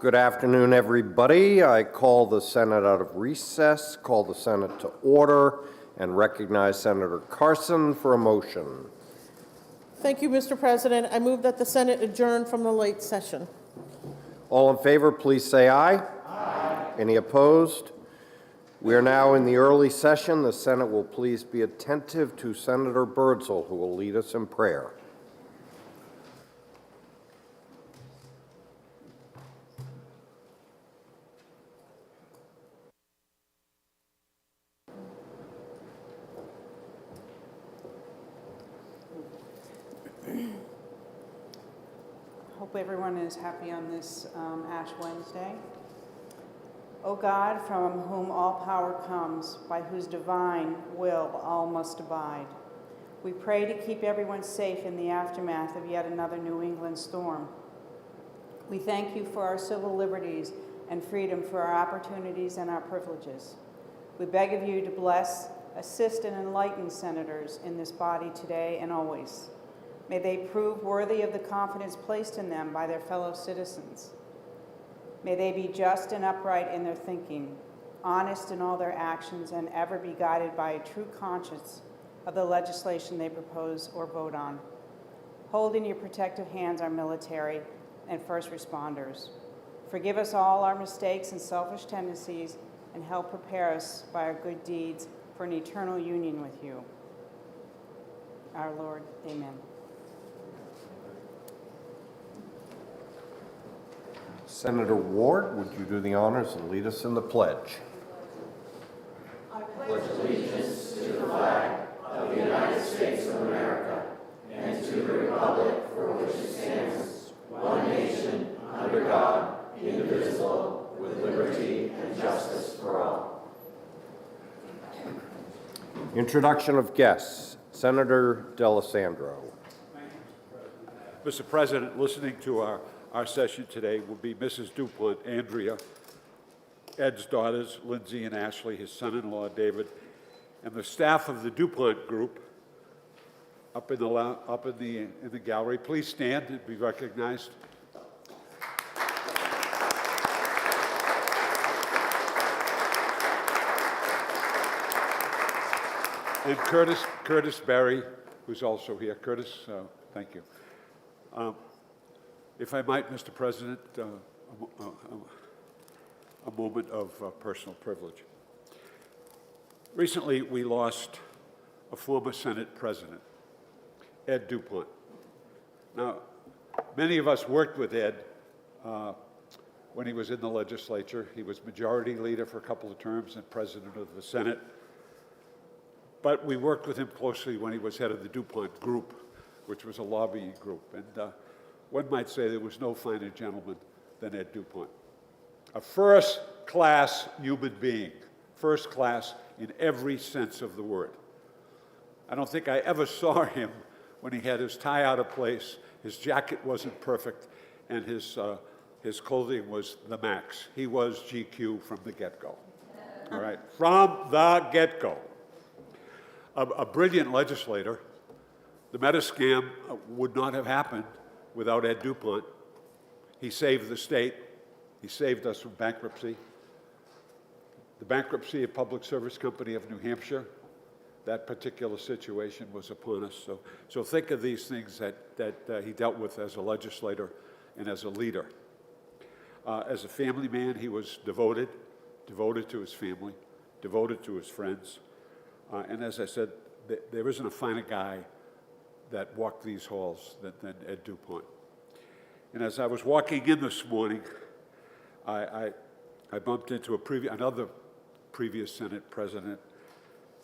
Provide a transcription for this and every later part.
Good afternoon, everybody. I call the Senate out of recess, call the Senate to order, and recognize Senator Carson for a motion. Thank you, Mr. President. I move that the Senate adjourn from the late session. All in favor, please say aye. Aye. Any opposed? We are now in the early session. The Senate will please be attentive to Senator Birdsell, who will lead us in prayer. Hope everyone is happy on this Ash Wednesday. O God, from whom all power comes, by whose divine will all must abide, we pray to keep everyone safe in the aftermath of yet another New England storm. We thank you for our civil liberties and freedom, for our opportunities and our privileges. We beg of you to bless, assist, and enlighten senators in this body today and always. May they prove worthy of the confidence placed in them by their fellow citizens. May they be just and upright in their thinking, honest in all their actions, and ever be guided by a true conscience of the legislation they propose or vote on. Hold in your protective hands our military and first responders. Forgive us all our mistakes and selfish tendencies, and help prepare us by our good deeds for an eternal union with you. Our Lord, amen. Senator Ward, would you do the honors and lead us in the pledge? I pledge allegiance to the flag of the United States of America and to the republic for which it stands, one nation, under God, indivisible, with liberty and justice for all. Introduction of guests. Senator Allesandro. Mr. President, listening to our session today will be Mrs. Dupont, Andrea, Ed's daughters, Lindsay and Ashley, his son-in-law, David, and the staff of the Dupont Group up in the gallery. Please stand and be recognized. And Curtis Barry, who's also here. Curtis, thank you. If I might, Mr. President, a moment of personal privilege. Recently, we lost a former Senate president, Ed Dupont. Now, many of us worked with Ed when he was in the legislature. He was majority leader for a couple of terms and president of the Senate. But we worked with him closely when he was head of the Dupont Group, which was a lobbying group. And one might say there was no finer gentleman than Ed Dupont. A first-class human being, first class in every sense of the word. I don't think I ever saw him when he had his tie out of place, his jacket wasn't perfect, and his clothing was the max. He was GQ from the get-go, all right? From the get-go. A brilliant legislator. The Meta scam would not have happened without Ed Dupont. He saved the state. He saved us from bankruptcy. The bankruptcy of Public Service Company of New Hampshire, that particular situation was upon us. So think of these things that he dealt with as a legislator and as a leader. As a family man, he was devoted to his family, devoted to his friends. And as I said, there isn't a finer guy that walked these halls than Ed Dupont. And as I was walking in this morning, I bumped into another previous Senate president,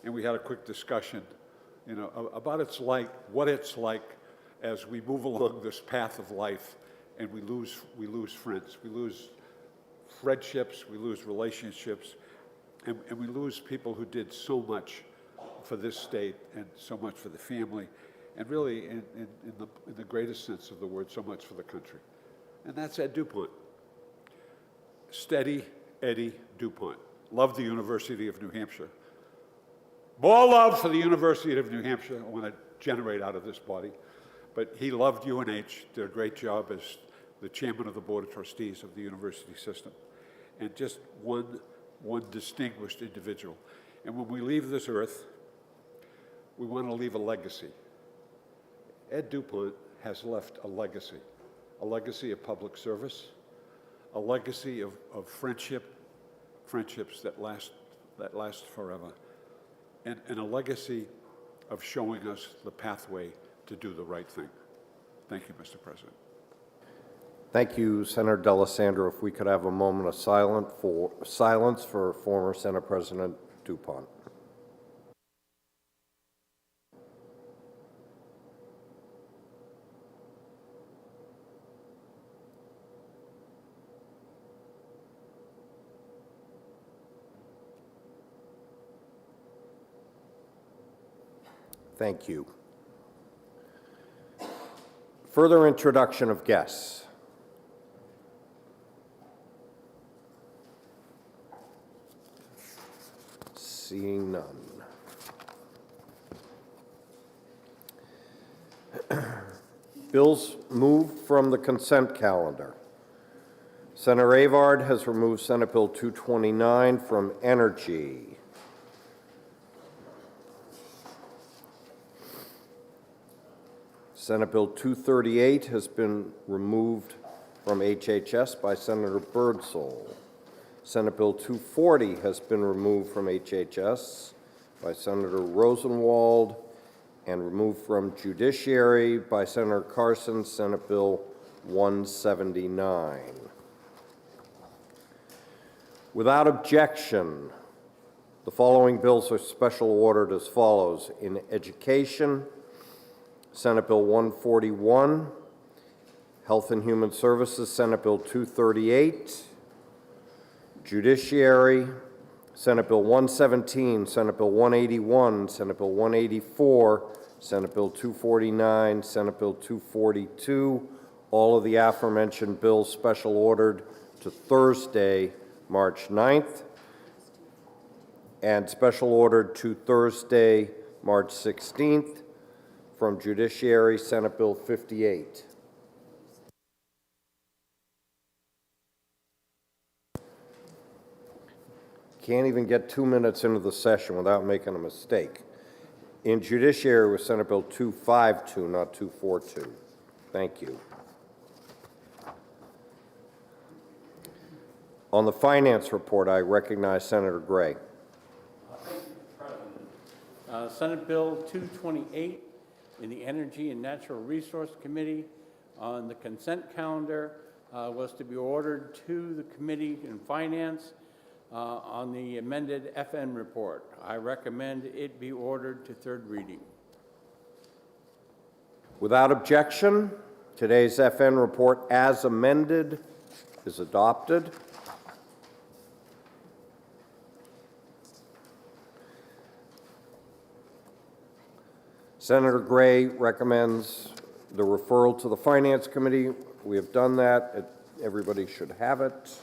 and we had a quick discussion, about what it's like as we move along this path of life, and we lose friends, we lose friendships, we lose relationships, and we lose people who did so much for this state and so much for the family, and really, in the greatest sense of the word, so much for the country. And that's Ed Dupont. Steady Eddie Dupont. Loved the University of New Hampshire. More love for the University of New Hampshire I want to generate out of this body. But he loved UNH, did a great job as the chairman of the Board of Trustees of the university system, and just one distinguished individual. And when we leave this earth, we want to leave a legacy. Ed DuPont has left a legacy of public service, a legacy of friendships that last forever, and a legacy of showing us the pathway to do the right thing. Thank you, Mr. President. Thank you, Senator Allesandro. If we could have a moment of silence for former Senate President DuPont. Thank you. Further introduction of guests. Seeing none. Bills moved from the consent calendar. Senator Avard has removed Senate Bill 229 from Energy. Senate Bill 238 has been removed from HHS by Senator Birdsell. Senate Bill 240 has been removed from HHS by Senator Rosenwald and removed from Judiciary by Senator Carson, Senate Bill 179. Without objection, the following bills are special ordered as follows. In Education, Senate Bill 141, Health and Human Services, Senate Bill 238, Judiciary, Senate Bill 117, Senate Bill 181, Senate Bill 184, Senate Bill 249, Senate Bill 242, all of the aforementioned bills special ordered to Thursday, March 9th, and special ordered to Thursday, March 16th. From Judiciary, Senate Bill 58. Can't even get 2 minutes into the session without making a mistake. In Judiciary was Senate Bill 252, not 242. Thank you. On the Finance Report, I recognize Senator Gray. Thank you, Mr. President. Senate Bill 228 in the Energy and Natural Resource Committee on the consent calendar was to be ordered to the Committee in Finance on the amended FN report. I recommend it be ordered to third reading. Without objection, today's FN report as amended is adopted. Senator Gray recommends the referral to the Finance Committee. We have done that. Everybody should have it.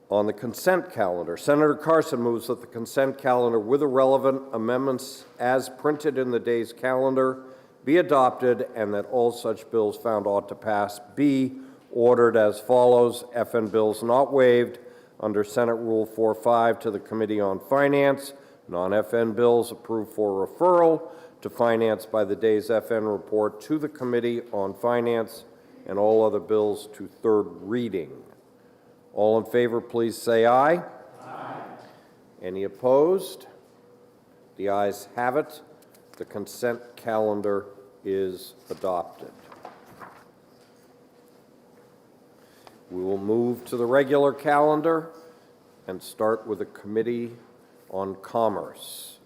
On the consent calendar, Senator Carson moves that the consent calendar with the relevant amendments as printed in the day's calendar be adopted and that all such bills found ought to pass be ordered as follows. FN bills not waived under Senate Rule 45 to the Committee on Finance. Non-FN bills approved for referral to Finance by the day's FN report to the Committee on Finance, and all other bills to third reading. All in favor, please say aye. Aye. Any opposed? The ayes have it. The consent calendar is adopted. We will move to the regular calendar and start with the Committee on Commerce.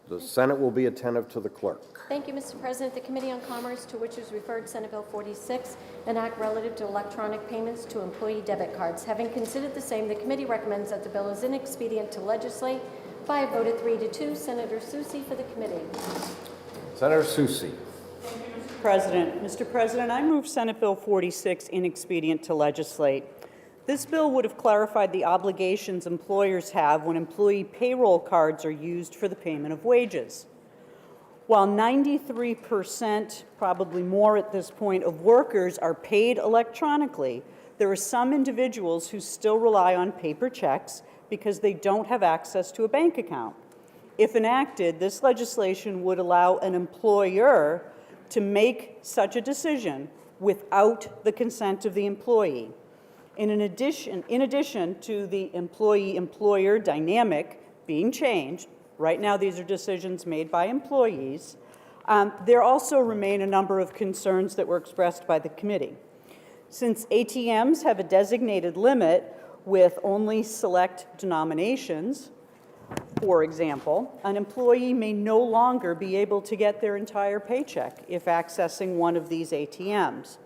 The Senate will be attentive to the clerk. Thank you, Mr. President. The Committee on Commerce, to which is referred Senate Bill 46, an act relative to electronic payments to employee debit cards. Having considered the same, the committee recommends that the bill is inexpedient to legislate by a vote of 3-2. Senator Soucy for the committee. Senator Soucy. Mr. President, I move Senate Bill 46 inexpedient to legislate. This bill would have clarified the obligations employers have when employee payroll cards are used for the payment of wages. While 93%, probably more at this point, of workers are paid electronically, there are some individuals who still rely on paper checks because they don't have access to a bank account. If enacted, this legislation would allow an employer to make such a decision without the consent of the employee. In addition to the employee-employer dynamic being changed, right now these are decisions made by employees, there also remain a number of concerns that were expressed by the committee. Since ATMs have a designated limit with only select denominations, for example, an employee may no longer be able to get their entire paycheck if accessing one of these ATMs.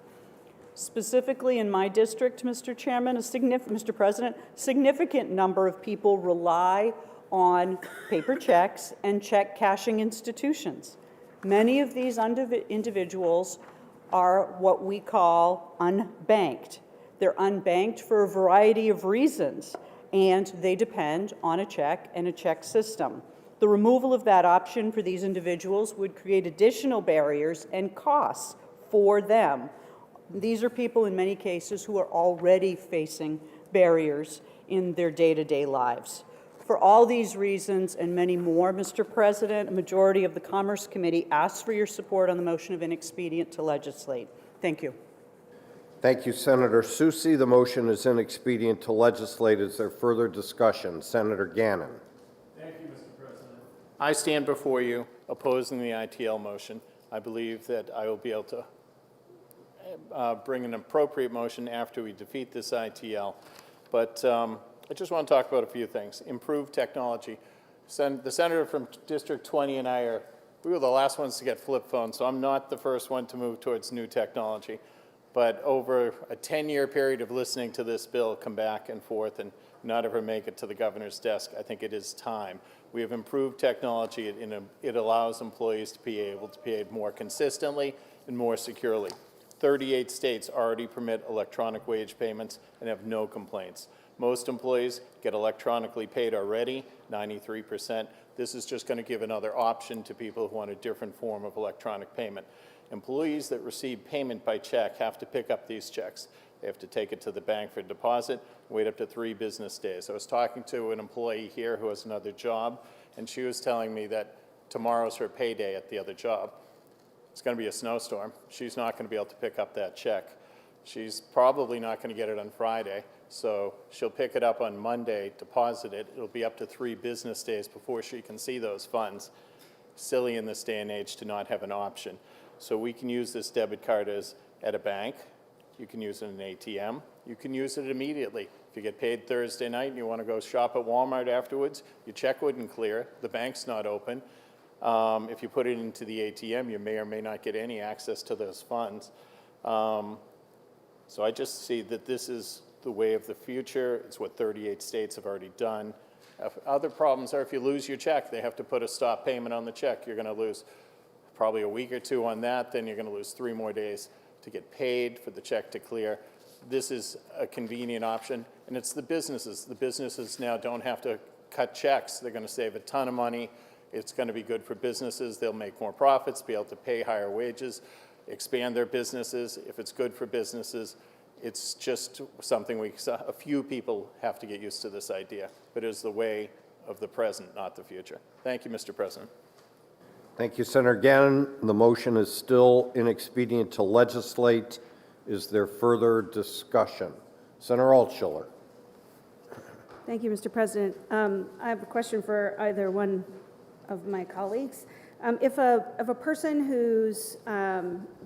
Specifically in my district, Mr. Chairman, Mr. President, significant number of people rely on paper checks and check cashing institutions. Many of these individuals are what we call unbanked. They're unbanked for a variety of reasons, and they depend on a check and a check system. The removal of that option for these individuals would create additional barriers and costs for them. These are people in many cases who are already facing barriers in their day-to-day lives. For all these reasons and many more, Mr. President, a majority of the Commerce Committee asks for your support on the motion of inexpedient to legislate. Thank you. Thank you, Senator Susi. The motion is inexpedient to legislate. Is there further discussion? Senator Gannon. Thank you, Mr. President. I stand before you opposing the ITL motion. I believe that I will be able to bring an appropriate motion after we defeat this ITL. But I just want to talk about a few things. Improved technology. The senator from District 20 and I we were the last ones to get flip phones, so I'm not the first one to move towards new technology. But over a 10-year period of listening to this bill come back and forth and not ever make it to the governor's desk, I think it is time. We have improved technology. It allows employees to be able to be paid more consistently and more securely. 38 states already permit electronic wage payments and have no complaints. Most employees get electronically paid already, 93%. This is just going to give another option to people who want a different form of electronic payment. Employees that receive payment by check have to pick up these checks. They have to take it to the bank for deposit, wait up to 3 business days. I was talking to an employee here who has another job, and she was telling me that tomorrow's her payday at the other job. It's going to be a snowstorm. She's not going to be able to pick up that check. She's probably not going to get it on Friday, so she'll pick it up on Monday, deposit it. It'll be up to 3 business days before she can see those funds. Silly in this day and age to not have an option. So we can use this debit card at a bank. You can use it in an ATM. You can use it immediately. If you get paid Thursday night and you want to go shop at Walmart afterwards, your check wouldn't clear. The bank's not open. If you put it into the ATM, you may or may not get any access to those funds. So I just see that this is the way of the future. It's what 38 states have already done. Other problems are if you lose your check, they have to put a stop payment on the check. You're going to lose probably a week or 2 on that. Then you're going to lose 3 more days to get paid for the check to clear. This is a convenient option, and it's the businesses. The businesses now don't have to cut checks. They're going to save a ton of money. It's going to be good for businesses. They'll make more profits, be able to pay higher wages, expand their businesses. If it's good for businesses, it's just something a few people have to get used to this idea, but it is the way of the present, not the future. Thank you, Mr. President. Thank you, Senator Gannon. The motion is still inexpedient to legislate. Is there further discussion? Senator Altshuler. Thank you, Mr. President. I have a question for either one of my colleagues. If a person whose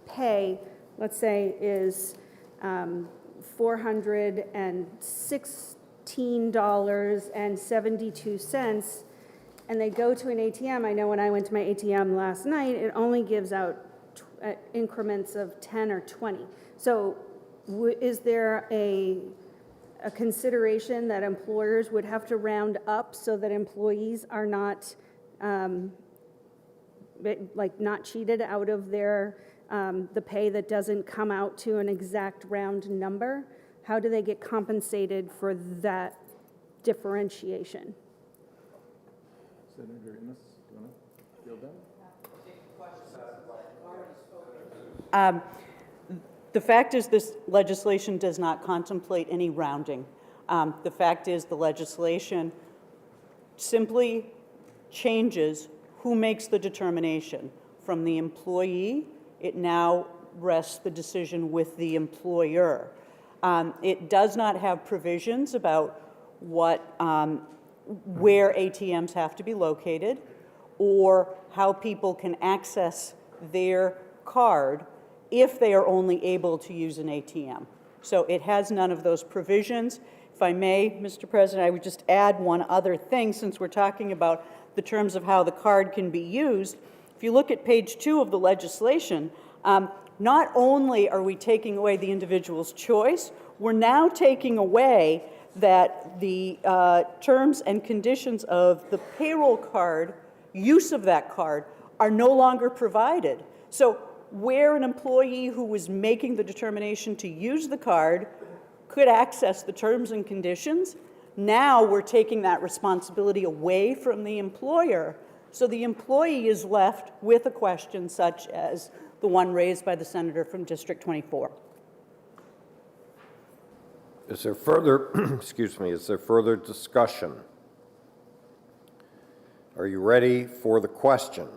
pay, let's say, is $416.72, and they go to an ATM, I know when I went to my ATM last night, it only gives out increments of 10 or 20. So is there a consideration that employers would have to round up so that employees are not not cheated out of their the pay that doesn't come out to an exact round number? How do they get compensated for that differentiation? Senator Innes, do you want to field that? The fact is, this legislation does not contemplate any rounding. The fact is, the legislation simply changes who makes the determination. From the employee, it now rests the decision with the employer. It does not have provisions about what, where ATMs have to be located or how people can access their card if they are only able to use an ATM. So it has none of those provisions. If I may, Mr. President, I would just add one other thing since we're talking about the terms of how the card can be used. If you look at page 2 of the legislation, not only are we taking away the individual's choice, we're now taking away that the terms and conditions of the payroll card, use of that card, are no longer provided. So where an employee who was making the determination to use the card could access the terms and conditions, now we're taking that responsibility away from the employer. So the employee is left with a question such as the one raised by the senator from District 24. Is there further, excuse me, is there further discussion? Are you ready for the question?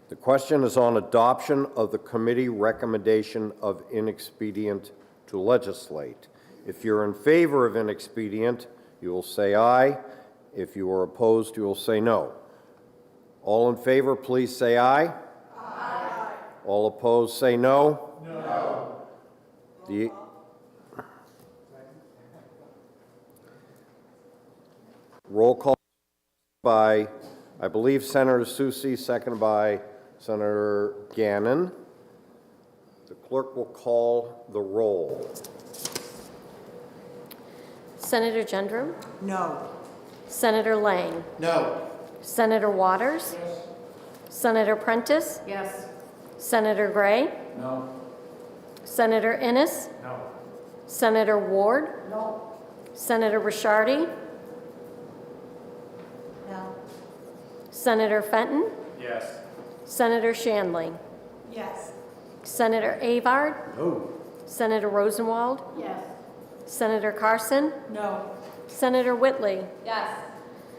The question is on adoption of the committee recommendation of inexpedient to legislate. If you're in favor of inexpedient, you will say aye. If you are opposed, you will say no. All in favor, please say aye. Aye. All opposed, say no. No. The roll call by, I believe, Senator Soucy, seconded by Senator Gannon. The clerk will call the roll. Senator Gendreau? No. Senator Lang? No. Senator Waters? Yes. Senator Prentice? Yes. Senator Gray? No. Senator Innes? No. Senator Ward? No. Senator Ricciardi? No. Senator Fenton? Yes. Senator Shanley? Yes. Senator Avard? No. Senator Rosenwald? Yes. Senator Carson? No. Senator Whitley? Yes.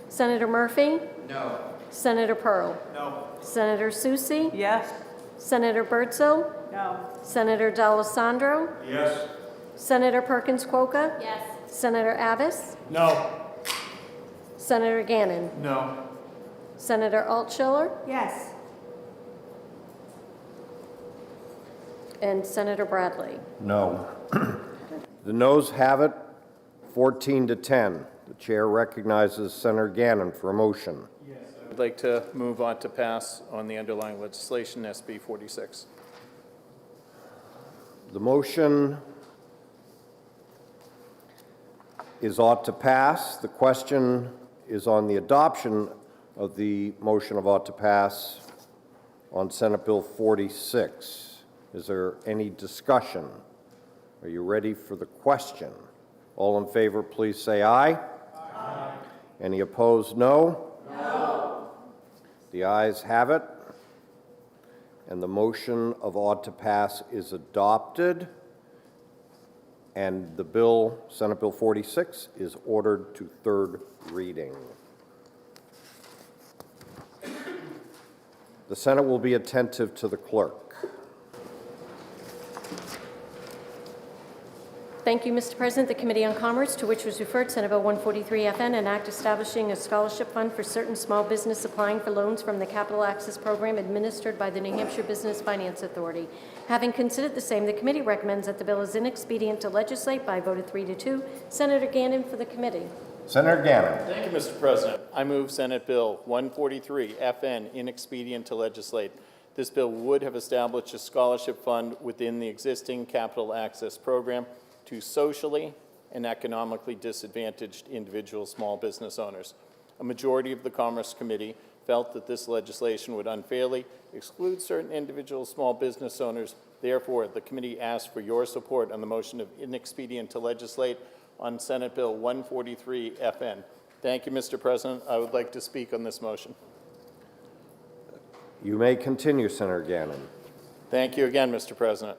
Senator Murphy? No. Senator Pearl? No. Senator Soucy? Yes. Senator Birdsell? No. Senator Allesandro? Yes. Senator Perkins Kwoka? Yes. Senator Abbas? No. Senator Gannon? No. Senator Altschiller? Yes. And Senator Bradley? No. The noes have it, 14 to 10. The chair recognizes Senator Gannon for a motion. I'd like to move on to pass on the underlying legislation, SB 46. The motion is ought to pass. The question is on the adoption of the motion of ought to pass on Senate Bill 46. Is there any discussion? Are you ready for the question? All in favor, please say aye. Aye. Any opposed, no? No. The ayes have it, and the motion of ought to pass is adopted, and the bill, Senate Bill 46, is ordered to third reading. The Senate will be attentive to the clerk. Thank you, Mr. President. The Committee on Commerce, to which was referred Senate Bill 143 FN, an act establishing a scholarship fund for certain small business applying for loans from the Capital Access Program administered by the New Hampshire Business Finance Authority. Having considered the same, the committee recommends that the bill is inexpedient to legislate by a vote of 3 to 2. Senator Gannon for the committee. Senator Gannon. Thank you, Mr. President. I move Senate Bill 143 FN inexpedient to legislate. This bill would have established a scholarship fund within the existing Capital Access Program to socially and economically disadvantaged individual small business owners. A majority of the Commerce Committee felt that this legislation would unfairly exclude certain individual small business owners. Therefore, the committee asked for your support on the motion of inexpedient to legislate on Senate Bill 143 FN. Thank you, Mr. President. I would like to speak on this motion. You may continue, Senator Gannon. Thank you again, Mr. President.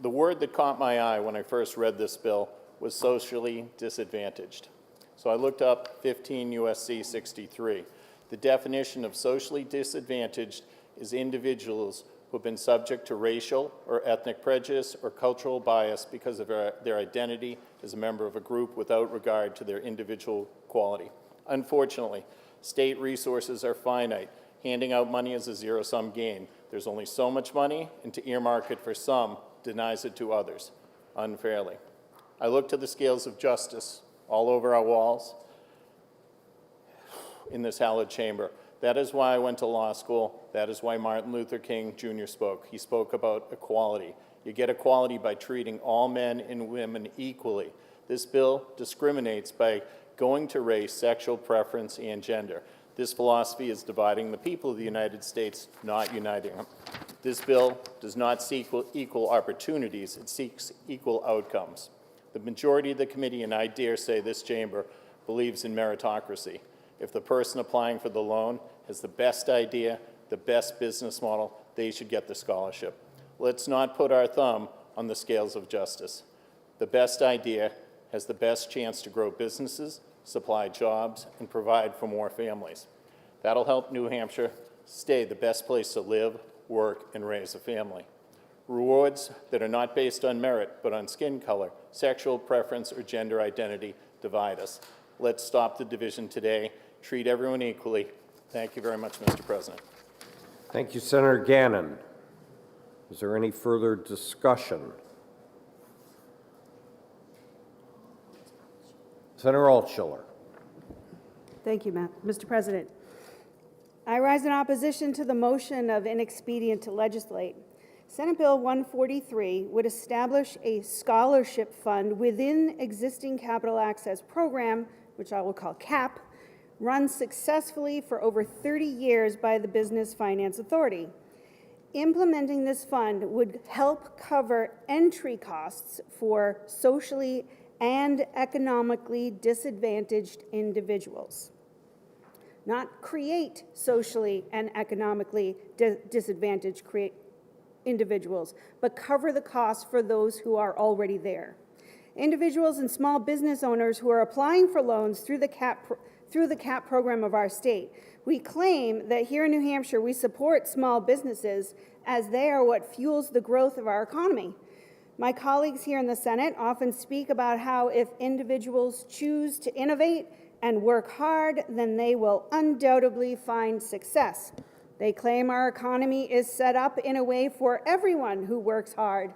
The word that caught my eye when I first read this bill was socially disadvantaged. So I looked up 15 U.S.C. 63. The definition of socially disadvantaged is individuals who have been subject to racial or ethnic prejudice or cultural bias because of their identity as a member of a group without regard to their individual quality. Unfortunately, state resources are finite. Handing out money is a zero-sum game. There's only so much money, and to earmark it for some denies it to others unfairly. I look to the scales of justice all over our walls in this hallowed chamber. That is why I went to law school. That is why Martin Luther King Jr. spoke. He spoke about equality. You get equality by treating all men and women equally. This bill discriminates by going to race, sexual preference, and gender. This philosophy is dividing the people of the United States, not uniting them. This bill does not seek equal opportunities, it seeks equal outcomes. The majority of the committee, and I dare say this chamber, believes in meritocracy. If the person applying for the loan has the best idea, the best business model, they should get the scholarship. Let's not put our thumb on the scales of justice. The best idea has the best chance to grow businesses, supply jobs, and provide for more families. That'll help New Hampshire stay the best place to live, work, and raise a family. Rewards that are not based on merit, but on skin color, sexual preference, or gender identity divide us. Let's stop the division today. Treat everyone equally. Thank you very much, Mr. President. Thank you, Senator Gannon. Is there any further discussion? Senator Altshuler. Thank you, Mr. President. I rise in opposition to the motion of inexpedient to legislate. Senate Bill 143 would establish a scholarship fund within existing capital access program, which I will call CAP, run successfully for over 30 years by the Business Finance Authority. Implementing this fund would help cover entry costs for socially and economically disadvantaged individuals. Not create socially and economically disadvantaged individuals, but cover the cost for those who are already there. Individuals and small business owners who are applying for loans through the CAP program of our state. We claim that here in New Hampshire we support small businesses as they are what fuels the growth of our economy. My colleagues here in the Senate often speak about how if individuals choose to innovate and work hard, then they will undoubtedly find success. They claim our economy is set up in a way for everyone who works hard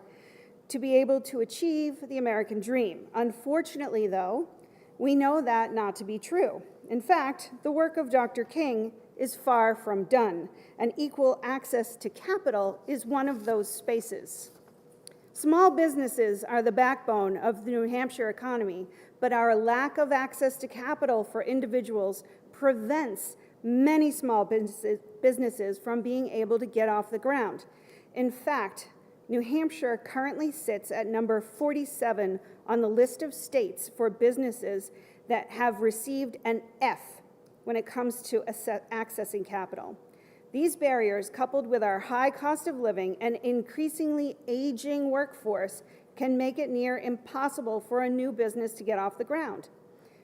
to be able to achieve the American dream. Unfortunately, though, we know that not to be true. In fact, the work of Dr. King is far from done, and equal access to capital is one of those spaces. Small businesses are the backbone of the New Hampshire economy, but our lack of access to capital for individuals prevents many small businesses from being able to get off the ground. In fact, New Hampshire currently sits at number 47 on the list of states for businesses that have received an F when it comes to accessing capital. These barriers, coupled with our high cost of living and increasingly aging workforce, can make it near impossible for a new business to get off the ground.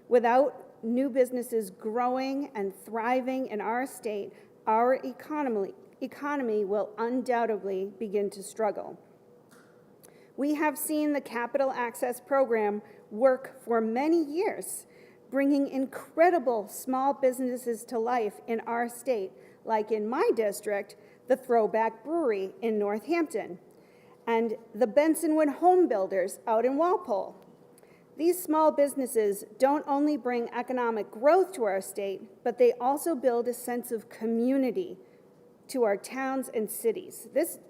Without new businesses growing and thriving in our state, our economy will undoubtedly begin to struggle. We have seen the Capital Access Program work for many years, bringing incredible small businesses to life in our state, like in my district, the Throwback Brewery in Northampton, and the Bensonwood Home Builders out in Walpole. These small businesses don't only bring economic growth to our state, but they also build a sense of community to our towns and cities.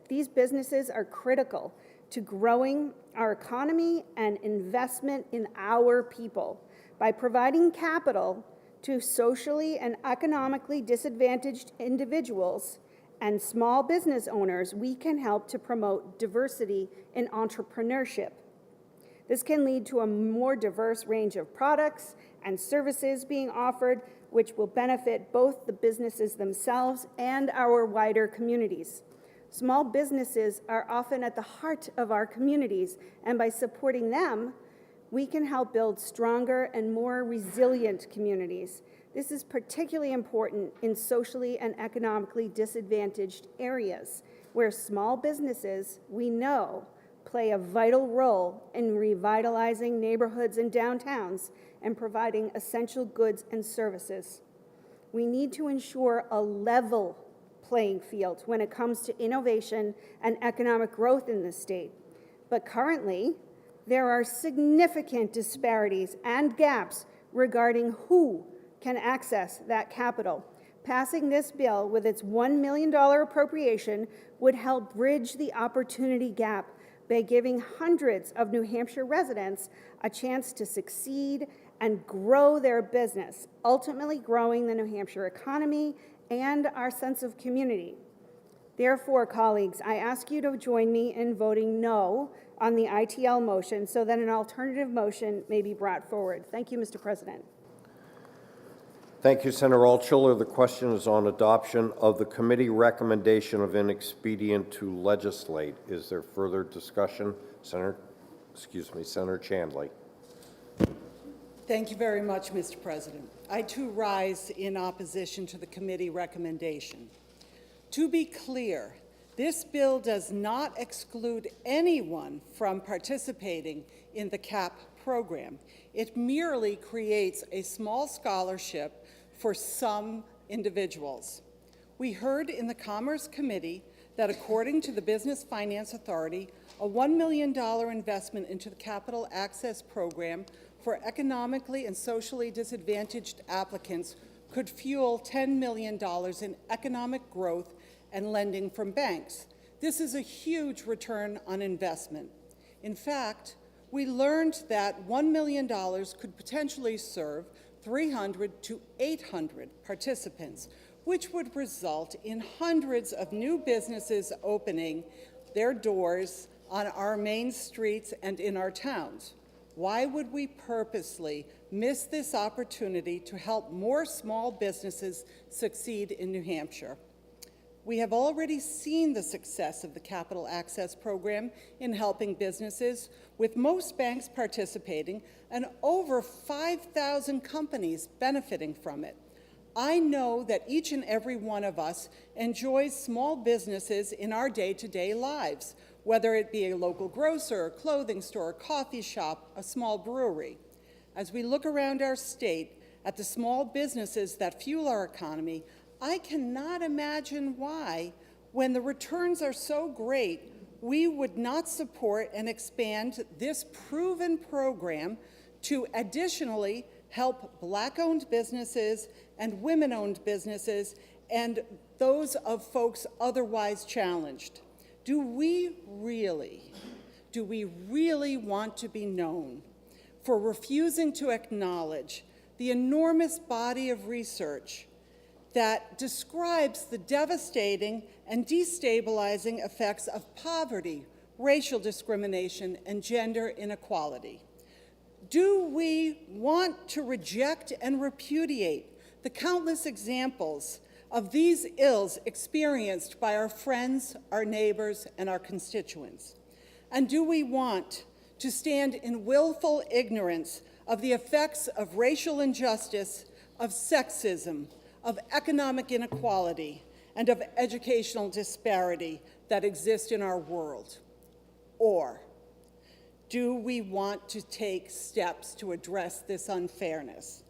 These businesses are critical to growing our economy and investment in our people. By providing capital to socially and economically disadvantaged individuals and small business owners, we can help to promote diversity in entrepreneurship. This can lead to a more diverse range of products and services being offered, which will benefit both the businesses themselves and our wider communities. Small businesses are often at the heart of our communities, and by supporting them, we can help build stronger and more resilient communities. This is particularly important in socially and economically disadvantaged areas, where small businesses, we know, play a vital role in revitalizing neighborhoods and downtowns and providing essential goods and services. We need to ensure a level playing field when it comes to innovation and economic growth in this state. But currently, there are significant disparities and gaps regarding who can access that capital. Passing this bill with its $1 million appropriation would help bridge the opportunity gap by giving hundreds of New Hampshire residents a chance to succeed and grow their business, ultimately growing the New Hampshire economy and our sense of community. Therefore, colleagues, I ask you to join me in voting no on the ITL motion so that an alternative motion may be brought forward. Thank you, Mr. President. Thank you, Senator Altshuler. The question is on adoption of the committee recommendation of inexpedient to legislate. Is there further discussion? Senator Chandley. Thank you very much, Mr. President. I too rise in opposition to the committee recommendation. To be clear, this bill does not exclude anyone from participating in the CAP program. It merely creates a small scholarship for some individuals. We heard in the Commerce Committee that according to the Business Finance Authority, a $1 million investment into the Capital Access Program for economically and socially disadvantaged applicants could fuel $10 million in economic growth and lending from banks. This is a huge return on investment. In fact, we learned that $1 million could potentially serve 300 to 800 participants, which would result in hundreds of new businesses opening their doors on our main streets and in our towns. Why would we purposely miss this opportunity to help more small businesses succeed in New Hampshire? We have already seen the success of the Capital Access Program in helping businesses, with most banks participating and over 5,000 companies benefiting from it. I know that each and every one of us enjoys small businesses in our day-to-day lives, whether it be a local grocer, a clothing store, a coffee shop, a small brewery. As we look around our state at the small businesses that fuel our economy, I cannot imagine why, when the returns are so great, we would not support and expand this proven program to additionally help Black-owned businesses and women-owned businesses and those of folks otherwise challenged. Do we really want to be known for refusing to acknowledge the enormous body of research that describes the devastating and destabilizing effects of poverty, racial discrimination, and gender inequality? Do we want to reject and repudiate the countless examples of these ills experienced by our friends, our neighbors, and our constituents? And do we want to stand in willful ignorance of the effects of racial injustice, of sexism, of economic inequality, and of educational disparity that exist in our world? Or do we want to take steps to address this unfairness?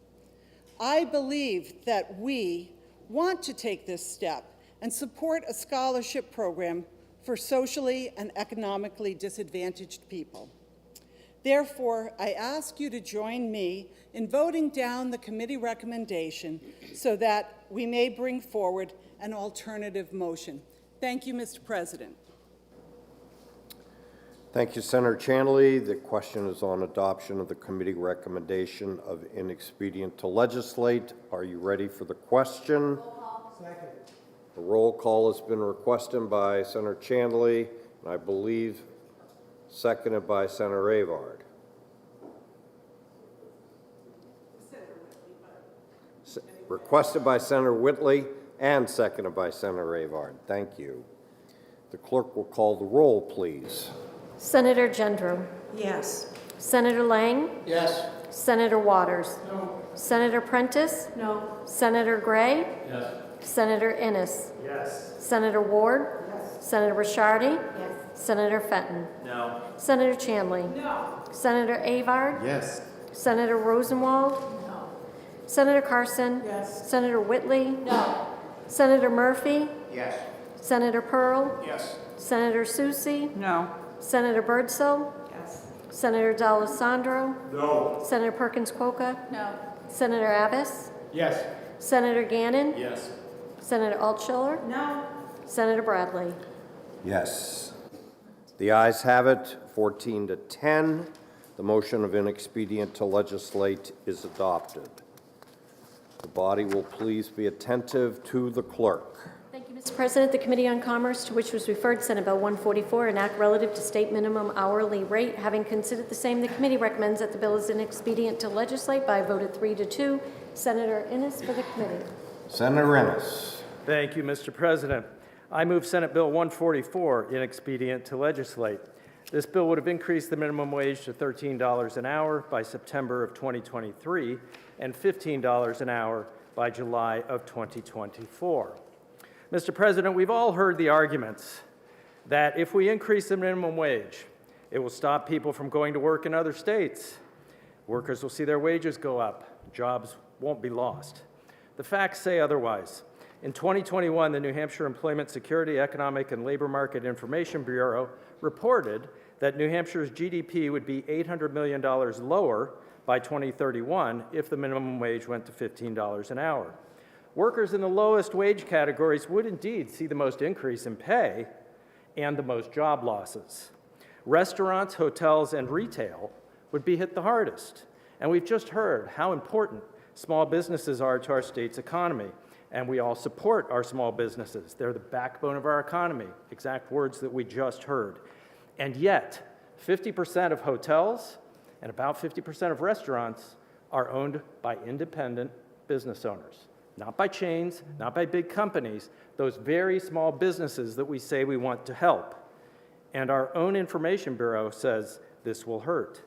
I believe that we want to take this step and support a scholarship program for socially and economically disadvantaged people. Therefore, I ask you to join me in voting down the committee recommendation so that we may bring forward an alternative motion. Thank you, Mr. President. Thank you, Senator Chandley. The question is on adoption of the committee recommendation of inexpedient to legislate. Are you ready for the question? Second. A roll call has been requested by Senator Chandley, and I believe seconded by Senator Avard. Requested by Senator Whitley and seconded by Senator Avard. Thank you. The clerk will call the roll, please. Senator Gendreau. Yes. Senator Lang. Yes. Senator Waters. No. Senator Prentice. No. Senator Gray. Yes. Senator Innes. Yes. Senator Ward. Yes. Senator Ricciardi. Yes. Senator Fenton. No. Senator Chamley. No. Senator Avard. Yes. Senator Rosenwald. No. Senator Carson. Yes. Senator Whitley. No. Senator Murphy. Yes. Senator Pearl. Yes. Senator Susie. No. Senator Birdsell. Yes. Senator Allesandro. No. Senator Perkins Kwoka. No. Senator Abbas. Yes. Senator Gannon. Yes. Senator Altshuler. No. Senator Bradley. Yes. The ayes have it, 14 to 10. The motion of inexpedient to legislate is adopted. The body will please be attentive to the clerk. Thank you, Mr. President. The Committee on Commerce, to which was referred Senate Bill 144, an act relative to state minimum hourly rate. Having considered the same, the committee recommends that the bill is inexpedient to legislate by a vote of 3 to 2. Senator Innes for the committee. Senator Ennis. Thank you, Mr. President. I move Senate Bill 144, inexpedient to legislate. This bill would have increased the minimum wage to $13 an hour by September of 2023 and $15 an hour by July of 2024. Mr. President, we've all heard the arguments that if we increase the minimum wage, it will stop people from going to work in other states. Workers will see their wages go up. Jobs won't be lost. The facts say otherwise. In 2021, the New Hampshire Employment Security, Economic, and Labor Market Information Bureau reported that New Hampshire's GDP would be $800 million lower by 2031 if the minimum wage went to $15 an hour. Workers in the lowest wage categories would indeed see the most increase in pay and the most job losses. Restaurants, hotels, and retail would be hit the hardest. And we've just heard how important small businesses are to our state's economy. And we all support our small businesses. They're the backbone of our economy, exact words that we just heard. And yet, 50% of hotels and about 50% of restaurants are owned by independent business owners. Not by chains, not by big companies, those very small businesses that we say we want to help. And our own Information Bureau says this will hurt.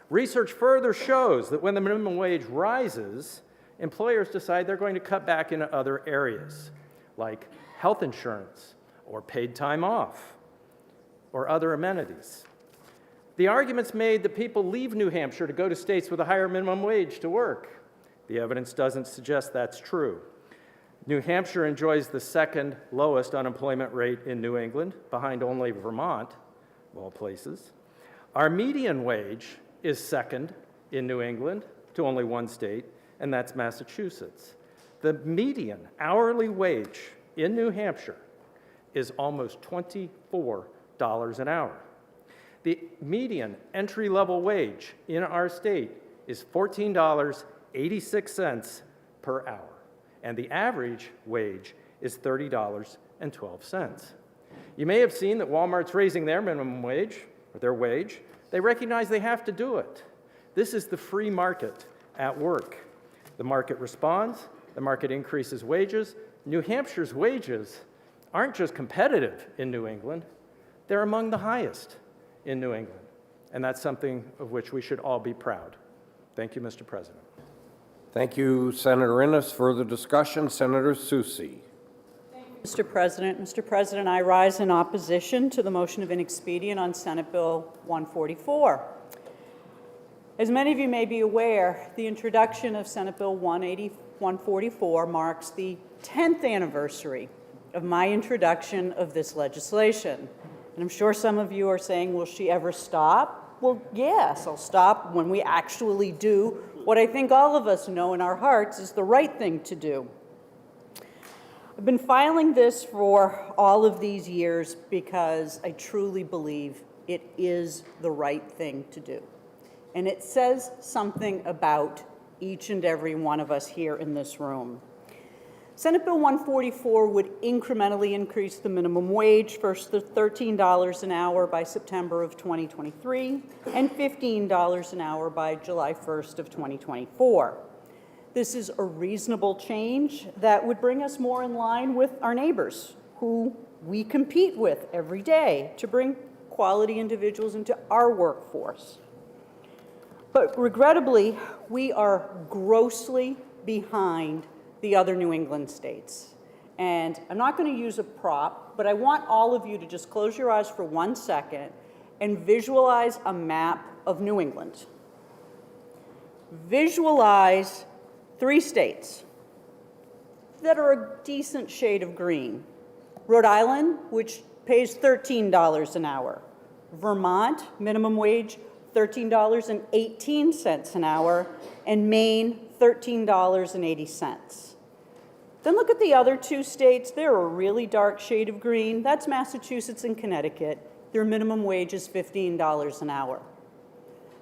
Research further shows that when the minimum wage rises, employers decide they're going to cut back in other areas, like health insurance or paid time off or other amenities. The argument's made that people leave New Hampshire to go to states with a higher minimum wage to work. The evidence doesn't suggest that's true. New Hampshire enjoys the second lowest unemployment rate in New England, behind only Vermont, of all places. Our median wage is second in New England to only one state, and that's Massachusetts. The median hourly wage in New Hampshire is almost $24 an hour. The median entry-level wage in our state is $14.86 per hour, and the average wage is $30.12. You may have seen that Walmart's raising their minimum wage, or their wage. They recognize they have to do it. This is the free market at work. The market responds, the market increases wages. New Hampshire's wages aren't just competitive in New England, they're among the highest in New England. And that's something of which we should all be proud. Thank you, Mr. President. Thank you, Senator Innes. Further discussion, Senator Susie. Mr. President, I rise in opposition to the motion of inexpedient on Senate Bill 144. As many of you may be aware, the introduction of Senate Bill 144 marks the 10th anniversary of my introduction of this legislation. And I'm sure some of you are saying, will she ever stop? Well, yes, I'll stop when we actually do what I think all of us know in our hearts is the right thing to do. I've been filing this for all of these years because I truly believe it is the right thing to do. And it says something about each and every one of us here in this room. Senate Bill 144 would incrementally increase the minimum wage, first to $13 an hour by September of 2023 and $15 an hour by July 1st of 2024. This is a reasonable change that would bring us more in line with our neighbors who we compete with every day to bring quality individuals into our workforce. But regrettably, we are grossly behind the other New England states. And I'm not going to use a prop, but I want all of you to just close your eyes for 1 second and visualize a map of New England. Visualize 3 states that are a decent shade of green. Rhode Island, which pays $13 an hour. Vermont, minimum wage, $13.18 an hour. And Maine, $13.80. Then look at the other 2 states. They're a really dark shade of green. That's Massachusetts and Connecticut. Their minimum wage is $15 an hour.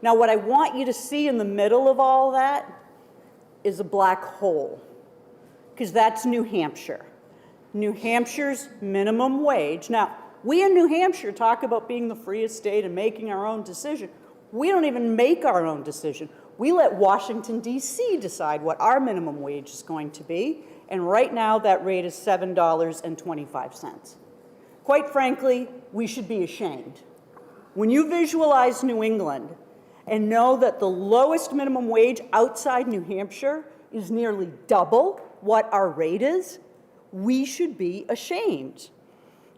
Now, what I want you to see in the middle of all that is a black hole, because that's New Hampshire. New Hampshire's minimum wage. Now, we in New Hampshire talk about being the freest state and making our own decision. We don't even make our own decision. We let Washington, D.C. decide what our minimum wage is going to be, and right now that rate is $7.25. Quite frankly, we should be ashamed. When you visualize New England and know that the lowest minimum wage outside New Hampshire is nearly double what our rate is, we should be ashamed.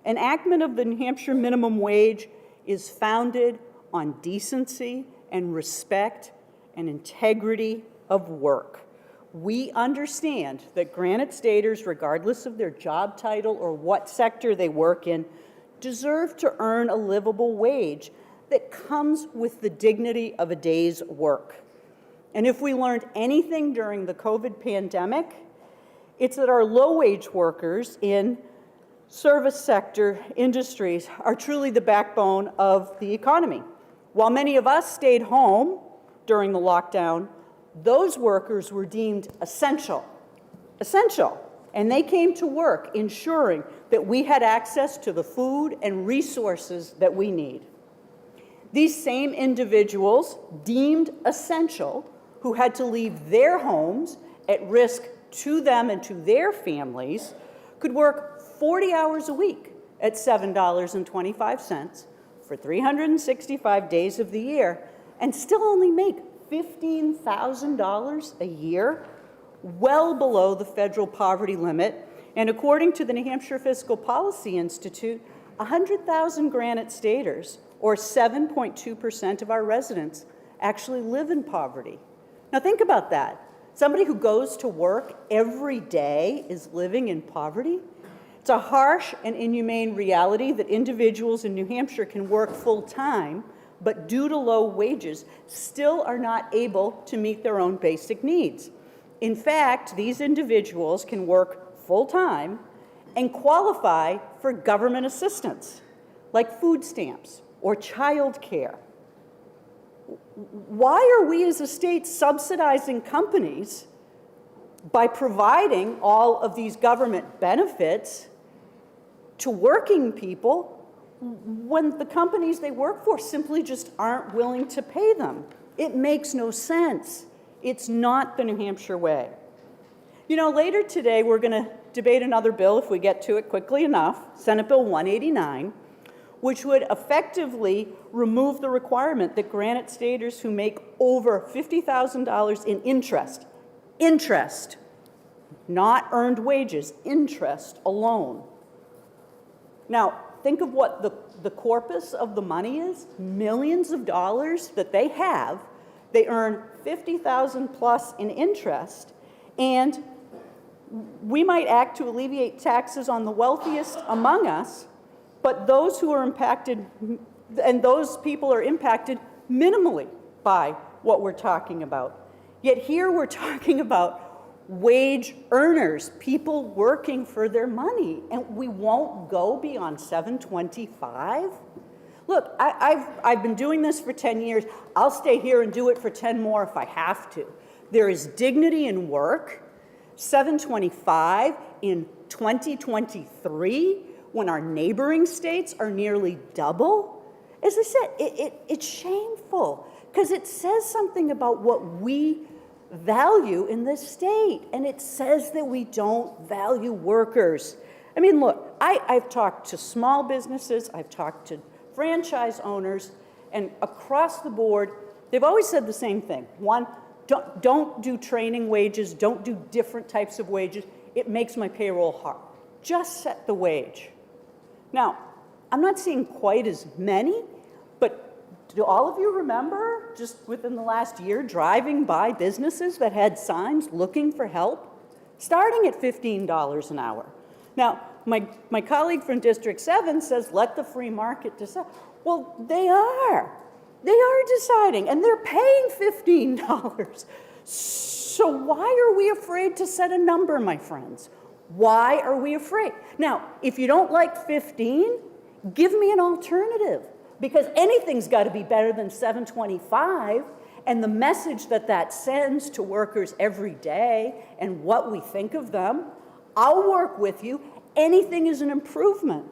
Enactment of the New Hampshire minimum wage is founded on decency and respect and integrity of work. We understand that Granite Staters, regardless of their job title or what sector they work in, deserve to earn a livable wage that comes with the dignity of a day's work. And if we learned anything during the COVID pandemic, it's that our low-wage workers in service sector industries are truly the backbone of the economy. While many of us stayed home during the lockdown, those workers were deemed essential, and they came to work ensuring that we had access to the food and resources that we need. These same individuals, deemed essential, who had to leave their homes at risk to them and to their families, could work 40 hours a week at $7.25 for 365 days of the year and still only make $15,000 a year, well below the federal poverty limit. And according to the New Hampshire Fiscal Policy Institute, 100,000 Granite Staters, or 7.2% of our residents, actually live in poverty. Now think about that. Somebody who goes to work every day is living in poverty. It's a harsh and inhumane reality that individuals in New Hampshire can work full-time, but due to low wages, still are not able to meet their own basic needs. In fact, these individuals can work full-time and qualify for government assistance, like food stamps or child care. Why are we as a state subsidizing companies by providing all of these government benefits to working people when the companies they work for simply just aren't willing to pay them? It makes no sense. It's not the New Hampshire way. You know, later today we're going to debate another bill, if we get to it quickly enough, Senate Bill 189, which would effectively remove the requirement that Granite Staters who make over $50,000 in interest, not earned wages, interest alone. Now, think of what the corpus of the money is, millions of dollars that they have. They earn $50,000 plus in interest, and we might act to alleviate taxes on the wealthiest among us, but those who are impacted, and those people are impacted minimally by what we're talking about. Yet here we're talking about wage earners, people working for their money, and we won't go beyond $7.25? Look, I've been doing this for 10 years. I'll stay here and do it for 10 more if I have to. There is dignity in work. $7.25 in 2023, when our neighboring states are nearly double? As I said, it's shameful, because it says something about what we value in this state, and it says that we don't value workers. I mean, look, I've talked to small businesses, I've talked to franchise owners, and across the board, they've always said the same thing. One, don't do training wages, don't do different types of wages. It makes my payroll hard. Just set the wage. Now, I'm not seeing quite as many, but do all of you remember, just within the last year, driving by businesses that had signs looking for help, starting at $15 an hour? Now, my colleague from District 7 says, let the free market decide. Well, they are. They are deciding, and they're paying $15. So why are we afraid to set a number, my friends? Why are we afraid? Now, if you don't like 15, give me an alternative, because anything's got to be better than $7.25, and the message that that sends to workers every day and what we think of them, I'll work with you. Anything is an improvement.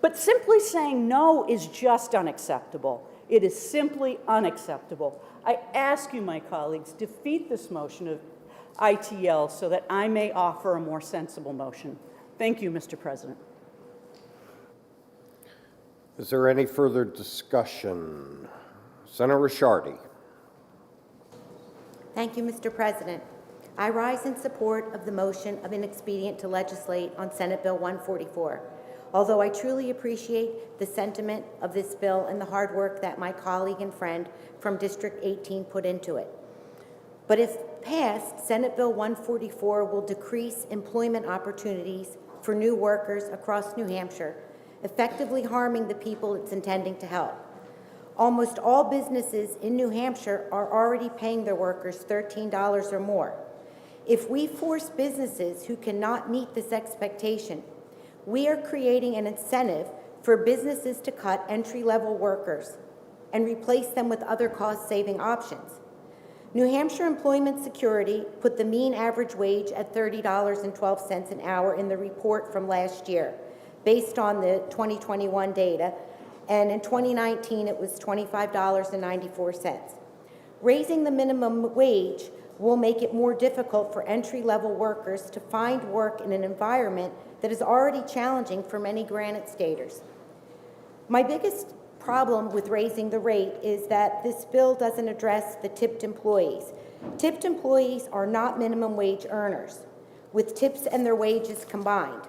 But simply saying no is just unacceptable. It is simply unacceptable. I ask you, my colleagues, defeat this motion of ITL so that I may offer a more sensible motion. Thank you, Mr. President. Is there any further discussion? Senator Ricciardi. Thank you, Mr. President. I rise in support of the motion of inexpedient to legislate on Senate Bill 144. Although I truly appreciate the sentiment of this bill and the hard work that my colleague and friend from District 18 put into it. But if passed, Senate Bill 144 will decrease employment opportunities for new workers across New Hampshire, effectively harming the people it's intending to help. Almost all businesses in New Hampshire are already paying their workers $13 or more. If we force businesses who cannot meet this expectation, we are creating an incentive for businesses to cut entry-level workers and replace them with other cost-saving options. New Hampshire Employment Security put the mean average wage at $30.12 an hour in the report from last year, based on the 2021 data, and in 2019 it was $25.94. Raising the minimum wage will make it more difficult for entry-level workers to find work in an environment that is already challenging for many Granite Staters. My biggest problem with raising the rate is that this bill doesn't address the tipped employees. Tipped employees are not minimum wage earners, with tips and their wages combined.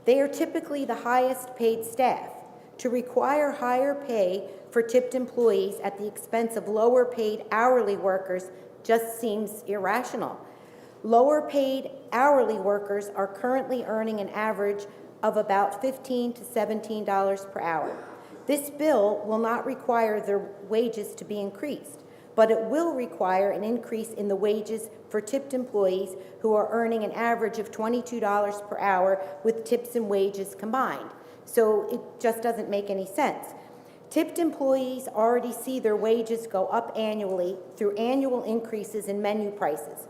They are typically the highest paid staff. To require higher pay for tipped employees at the expense of lower paid hourly workers just seems irrational. Lower paid hourly workers are currently earning an average of about $15 to $17 per hour. This bill will not require their wages to be increased, but it will require an increase in the wages for tipped employees who are earning an average of $22 per hour with tips and wages combined. So it just doesn't make any sense. Tipped employees already see their wages go up annually through annual increases in menu prices.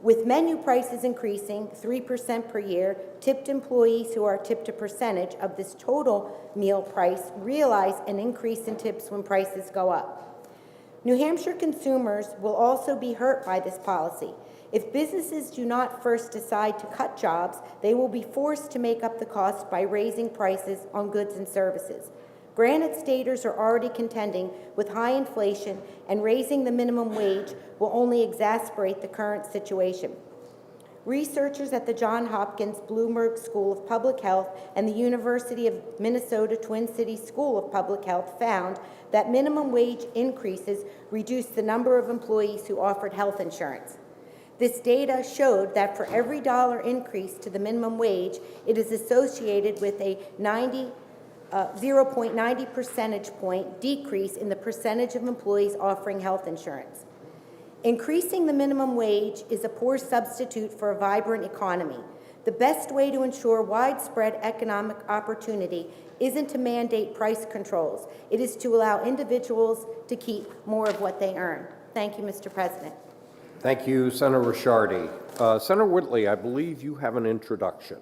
With menu prices increasing 3% per year, tipped employees who are tipped a percentage of this total meal price realize an increase in tips when prices go up. New Hampshire consumers will also be hurt by this policy. If businesses do not first decide to cut jobs, they will be forced to make up the cost by raising prices on goods and services. Granite Staters are already contending with high inflation, and raising the minimum wage will only exacerbate the current situation. Researchers at the Johns Hopkins Bloomberg School of Public Health and the University of Minnesota Twin Cities School of Public Health found that minimum wage increases reduce the number of employees who offered health insurance. This data showed that for every dollar increase to the minimum wage, it is associated with a 0.90 percentage point decrease in the percentage of employees offering health insurance. Increasing the minimum wage is a poor substitute for a vibrant economy. The best way to ensure widespread economic opportunity isn't to mandate price controls. It is to allow individuals to keep more of what they earn. Thank you, Mr. President. Thank you, Senator Ricciardi. Senator Whitley, I believe you have an introduction.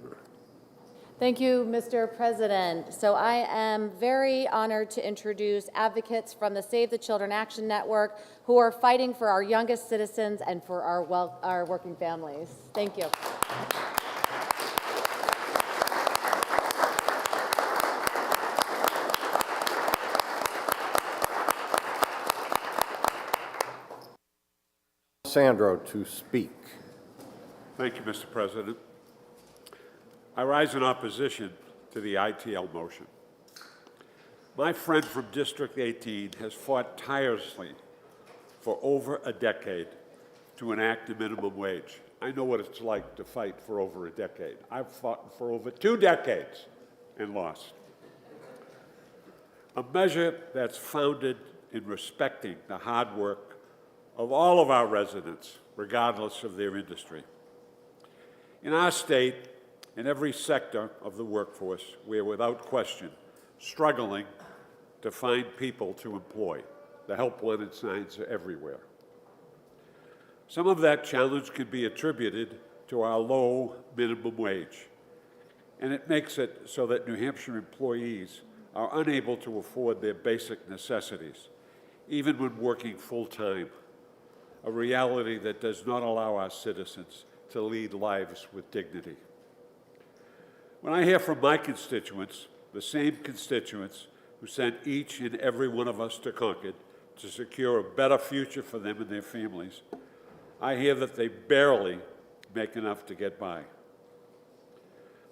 Thank you, Mr. President. So I am very honored to introduce advocates from the Save the Children Action Network who are fighting for our youngest citizens and for our working families. Thank you. Allesandro to speak. Thank you, Mr. President. I rise in opposition to the ITL motion. My friend from District 18 has fought tirelessly for over a decade to enact a minimum wage. I know what it's like to fight for over a decade. I've fought for over 2 decades and lost. A measure that's founded in respecting the hard work of all of our residents, regardless of their industry. In our state, in every sector of the workforce, we are without question struggling to find people to employ. The help-wanted signs are everywhere. Some of that challenge can be attributed to our low minimum wage, and it makes it so that New Hampshire employees are unable to afford their basic necessities, even when working full-time, a reality that does not allow our citizens to lead lives with dignity. When I hear from my constituents, the same constituents who sent each and every one of us to Concord to secure a better future for them and their families, I hear that they barely make enough to get by.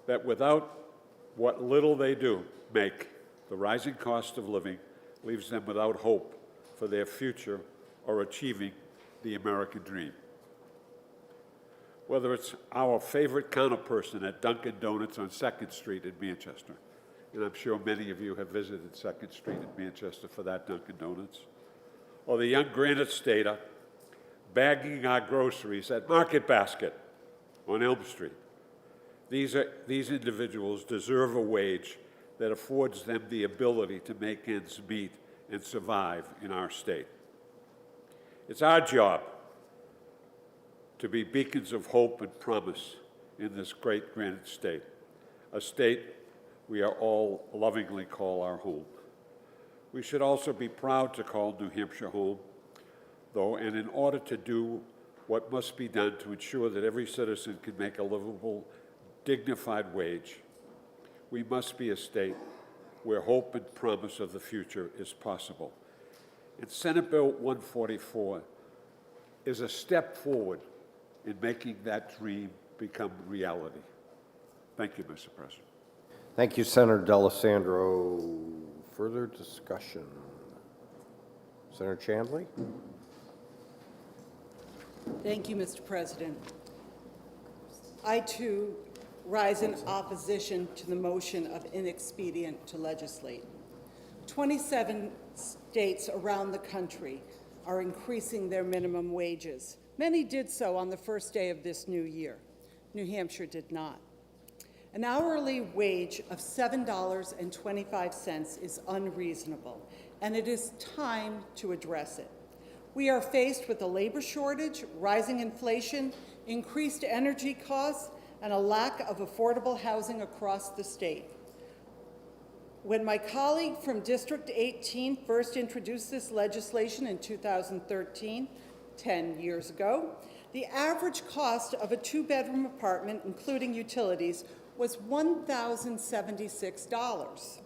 That without what little they do make, the rising cost of living leaves them without hope for their future or achieving the American dream. Whether it's our favorite counterperson at Dunkin' Donuts on 2nd Street in Manchester, and I'm sure many of you have visited 2nd Street in Manchester for that Dunkin' Donuts, or the young granite stater bagging our groceries at Market Basket on Elm Street. These individuals deserve a wage that affords them the ability to make ends meet and survive in our state. It's our job to be beacons of hope and promise in this great granite state, a state we are all lovingly call our home. We should also be proud to call New Hampshire home, though, and in order to do what must be done to ensure that every citizen can make a livable, dignified wage, we must be a state where hope and promise of the future is possible. And Senate Bill 144 is a step forward in making that dream become reality. Thank you, Mr. President. Thank you, Senator D'Alessandro. Further discussion? Senator Chandley? Thank you, Mr. President. I, too, rise in opposition to the motion of inexpedient to legislate. 27 states around the country are increasing their minimum wages. Many did so on the first day of this new year. New Hampshire did not. An hourly wage of $7.25 is unreasonable, and it is time to address it. We are faced with a labor shortage, rising inflation, increased energy costs, and a lack of affordable housing across the state. When my colleague from District 18 first introduced this legislation in 2013, 10 years ago, the average cost of a 2-bedroom apartment, including utilities, was $1,076.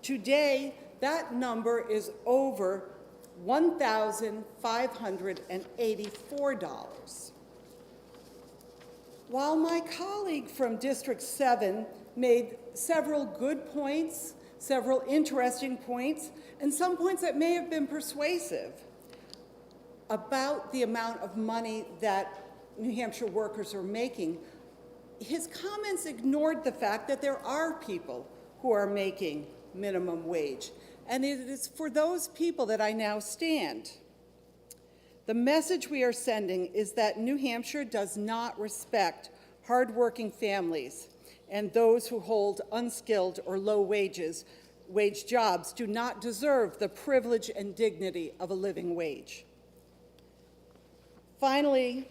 Today, that number is over $1,584. While my colleague from District 7 made several good points, several interesting points, and some points that may have been persuasive about the amount of money that New Hampshire workers are making, his comments ignored the fact that there are people who are making minimum wage. And it is for those people that I now stand. The message we are sending is that New Hampshire does not respect hardworking families, and those who hold unskilled or low wage jobs do not deserve the privilege and dignity of a living wage. Finally,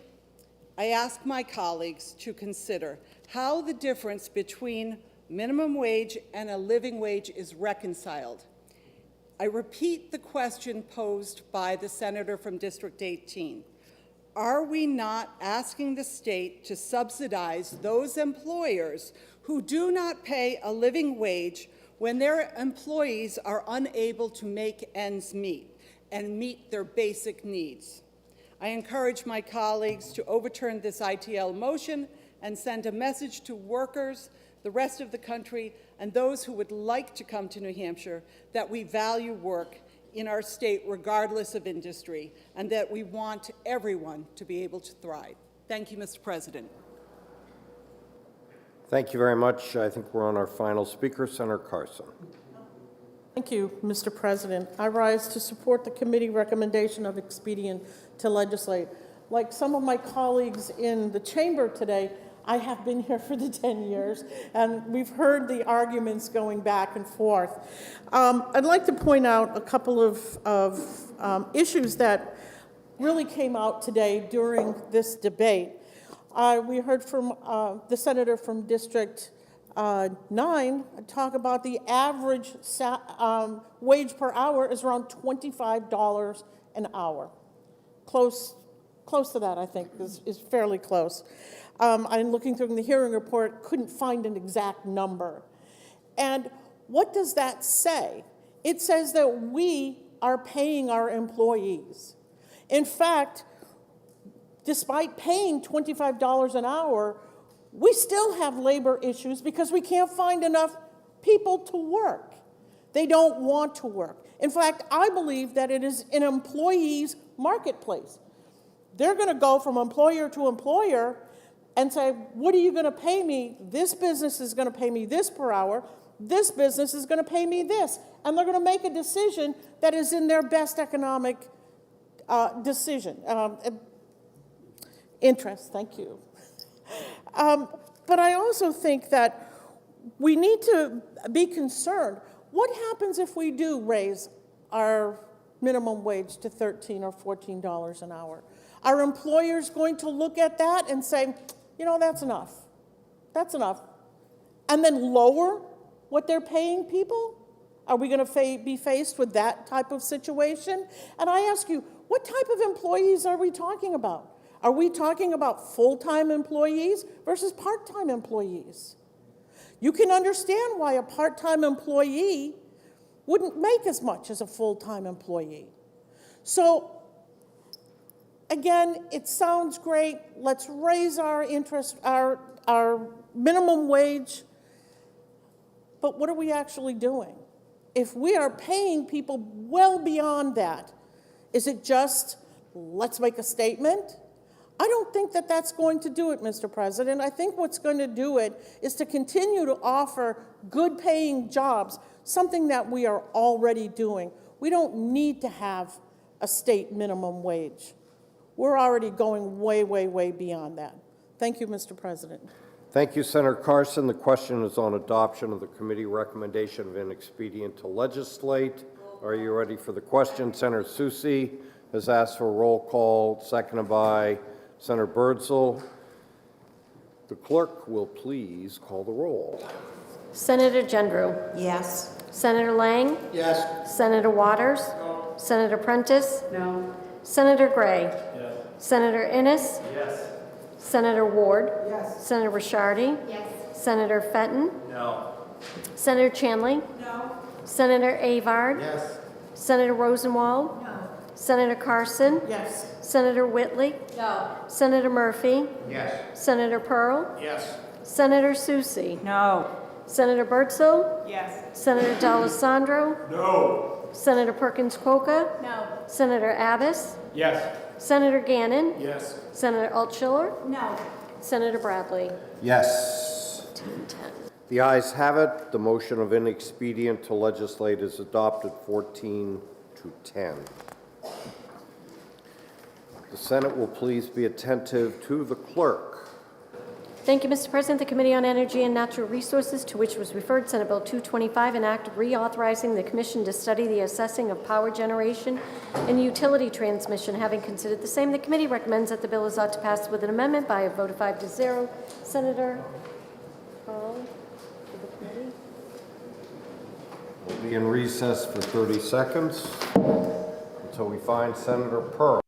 I ask my colleagues to consider how the difference between minimum wage and a living wage is reconciled. I repeat the question posed by the senator from District 18. Are we not asking the state to subsidize those employers who do not pay a living wage when their employees are unable to make ends meet and meet their basic needs? I encourage my colleagues to overturn this ITL motion and send a message to workers, the rest of the country, and those who would like to come to New Hampshire that we value work in our state regardless of industry, and that we want everyone to be able to thrive. Thank you, Mr. President. Thank you very much. I think we're on our final speaker, Senator Carson. Thank you, Mr. President. I rise to support the committee recommendation of expedient to legislate. Like some of my colleagues in the chamber today, I have been here for the 10 years, and we've heard the arguments going back and forth. I'd like to point out a couple of issues that really came out today during this debate. We heard from the senator from District 9 talk about the average wage per hour is around $25 an hour. Close to that, I think, is fairly close. I'm looking through the hearing report, couldn't find an exact number. And what does that say? It says that we are paying our employees. In fact, despite paying $25 an hour, we still have labor issues because we can't find enough people to work. They don't want to work. In fact, I believe that it is an employee's marketplace. They're going to go from employer to employer and say, what are you going to pay me? This business is going to pay me this per hour. This business is going to pay me this. And they're going to make a decision that is in their best economic interest. Thank you. But I also think that we need to be concerned. What happens if we do raise our minimum wage to $13 or $14 an hour? Are employers going to look at that and say, you know, that's enough. That's enough. And then lower what they're paying people? Are we going to be faced with that type of situation? And I ask you, what type of employees are we talking about? Are we talking about full-time employees versus part-time employees? You can understand why a part-time employee wouldn't make as much as a full-time employee. So, again, it sounds great. Let's raise our minimum wage. But what are we actually doing? If we are paying people well beyond that, is it just, let's make a statement? I don't think that that's going to do it, Mr. President. I think what's going to do it is to continue to offer good paying jobs, something that we are already doing. We don't need to have a state minimum wage. We're already going way, way, way beyond that. Thank you, Mr. President. Thank you, Senator Carson. The question is on adoption of the committee recommendation of an expedient to legislate. Are you ready for the question? Senator Susi has asked for a roll call, seconded by Senator Birdsell. The clerk will please call the roll. Senator Gendreau. Yes. Senator Lang. Yes. Senator Waters. No. Senator Prentice. No. Senator Gray. Yes. Senator Innes. Yes. Senator Ward. Yes. Senator Rishardi. Yes. Senator Fenton. No. Senator Chanley. No. Senator Avard. Yes. Senator Rosenwald. No. Senator Carson. Yes. Senator Whitley. No. Senator Murphy. Yes. Senator Pearl. Yes. Senator Susi. No. Senator Birdsell. Yes. Senator D'Alessandro. No. Senator Perkins Kwoka. No. Senator Abbas. Yes. Senator Gannon. Yes. Senator Altschiller. No. Senator Bradley. Yes. 10. The ayes have it. The motion of inexpedient to legislate is adopted 14 to 10. The Senate will please be attentive to the clerk. Thank you, Mr. President. The Committee on Energy and Natural Resources, to which was referred Senate Bill 225, an act reauthorizing the Commission to study the assessing of power generation and utility transmission. Having considered the same, the committee recommends that the bill is ought to pass with an amendment by a vote of 5 to 0. Senator Pearl, for the committee. We'll be in recess for 30 seconds until we find Senator Pearl.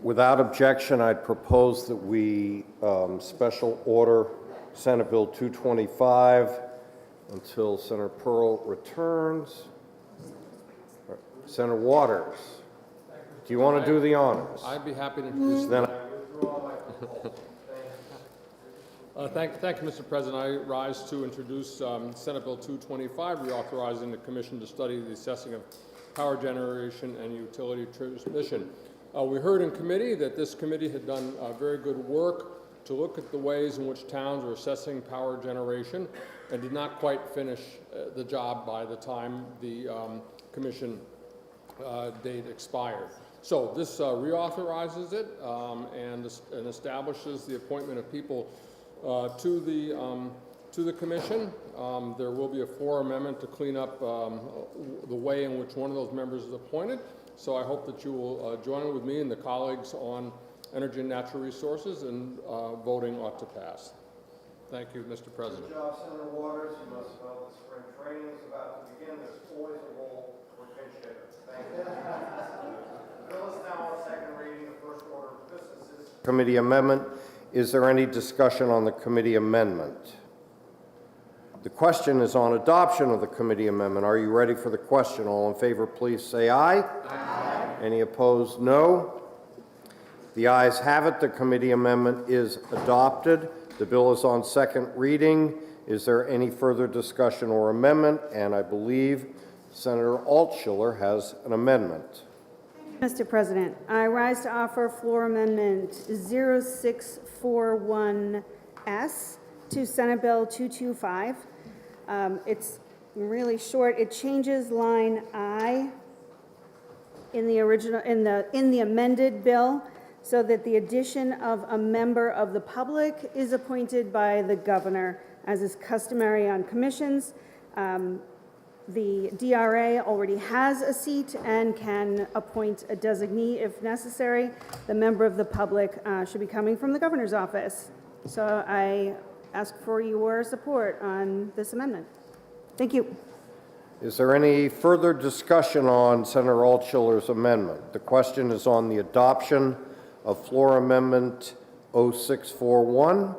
Without objection, I'd propose that we special order Senate Bill 225 until Senator Pearl returns. Senator Waters, do you want to do the honors? I'd be happy to introduce Then Thank you, Mr. President. I rise to introduce Senate Bill 225, reauthorizing the Commission to study the assessing of power generation and utility transmission. We heard in committee that this committee had done very good work to look at the ways in which towns are assessing power generation and did not quite finish the job by the time the Commission date expired. So this reauthorizes it and establishes the appointment of people to the commission. There will be a floor amendment to clean up the way in which one of those members is appointed. So I hope that you will join with me and the colleagues on energy and natural resources, and voting ought to pass. Thank you, Mr. President. Good job, Senator Waters. You must know the spring training is about to begin. There's always a role for pinch hitters. Thank you. The bill is now on second reading. The first order of business is committee amendment. Is there any discussion on the committee amendment? The question is on adoption of the committee amendment. Are you ready for the question? All in favor, please say aye. Aye. Any opposed, no. The ayes have it. The committee amendment is adopted. The bill is on second reading. Is there any further discussion or amendment? And I believe Senator Altshuler has an amendment. Mr. President, I rise to offer floor amendment 0641S to Senate Bill 225. It's really short. It changes line I in the original in the amended bill so that the addition of a member of the public is appointed by the governor, as is customary on commissions. The DRA already has a seat and can appoint a designee if necessary. The member of the public should be coming from the governor's office. So I ask for your support on this amendment. Thank you. Is there any further discussion on Senator Altshuler's amendment? The question is on the adoption of floor amendment 0641.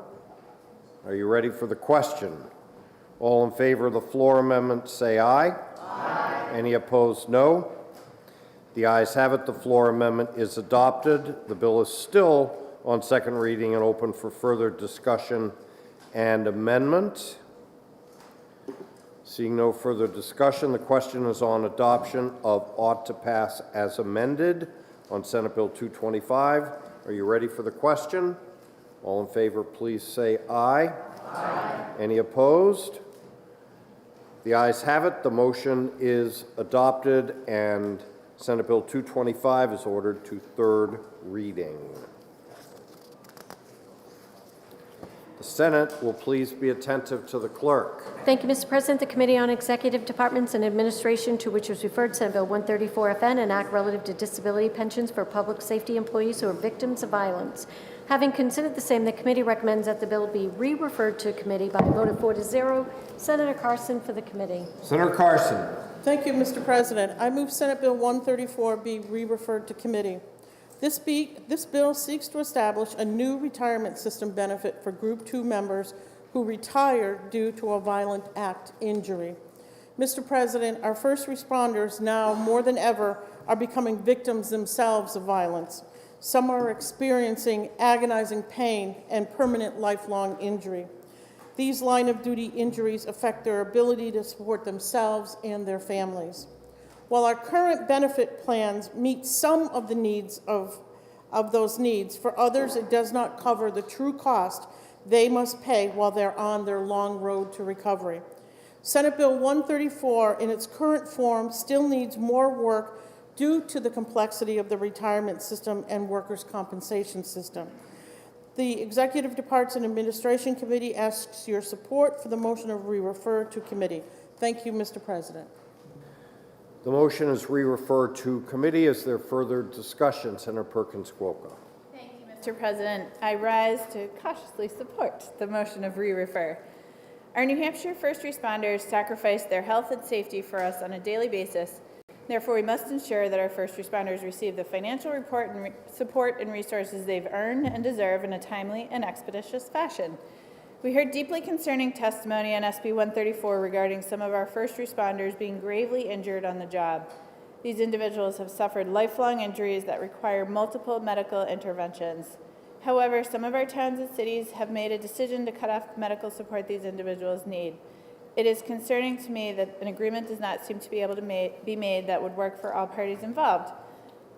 Are you ready for the question? All in favor of the floor amendment say aye. Aye. Any opposed, no. The ayes have it. The floor amendment is adopted. The bill is still on second reading and open for further discussion and amendment. Seeing no further discussion, the question is on adoption of ought to pass as amended on Senate Bill 225. Are you ready for the question? All in favor, please say aye. Aye. Any opposed? The ayes have it. The motion is adopted, and Senate Bill 225 is ordered to third reading. The Senate will please be attentive to the clerk. Thank you, Mr. President. The Committee on Executive Departments and Administration, to which was referred Senate Bill 134FN, an act relative to disability pensions for public safety employees who are victims of violence. Having considered the same, the committee recommends that the bill be re-referred to committee by a vote of 4-0. Senator Carson for the committee. Senator Carson. Thank you, Mr. President. I move Senate Bill 134 be re-referred to committee. This bill seeks to establish a new retirement system benefit for Group 2 members who retired due to a violent act injury. Mr. President, our first responders now more than ever are becoming victims themselves of violence. Some are experiencing agonizing pain and permanent lifelong injury. These line-of-duty injuries affect their ability to support themselves and their families. While our current benefit plans meet some of the needs of those needs, for others it does not cover the true cost they must pay while they're on their long road to recovery. Senate Bill 134 in its current form still needs more work due to the complexity of the retirement system and workers' compensation system. The Executive Departments and Administration Committee asks your support for the motion of re-refer to committee. Thank you, Mr. President. The motion is re-referred to committee. Is there further discussion? Senator Perkins Kwoka. Thank you, Mr. President. I rise to cautiously support the motion of re-refer. Our New Hampshire first responders sacrifice their health and safety for us on a daily basis, Therefore, we must ensure that our first responders receive the financial support and resources they've earned and deserve in a timely and expeditious fashion. We heard deeply concerning testimony on SB 134 regarding some of our first responders being gravely injured on the job. These individuals have suffered lifelong injuries that require multiple medical interventions. However, some of our towns and cities have made a decision to cut off medical support these individuals need. It is concerning to me that an agreement does not seem to be able to be made that would work for all parties involved.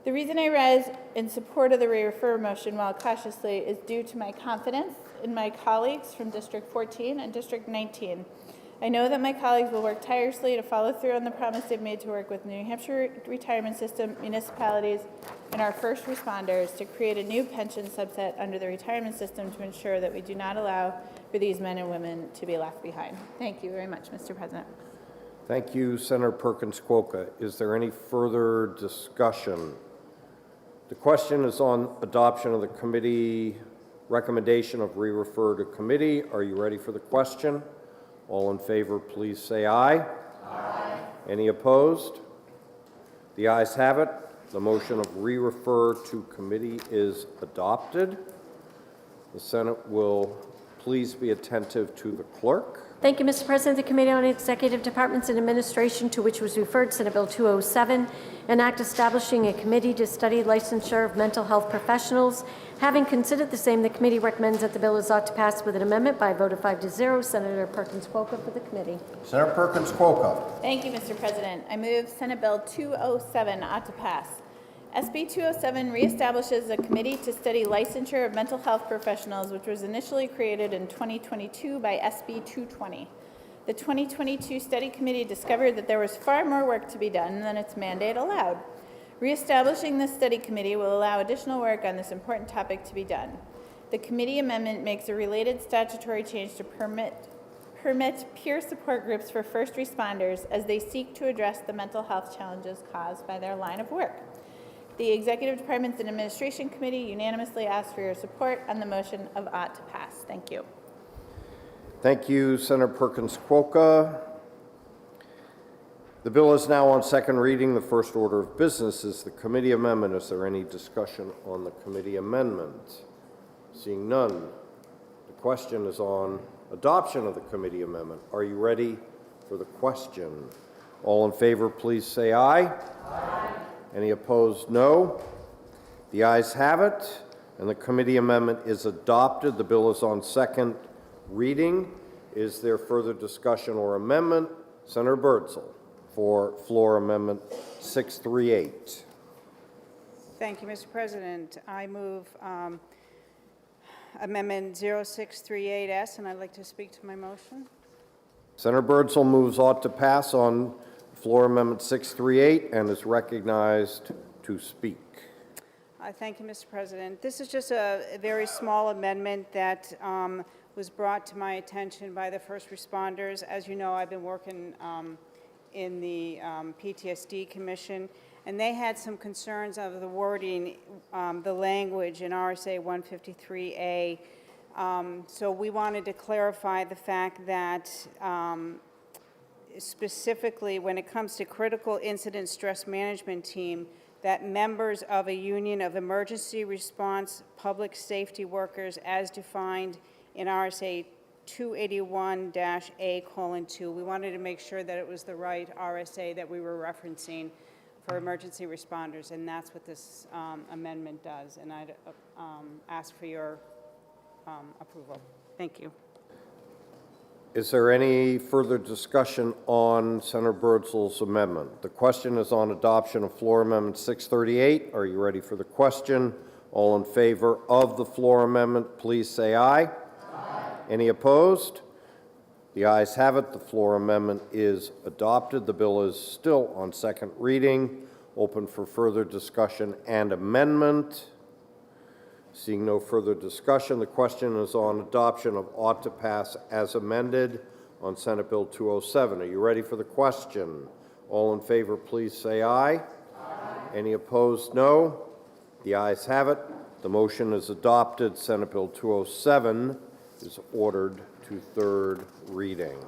The reason I rise in support of the re-refer motion, while cautiously, is due to my confidence in my colleagues from District 14 and District 19. I know that my colleagues will work tirelessly to follow through on the promise they've made to work with the New Hampshire retirement system, municipalities, and our first responders to create a new pension subset under the retirement system to ensure that we do not allow for these men and women to be left behind. Thank you very much, Mr. President. Thank you, Senator Perkins Kwoka. Is there any further discussion? The question is on adoption of the committee recommendation of re-refer to committee. Are you ready for the question? All in favor, please say aye. Aye. Any opposed? The ayes have it. The motion of re-refer to committee is adopted. The Senate will please be attentive to the clerk. Thank you, Mr. President. The Committee on Executive Departments and Administration, to which was referred Senate Bill 207, an act establishing a committee to study licensure of mental health professionals. Having considered the same, the committee recommends that the bill is ought to pass with an amendment by a vote of 5-0. Senator Perkins Kwoka for the committee. Senator Perkins Kwoka. Thank you, Mr. President. I move Senate Bill 207 ought to pass. SB 207 reestablishes a committee to study licensure of mental health professionals, which was initially created in 2022 by SB 220. The 2022 study committee discovered that there was far more work to be done than its mandate allowed. Reestablishing this study committee will allow additional work on this important topic to be done. The committee amendment makes a related statutory change to permit peer support groups for first responders as they seek to address the mental health challenges caused by their line of work. The Executive Departments and Administration Committee unanimously asks for your support on the motion of ought to pass. Thank you. Thank you, Senator Perkins Kwoka. The bill is now on second reading. The first order of business is the committee amendment. Is there any discussion on the committee amendment? Seeing none, the question is on adoption of the committee amendment. Are you ready for the question? All in favor, please say aye. Aye. Any opposed, no. The ayes have it, and the committee amendment is adopted. The bill is on second reading. Is there further discussion or amendment? Senator Birdsell for floor amendment 638. Thank you, Mr. President. I move Amendment 0638S, and I'd like to speak to my motion. Senator Birdsell moves ought to pass on floor amendment 638 and is recognized to speak. Thank you, Mr. President. This is just a very small amendment that was brought to my attention by the first responders. As you know, I've been working in the PTSD Commission, and they had some concerns of the wording, the language in RSA 153A. So we wanted to clarify the fact that specifically when it comes to critical incident stress management team, that members of a union of emergency response public safety workers as defined in RSA 281-A:2, we wanted to make sure that it was the right RSA that we were referencing for emergency responders, and that's what this amendment does, and I'd ask for your approval. Thank you. Is there any further discussion on Senator Birdsell's amendment? The question is on adoption of floor amendment 638. Are you ready for the question? All in favor of the floor amendment, please say aye. Aye. Any opposed? The ayes have it. The floor amendment is adopted. The bill is still on second reading. Open for further discussion and amendment. Seeing no further discussion, the question is on adoption of ought to pass as amended on Senate Bill 207. Are you ready for the question? All in favor, please say aye. Aye. Any opposed, no. The ayes have it. The motion is adopted. Senate Bill 207 is ordered to third reading.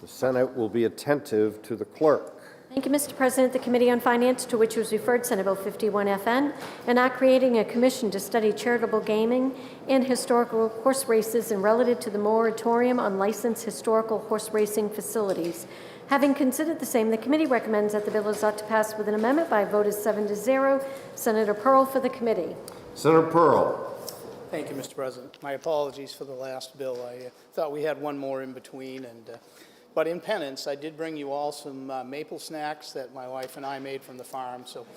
The Senate will be attentive to the clerk. Thank you, Mr. President. The Committee on Finance, to which was referred Senate Bill 51FN, and act creating a commission to study charitable gaming and historical horse races and relative to the moratorium on licensed historical horse racing facilities. Having considered the same, the committee recommends that the bill is ought to pass with an amendment by a vote of 7-0. Senator Pearl for the committee. Senator Pearl. Thank you, Mr. President. My apologies for the last bill. I thought we had one more in between, but in penance, I did bring you all some maple snacks that my wife and I made from the farm. So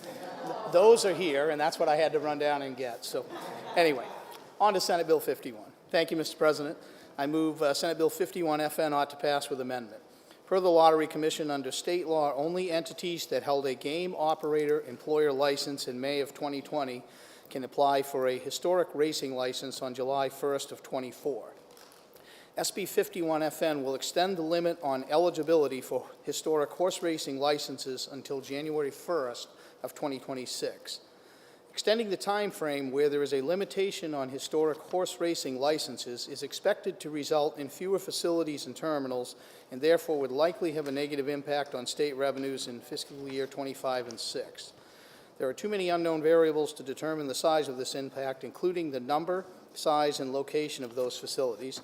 those are here, and that's what I had to run down and get. So anyway, on to Senate Bill 51. Thank you, Mr. President. I move Senate Bill 51FN ought to pass with amendment. Per the Lottery Commission, under state law, only entities that held a game operator employer license in May of 2020 can apply for a historic racing license on July 1st of 24. SB 51FN will extend the limit on eligibility for historic horse racing licenses until January 1st of 2026. Extending the time frame where there is a limitation on historic horse racing licenses is expected to result in fewer facilities and terminals, and therefore would likely have a negative impact on state revenues in fiscal year 25 and 6. There are too many unknown variables to determine the size of this impact, including the number, size, and location of those facilities,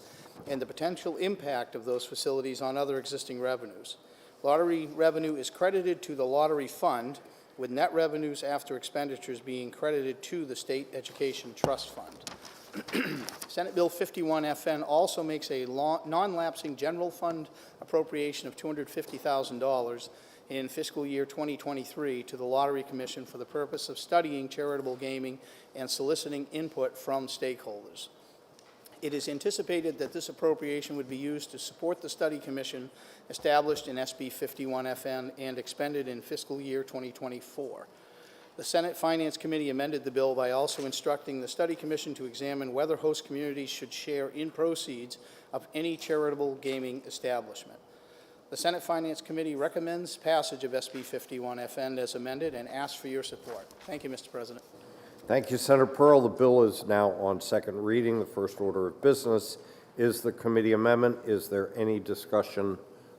and the potential impact of those facilities on other existing revenues. Lottery revenue is credited to the lottery fund, with net revenues after expenditures being credited to the State Education Trust Fund. Senate Bill 51FN also makes a non-lapsing general fund appropriation of $250,000 in fiscal year 2023 to the Lottery Commission for the purpose of studying charitable gaming and soliciting input from stakeholders. It is anticipated that this appropriation would be used to support the study commission established in SB 51FN and expended in fiscal year 2024. The Senate Finance Committee amended the bill by also instructing the study commission to examine whether host communities should share in proceeds of any charitable gaming establishment. The Senate Finance Committee recommends passage of SB 51FN as amended and asks for your support. Thank you, Mr. President. Thank you, Senator Pearl. The bill is now on second reading. The first order of business is the committee amendment. Is there any discussion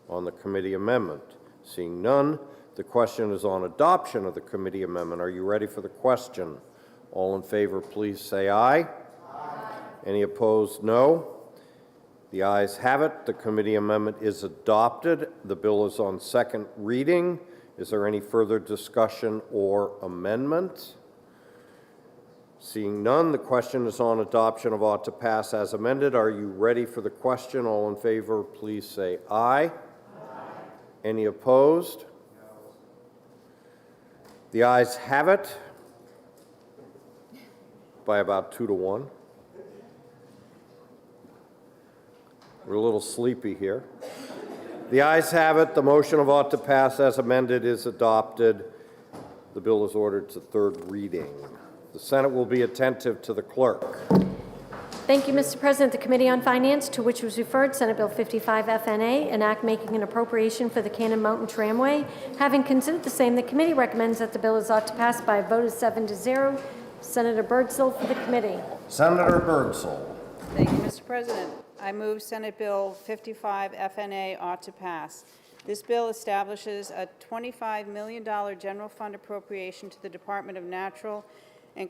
on the committee amendment? Seeing none, the question is on adoption of the committee amendment. Are you ready for the question? All in favor, please say aye. Aye. Any opposed, no. The ayes have it. The committee amendment is adopted. The bill is on second reading. Is there any further discussion or amendment? Seeing none, the question is on adoption of ought to pass as amended. Are you ready for the question? All in favor, please say aye. Aye. Any opposed? No. The ayes have it by about 2 to 1. We're a little sleepy here. The ayes have it. The motion of ought to pass as amended is adopted. The bill is ordered to third reading. The Senate will be attentive to the clerk. Thank you, Mr. President. The Committee on Finance, to which was referred Senate Bill 55FNA, an act making an appropriation for the Cannon Mountain Tramway. Having considered the same, the committee recommends that the bill is ought to pass by a vote of 7-0. Senator Birdsell for the committee. Senator Birdsell. Thank you, Mr. President. I move Senate Bill 55FNA ought to pass. This bill establishes a $25 million general fund appropriation to the Department of Natural and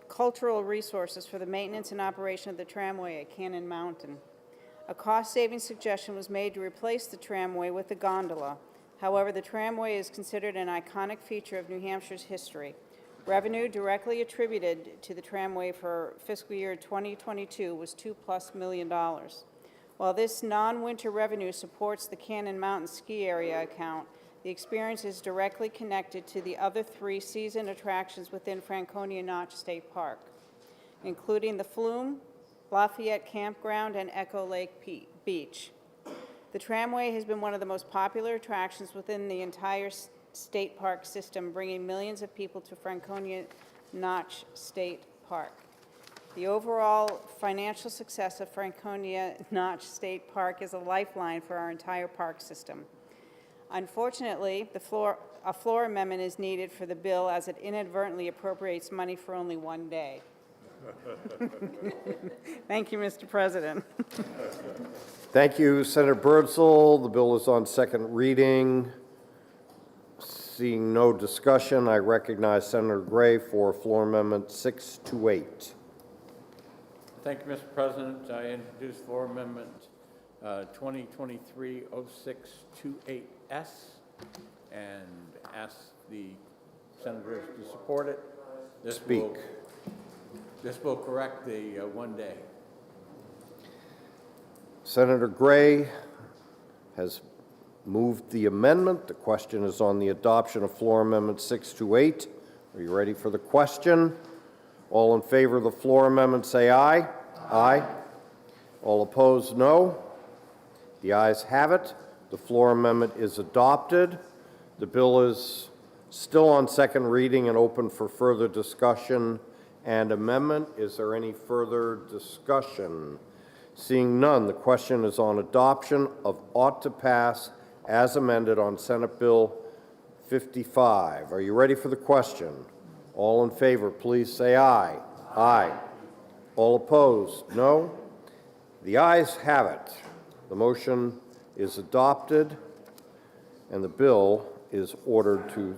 Cultural Resources for the maintenance and operation of the tramway at Cannon Mountain. A cost-saving suggestion was made to replace the tramway with a gondola. However, the tramway is considered an iconic feature of New Hampshire's history. Revenue directly attributed to the tramway for fiscal year 2022 was $2+ million. While this non-winter revenue supports the Cannon Mountain Ski Area account, the experience is directly connected to the other 3 season attractions within Franconia Notch State Park, including the Flume, Lafayette Campground, and Echo Lake Beach. The tramway has been one of the most popular attractions within the entire state park system, bringing millions of people to Franconia Notch State Park. The overall financial success of Franconia Notch State Park is a lifeline for our entire park system. Unfortunately, a floor amendment is needed for the bill as it inadvertently appropriates money for only one day. Thank you, Mr. President. Thank you, Senator Birdsell. The bill is on second reading. Seeing no discussion, I recognize Senator Gray for floor amendment 628. Thank you, Mr. President. I introduce floor amendment 2023-0628S and ask the senators to support it. This will correct the one day. Senator Gray has moved the amendment. The question is on the adoption of floor amendment 628. Are you ready for the question? All in favor of the floor amendment say aye. Aye. All opposed, no. The ayes have it. The floor amendment is adopted. The bill is still on second reading and open for further discussion and amendment. Is there any further discussion? Seeing none, the question is on adoption of ought to pass as amended on Senate Bill 55. Are you ready for the question? All in favor, please say aye. Aye. All opposed, no. The ayes have it. The motion is adopted, and the bill is ordered to...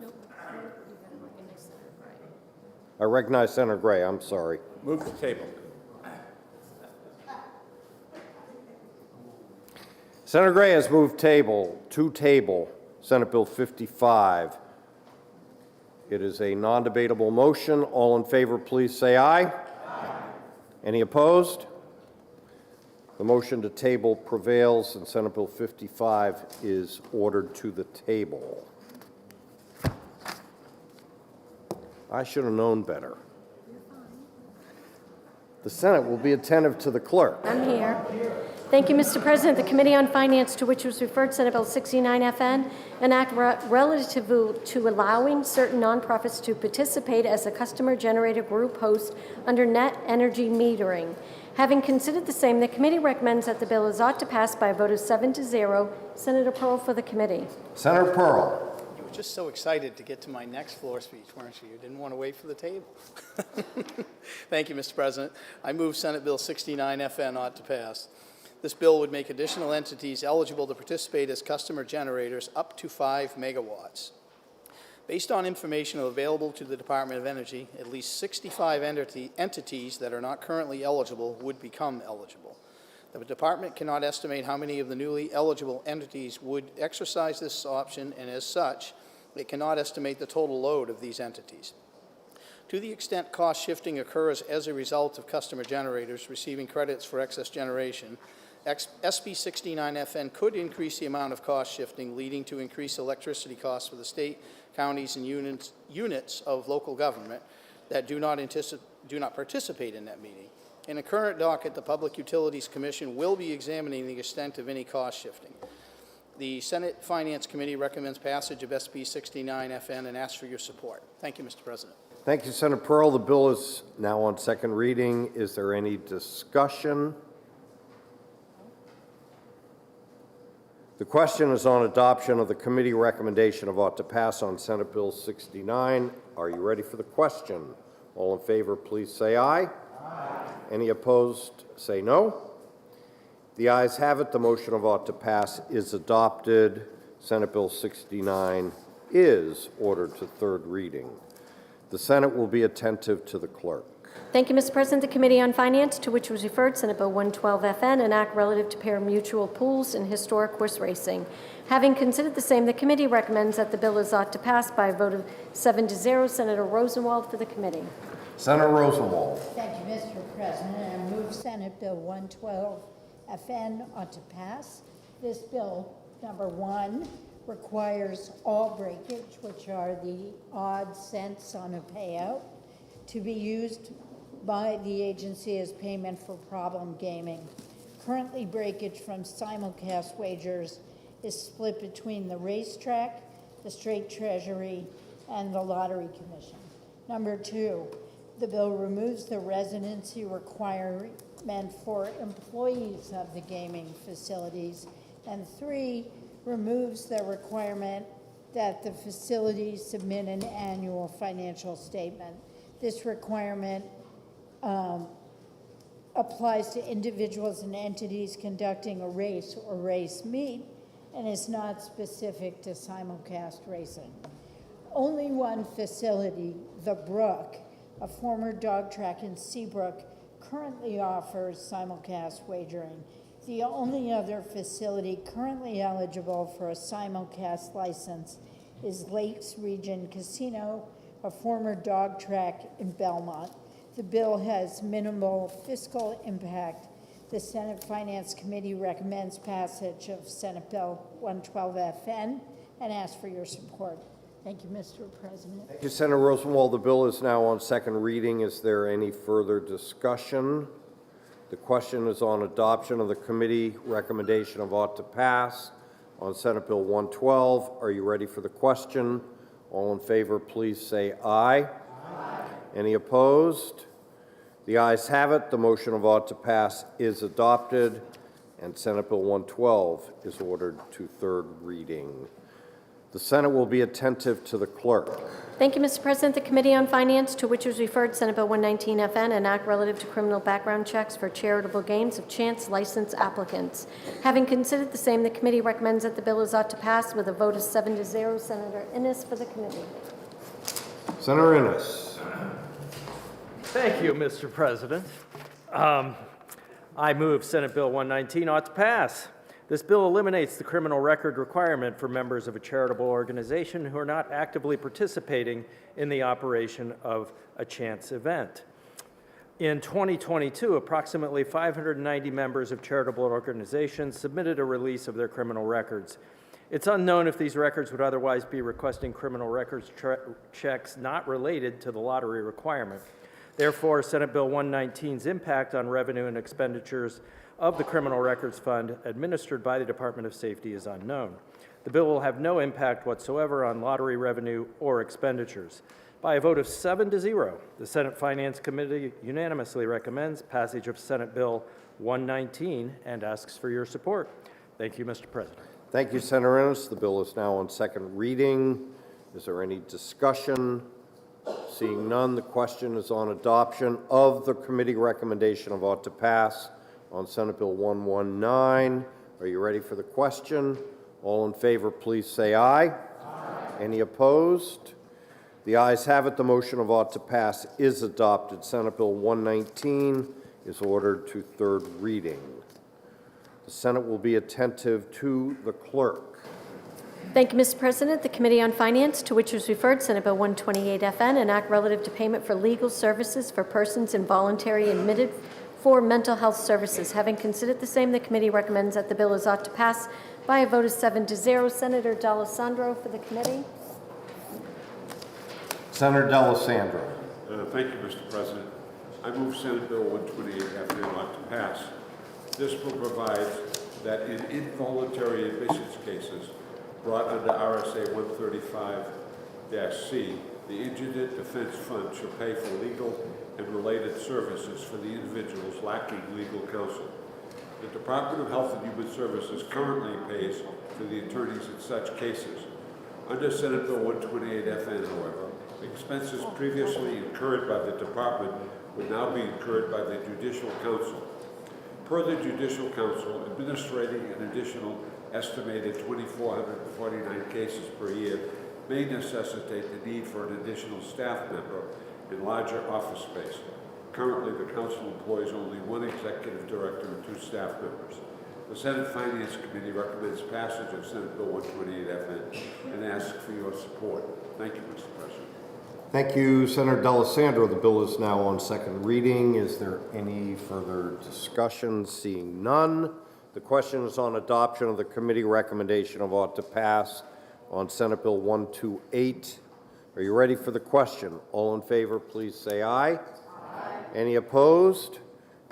I recognize Senator Gray. I'm sorry. Move the table. Senator Gray has moved to table Senate Bill 55. It is a non-debatable motion. All in favor, please say aye. Aye. Any opposed? The motion to table prevails, and Senate Bill 55 is ordered to the table. I should have known better. The Senate will be attentive to the clerk. I'm here. Thank you, Mr. President. The Committee on Finance, to which was referred Senate Bill 69FN, an act relative to allowing certain nonprofits to participate as a customer-generated group host under net energy metering. Having considered the same, the committee recommends that the bill is ought to pass by a vote of 7-0. Senator Pearl for the committee. Senator Pearl. You were just so excited to get to my next floor speech, weren't you? You didn't want to wait for the table. Thank you, Mr. President. I move Senate Bill 69FN ought to pass. This bill would make additional entities eligible to participate as customer generators up to 5 megawatts. Based on information available to the Department of Energy, at least 65 entities that are not currently eligible would become eligible. The department cannot estimate how many of the newly eligible entities would exercise this option, and as such, it cannot estimate the total load of these entities. To the extent cost shifting occurs as a result of customer generators receiving credits for excess generation, SB 69FN could increase the amount of cost shifting, leading to increased electricity costs for the state, counties, and units of local government that do not participate in that meeting. In a current docket, the Public Utilities Commission will be examining the extent of any cost shifting. The Senate Finance Committee recommends passage of SB 69FN and asks for your support. Thank you, Mr. President. Thank you, Senator Pearl. The bill is now on second reading. Is there any discussion? The question is on adoption of the committee recommendation of ought to pass on Senate Bill 69. Are you ready for the question? All in favor, please say aye. Aye. Any opposed, say no. The ayes have it. The motion of ought to pass is adopted. Senate Bill 69 is ordered to third reading. The Senate will be attentive to the clerk. Thank you, Mr. President. The Committee on Finance, to which was referred Senate Bill 112FN, an act relative to pari-mutuel pools and historic horse racing. Having considered the same, the committee recommends that the bill is ought to pass by a vote of 7-0. Senator Rosenwald for the committee. Senator Rosenwald. Thank you, Mr. President. I move Senate Bill 112FN ought to pass. This bill, number 1, requires all breakage, which are the odd cents on a payout, to be used by the agency as payment for problem gaming. Currently, breakage from simulcast wagers is split between the racetrack, the state treasury, and the lottery commission. Number 2, the bill removes the residency requirement for employees of the gaming facilities. And 3, removes the requirement that the facilities submit an annual financial statement. This requirement applies to individuals and entities conducting a race or race meet and is not specific to simulcast racing. Only one facility, The Brook, a former dog track in Seabrook, currently offers simulcast wagering. The only other facility currently eligible for a simulcast license is Lakes Region Casino, a former dog track in Belmont. The bill has minimal fiscal impact. The Senate Finance Committee recommends passage of Senate Bill 112FN and asks for your support. Thank you, Mr. President. Thank you, Senator Rosenwald. The bill is now on second reading. Is there any further discussion? The question is on adoption of the committee recommendation of ought to pass on Senate Bill 112. Are you ready for the question? All in favor, please say aye. Aye. Any opposed? The ayes have it. The motion of ought to pass is adopted, and Senate Bill 112 is ordered to third reading. The Senate will be attentive to the clerk. Thank you, Mr. President. The Committee on Finance, to which was referred Senate Bill 119FN, an act relative to criminal background checks for charitable games of chance license applicants. Having considered the same, the committee recommends that the bill is ought to pass with a vote of 7-0. Senator Innes for the committee. Senator Innes. Thank you, Mr. President. I move Senate Bill 119 ought to pass. This bill eliminates the criminal record requirement for members of a charitable organization who are not actively participating in the operation of a chance event. In 2022, approximately 590 members of charitable organizations submitted a release of their criminal records. It's unknown if these records would otherwise be requesting criminal records checks not related to the lottery requirement. Therefore, Senate Bill 119's impact on revenue and expenditures of the Criminal Records Fund administered by the Department of Safety is unknown. The bill will have no impact whatsoever on lottery revenue or expenditures. By a vote of 7-0, the Senate Finance Committee unanimously recommends passage of Senate Bill 119 and asks for your support. Thank you, Mr. President. Thank you, Senator Innes. The bill is now on second reading. Is there any discussion? Seeing none, the question is on adoption of the committee recommendation of ought to pass on Senate Bill 119. Are you ready for the question? All in favor, please say aye. Aye. Any opposed? The ayes have it. The motion of ought to pass is adopted. Senate Bill 119 is ordered to third reading. The Senate will be attentive to the clerk. Thank you, Mr. President. The Committee on Finance, to which was referred Senate Bill 128FN, an act relative to payment for legal services for persons involuntarily admitted for mental health services. Having considered the same, the committee recommends that the bill is ought to pass by a vote of 7-0. Senator Allesandro for the committee. Senator Allesandro. Thank you, Mr. President. I move Senate Bill 128FN ought to pass. This bill provides that in involuntary admissions cases brought under RSA 135-C, the Indigent Defense Fund shall pay for legal and related services for the individuals lacking legal counsel. The Department of Health and Human Services currently pays for the attorneys in such cases. Under Senate Bill 128FN, however, expenses previously incurred by the department would now be incurred by the Judicial Council. Per the Judicial Council, administrating an additional estimated 2,449 cases per year may necessitate the need for an additional staff member in larger office space. Currently, the council employs only one executive director and 2 staff members. The Senate Finance Committee recommends passage of Senate Bill 128FN and asks for your support. Thank you, Mr. President. Thank you, Senator Allesandro. The bill is now on second reading. Is there any further discussion? Seeing none, the question is on adoption of the committee recommendation of ought to pass on Senate Bill 128. Are you ready for the question? All in favor, please say aye. Aye. Any opposed?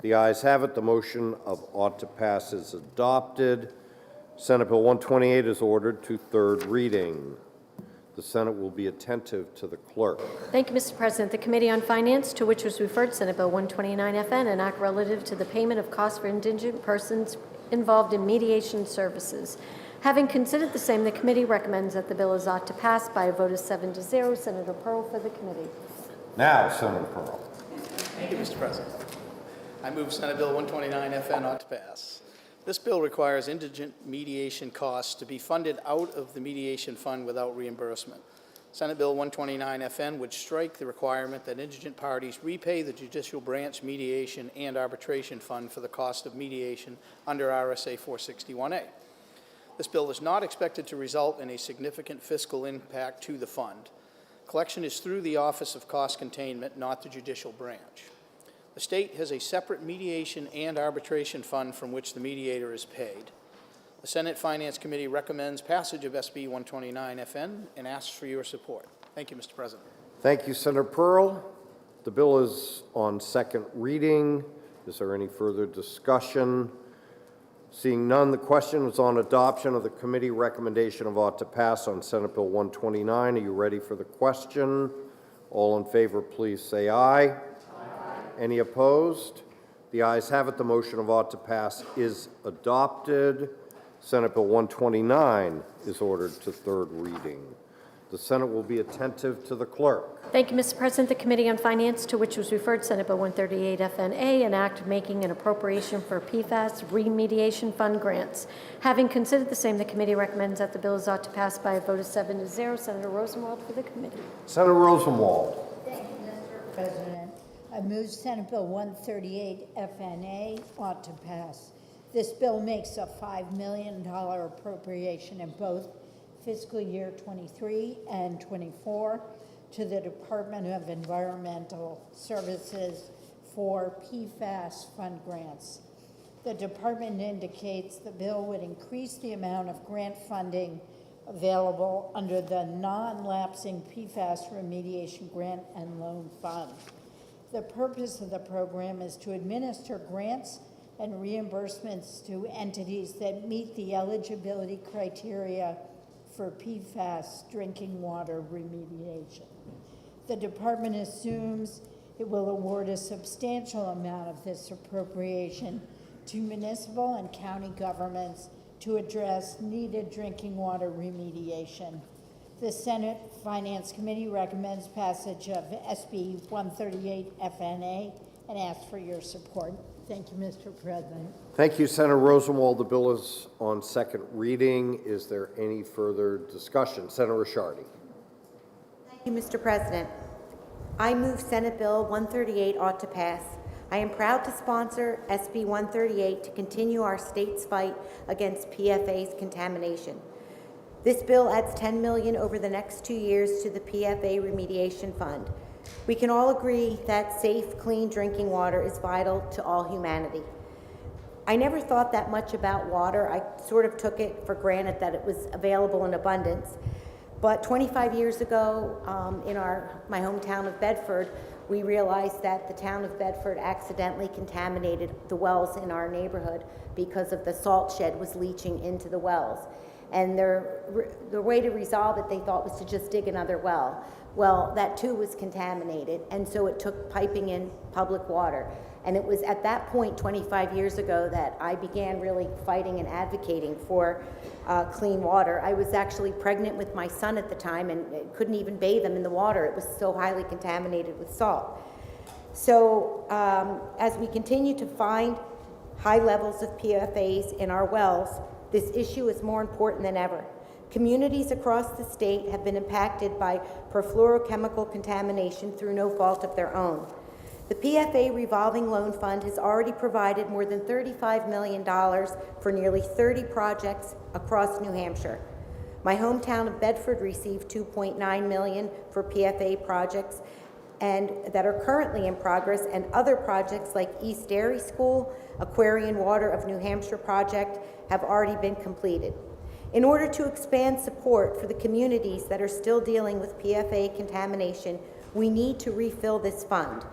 The ayes have it. The motion of ought to pass is adopted. Senate Bill 128 is ordered to third reading. The Senate will be attentive to the clerk. Thank you, Mr. President. The Committee on Finance, to which was referred Senate Bill 129FN, an act relative to the payment of costs for indigent persons involved in mediation services. Having considered the same, the committee recommends that the bill is ought to pass by a vote of 7-0. Senator Pearl for the committee. Now, Senator Pearl. Thank you, Mr. President. I move Senate Bill 129 FN ought to pass. This bill requires indigent mediation costs to be funded out of the mediation fund without reimbursement. Senate Bill 129 FN would strike the requirement that indigent parties repay the judicial branch mediation and arbitration fund for the cost of mediation under RSA 461A. This bill is not expected to result in a significant fiscal impact to the fund. Collection is through the Office of Cost Containment, not the judicial branch. The state has a separate mediation and arbitration fund from which the mediator is paid. The Senate Finance Committee recommends passage of SB 129 FN and asks for your support. Thank you, Mr. President. Thank you, Senator Pearl. The bill is on second reading. Is there any further discussion? Seeing none, the question is on adoption of the committee recommendation of ought to pass on Senate Bill 129. Are you ready for the question? All in favor, please say aye. Any opposed? The ayes have it. The motion of ought to pass is adopted. Senate Bill 129 is ordered to third reading. The Senate will be attentive to the clerk. Thank you, Mr. President. The Committee on Finance, to which was referred Senate Bill 138 FNA, an act making an appropriation for PFAS remediation fund grants. Having considered the same, the committee recommends that the bill is ought to pass by a vote of 7-0. Senator Rosenwald for the committee. Senator Rosenwald. Thank you, Mr. President. I move Senate Bill 138 FNA ought to pass. This bill makes a $5 million appropriation in both fiscal year 23 and 24 to the Department of Environmental Services for PFAS fund grants. The department indicates the bill would increase the amount of grant funding available under the non-lapsing PFAS remediation grant and loan fund. The purpose of the program is to administer grants and reimbursements to entities that meet the eligibility criteria for PFAS drinking water remediation. The department assumes it will award a substantial amount of this appropriation to municipal and county governments to address needed drinking water remediation. The Senate Finance Committee recommends passage of SB 138 FNA and asks for your support. Thank you, Mr. President. Thank you, Senator Rosenwald. The bill is on second reading. Is there any further discussion? Senator Risciardi. Thank you, Mr. President. I move Senate Bill 138 ought to pass. I am proud to sponsor SB 138 to continue our state's fight against PFAS contamination. This bill adds $10 million over the next 2 years to the PFA remediation fund. We can all agree that safe, clean drinking water is vital to all humanity. I never thought that much about water. I sort of took it for granted that it was available in abundance. But 25 years ago, in my hometown of Bedford, we realized that the town of Bedford accidentally contaminated the wells in our neighborhood because of the salt shed was leaching into the wells. And the way to resolve it, they thought, was to just dig another well. Well, that too was contaminated, and so it took piping in public water. And it was at that point, 25 years ago, that I began really fighting and advocating for clean water. I was actually pregnant with my son at the time and couldn't even bathe him in the water. It was so highly contaminated with salt. So as we continue to find high levels of PFAS in our wells, this issue is more important than ever. Communities across the state have been impacted by perfluorochemical contamination through no fault of their own. The PFA revolving loan fund has already provided more than $35 million for nearly 30 projects across New Hampshire. My hometown of Bedford received $2.9 million for PFA projects and that are currently in progress, and other projects like East Dairy School, Aquarian Water of New Hampshire project have already been completed. In order to expand support for the communities that are still dealing with PFA contamination, we need to refill this fund.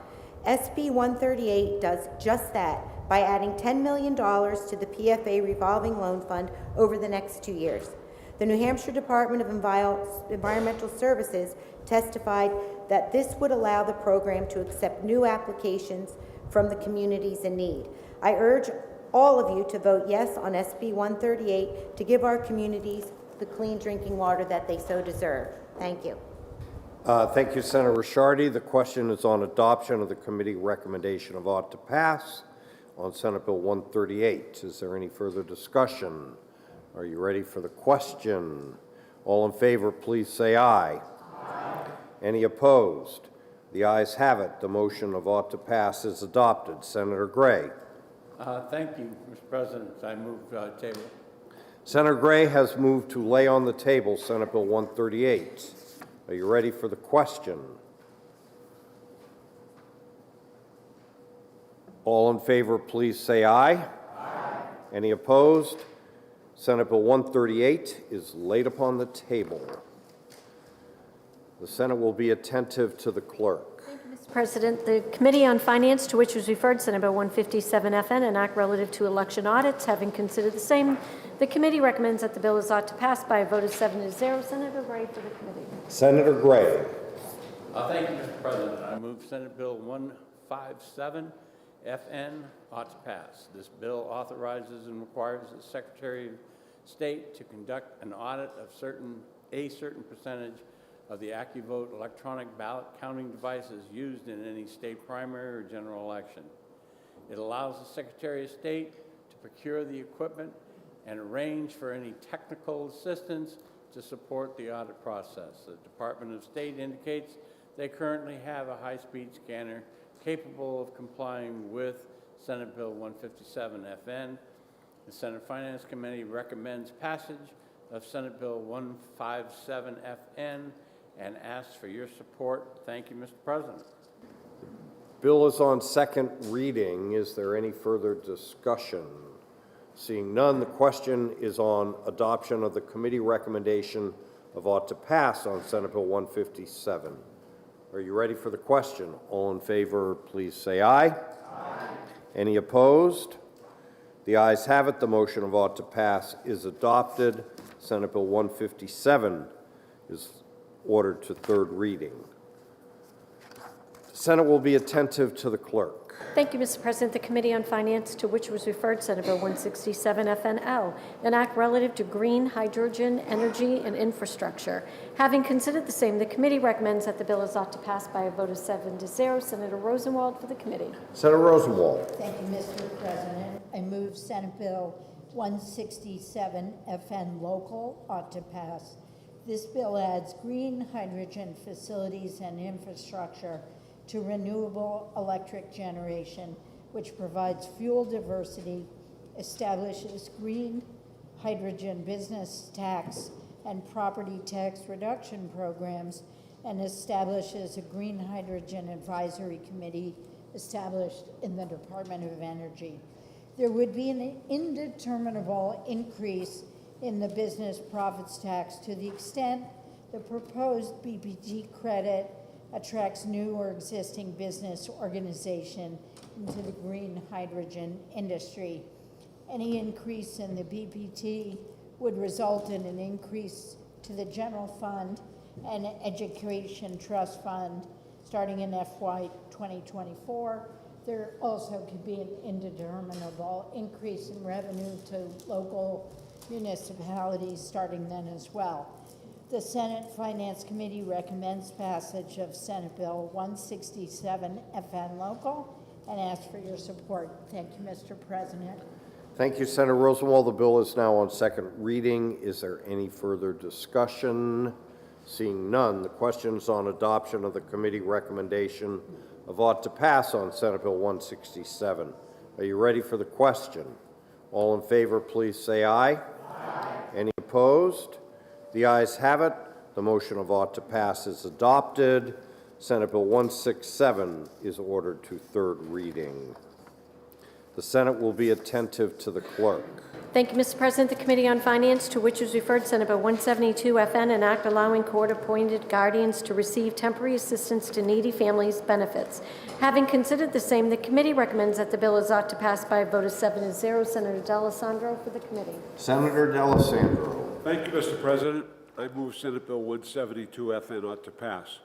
SB 138 does just that by adding $10 million to the PFA revolving loan fund over the next 2 years. The New Hampshire Department of Environmental Services testified that this would allow the program to accept new applications from the communities in need. I urge all of you to vote yes on SB 138 to give our communities the clean drinking water that they so deserve. Thank you. Thank you, Senator Risciardi. The question is on adoption of the committee recommendation of ought to pass. on Senate Bill 138. Is there any further discussion? Are you ready for the question? All in favor, please say aye. Aye. Any opposed? The ayes have it. The motion of ought to pass is adopted. Senator Gray. Thank you, Mr. President. I move table. Senator Gray has moved to lay on the table Senate Bill 138. Are you ready for the question? All in favor, please say aye. Aye. Any opposed? Senate Bill 138 is laid upon the table. The Senate will be attentive to the clerk. Mr. President, the Committee on Finance, to which was referred Senate Bill 157 FN, an act relative to election audits, having considered the same, the committee recommends that the bill is ought to pass by a vote of 7-0. Senator Gray for the committee. Senator Gray. Thank you, Mr. President. I move Senate Bill 157 FN ought to pass. This bill authorizes and requires the Secretary of State to conduct an audit of a certain percentage of the AccuVote electronic ballot counting devices used in any state primary or general election. It allows the Secretary of State to procure the equipment and arrange for any technical assistance to support the audit process. The Department of State indicates they currently have a high-speed scanner capable of complying with Senate Bill 157 FN. The Senate Finance Committee recommends passage of Senate Bill 157 FN and asks for your support. Thank you, Mr. President. Bill is on second reading. Is there any further discussion? Seeing none, the question is on adoption of the committee recommendation of ought to pass on Senate Bill 157. Are you ready for the question? All in favor, please say aye. Aye. Any opposed? The ayes have it. The motion of ought to pass is adopted. Senate Bill 157 is ordered to third reading. The Senate will be attentive to the clerk. Thank you, Mr. President. The Committee on Finance, to which was referred Senate Bill 167 FNL, an act relative to green hydrogen, energy, and infrastructure. Having considered the same, the committee recommends that the bill is ought to pass by a vote of 7-0. Senator Rosenwald for the committee. Senator Rosenwald. Thank you, Mr. President. I move Senate Bill 167 FN local ought to pass. This bill adds green hydrogen facilities and infrastructure to renewable electric generation, which provides fuel diversity, establishes green hydrogen business tax and property tax reduction programs, and establishes a green hydrogen advisory committee established in the Department of Energy. There would be an indeterminable increase in the business profits tax to the extent the proposed BPT credit attracts new or existing business organization into the green hydrogen industry. Any increase in the BPT would result in an increase to the general fund and education trust fund starting in FY 2024. There also could be an indeterminable increase in revenue to local municipalities starting then as well. The Senate Finance Committee recommends passage of Senate Bill 167 FN local and asks for your support. Thank you, Mr. President. Thank you, Senator Rosenwald. The bill is now on second reading. Is there any further discussion? Seeing none, the question is on adoption of the committee recommendation of ought to pass on Senate Bill 167. Are you ready for the question? All in favor, please say aye. Aye. Any opposed? The ayes have it. The motion of ought to pass is adopted. Senate Bill 167 is ordered to third reading. The Senate will be attentive to the clerk. Thank you, Mr. President. The Committee on Finance, to which was referred Senate Bill 172 FN, an act allowing court-appointed guardians to receive temporary assistance to needy families' benefits. Having considered the same, the committee recommends that the bill is ought to pass by a vote of 7-0. Senator Allesandro for the committee. Senator Allesandro. Thank you, Mr. President. I move Senate Bill 172 FN ought to pass.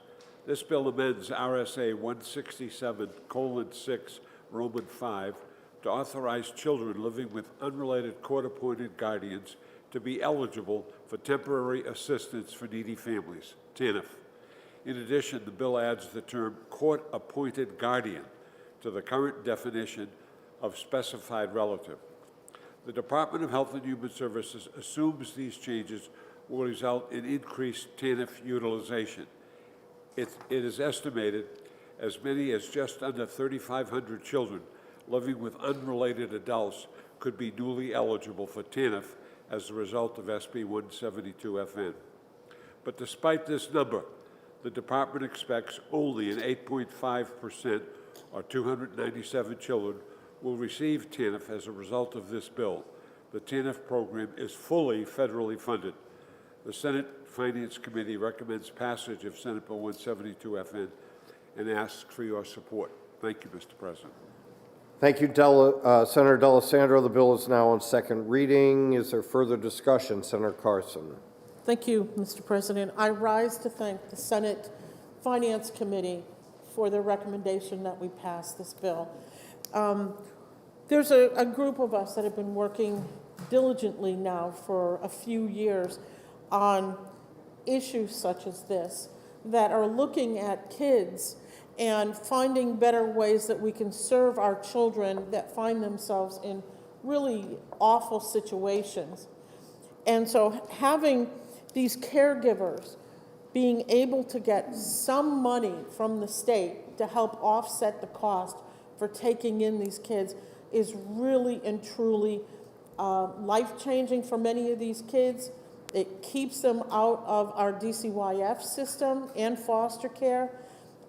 This bill amends RSA 167:6 Roman 5 to authorize children living with unrelated court-appointed guardians to be eligible for temporary assistance for needy families, TANF. In addition, the bill adds the term court-appointed guardian to the current definition of specified relative. The Department of Health and Human Services assumes these changes will result in increased TANF utilization. It is estimated as many as just under 3,500 children living with unrelated adults could be newly eligible for TANF as a result of SB 172FN. But despite this number, the department expects only an 8.5%, or 297 children, will receive TANF as a result of this bill. The TANF program is fully federally funded. The Senate Finance Committee recommends passage of Senate Bill 172FN and asks for your support. Thank you, Mr. President. Thank you, Senator Allesandro. The bill is now on second reading. Is there further discussion? Senator Carson. Thank you, Mr. President. I rise to thank the Senate Finance Committee for their recommendation that we pass this bill. There's a group of us that have been working diligently now for a few years on issues such as this, that are looking at kids and finding better ways that we can serve our children that find themselves in really awful situations. And so having these caregivers being able to get some money from the state to help offset the cost for taking in these kids is really and truly life-changing for many of these kids. It keeps them out of our DCYF system and foster care,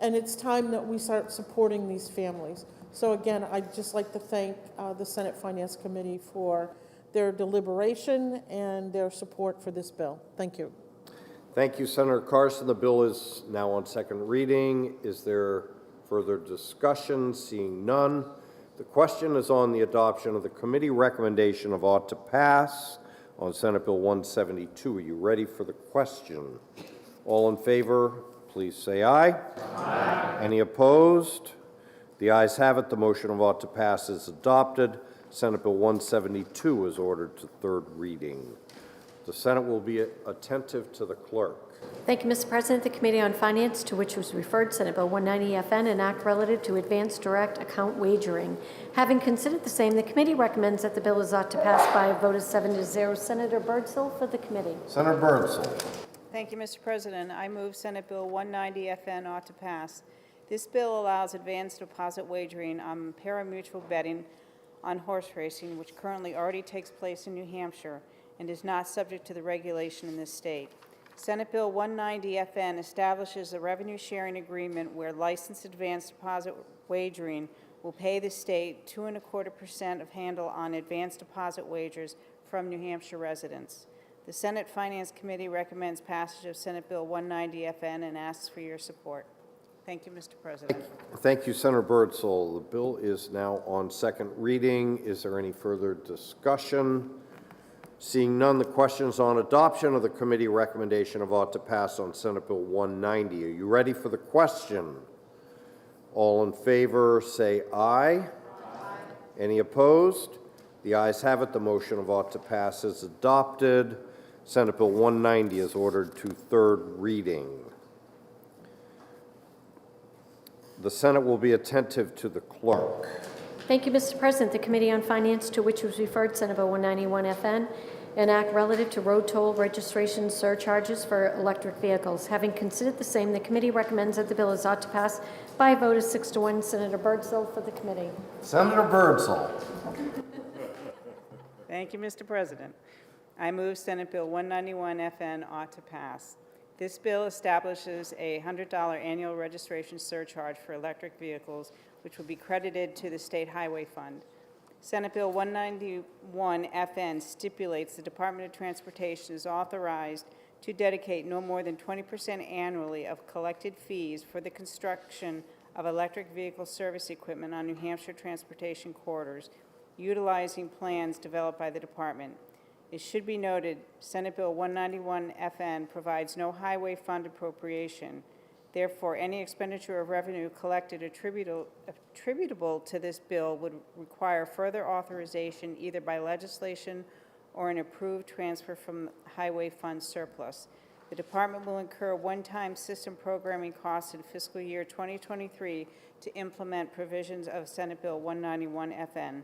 and it's time that we start supporting these families. So again, I'd just like to thank the Senate Finance Committee for their deliberation and their support for this bill. Thank you. Thank you, Senator Carson. The bill is now on second reading. Is there further discussion? Seeing none, the question is on the adoption of the committee recommendation of ought to pass on Senate Bill 172. Are you ready for the question? All in favor, please say aye. Aye. Any opposed? The ayes have it. The motion of ought to pass is adopted. Senate Bill 172 is ordered to third reading. The Senate will be attentive to the clerk. Thank you, Mr. President. The Committee on Finance, to which was referred Senate Bill 190FN, an act relative to advanced direct account wagering. Having considered the same, the committee recommends that the bill is ought to pass by a vote of 7-0. Senator Birdsell for the committee. Senator Birdsell. Thank you, Mr. President. I move Senate Bill 190FN ought to pass. This bill allows advanced deposit wagering on pari-mutuel betting on horse racing, which currently already takes place in New Hampshire and is not subject to the regulation in this state. Senate Bill 190FN establishes a revenue-sharing agreement where licensed advanced deposit wagering will pay the state 2.25% of handle on advanced deposit wagers from New Hampshire residents. The Senate Finance Committee recommends passage of Senate Bill 190FN and asks for your support. Thank you, Mr. President. Thank you, Senator Birdsell. The bill is now on second reading. Is there any further discussion? Seeing none, the question is on adoption of the committee recommendation of ought to pass on Senate Bill 190. Are you ready for the question? All in favor say aye. Aye. Any opposed? The ayes have it. The motion of ought to pass is adopted. Senate Bill 190 is ordered to third reading. The Senate will be attentive to the clerk. Thank you, Mr. President. The Committee on Finance, to which was referred Senate Bill 191FN, an act relative to road toll registration surcharges for electric vehicles. Having considered the same, the committee recommends that the bill is ought to pass by a vote of 6-1. Senator Birdsell for the committee. Senator Birdsell. Thank you, Mr. President. I move Senate Bill 191FN ought to pass. This bill establishes a $100 annual registration surcharge for electric vehicles, which will be credited to the State Highway Fund. Senate Bill 191FN stipulates the Department of Transportation is authorized to dedicate no more than 20% annually of collected fees for the construction of electric vehicle service equipment on New Hampshire transportation corridors, utilizing plans developed by the department. It should be noted, Senate Bill 191FN provides no highway fund appropriation. Therefore, any expenditure of revenue collected attributable to this bill would require further authorization either by legislation or an approved transfer from highway fund surplus. The department will incur one-time system programming costs in fiscal year 2023 to implement provisions of Senate Bill 191FN.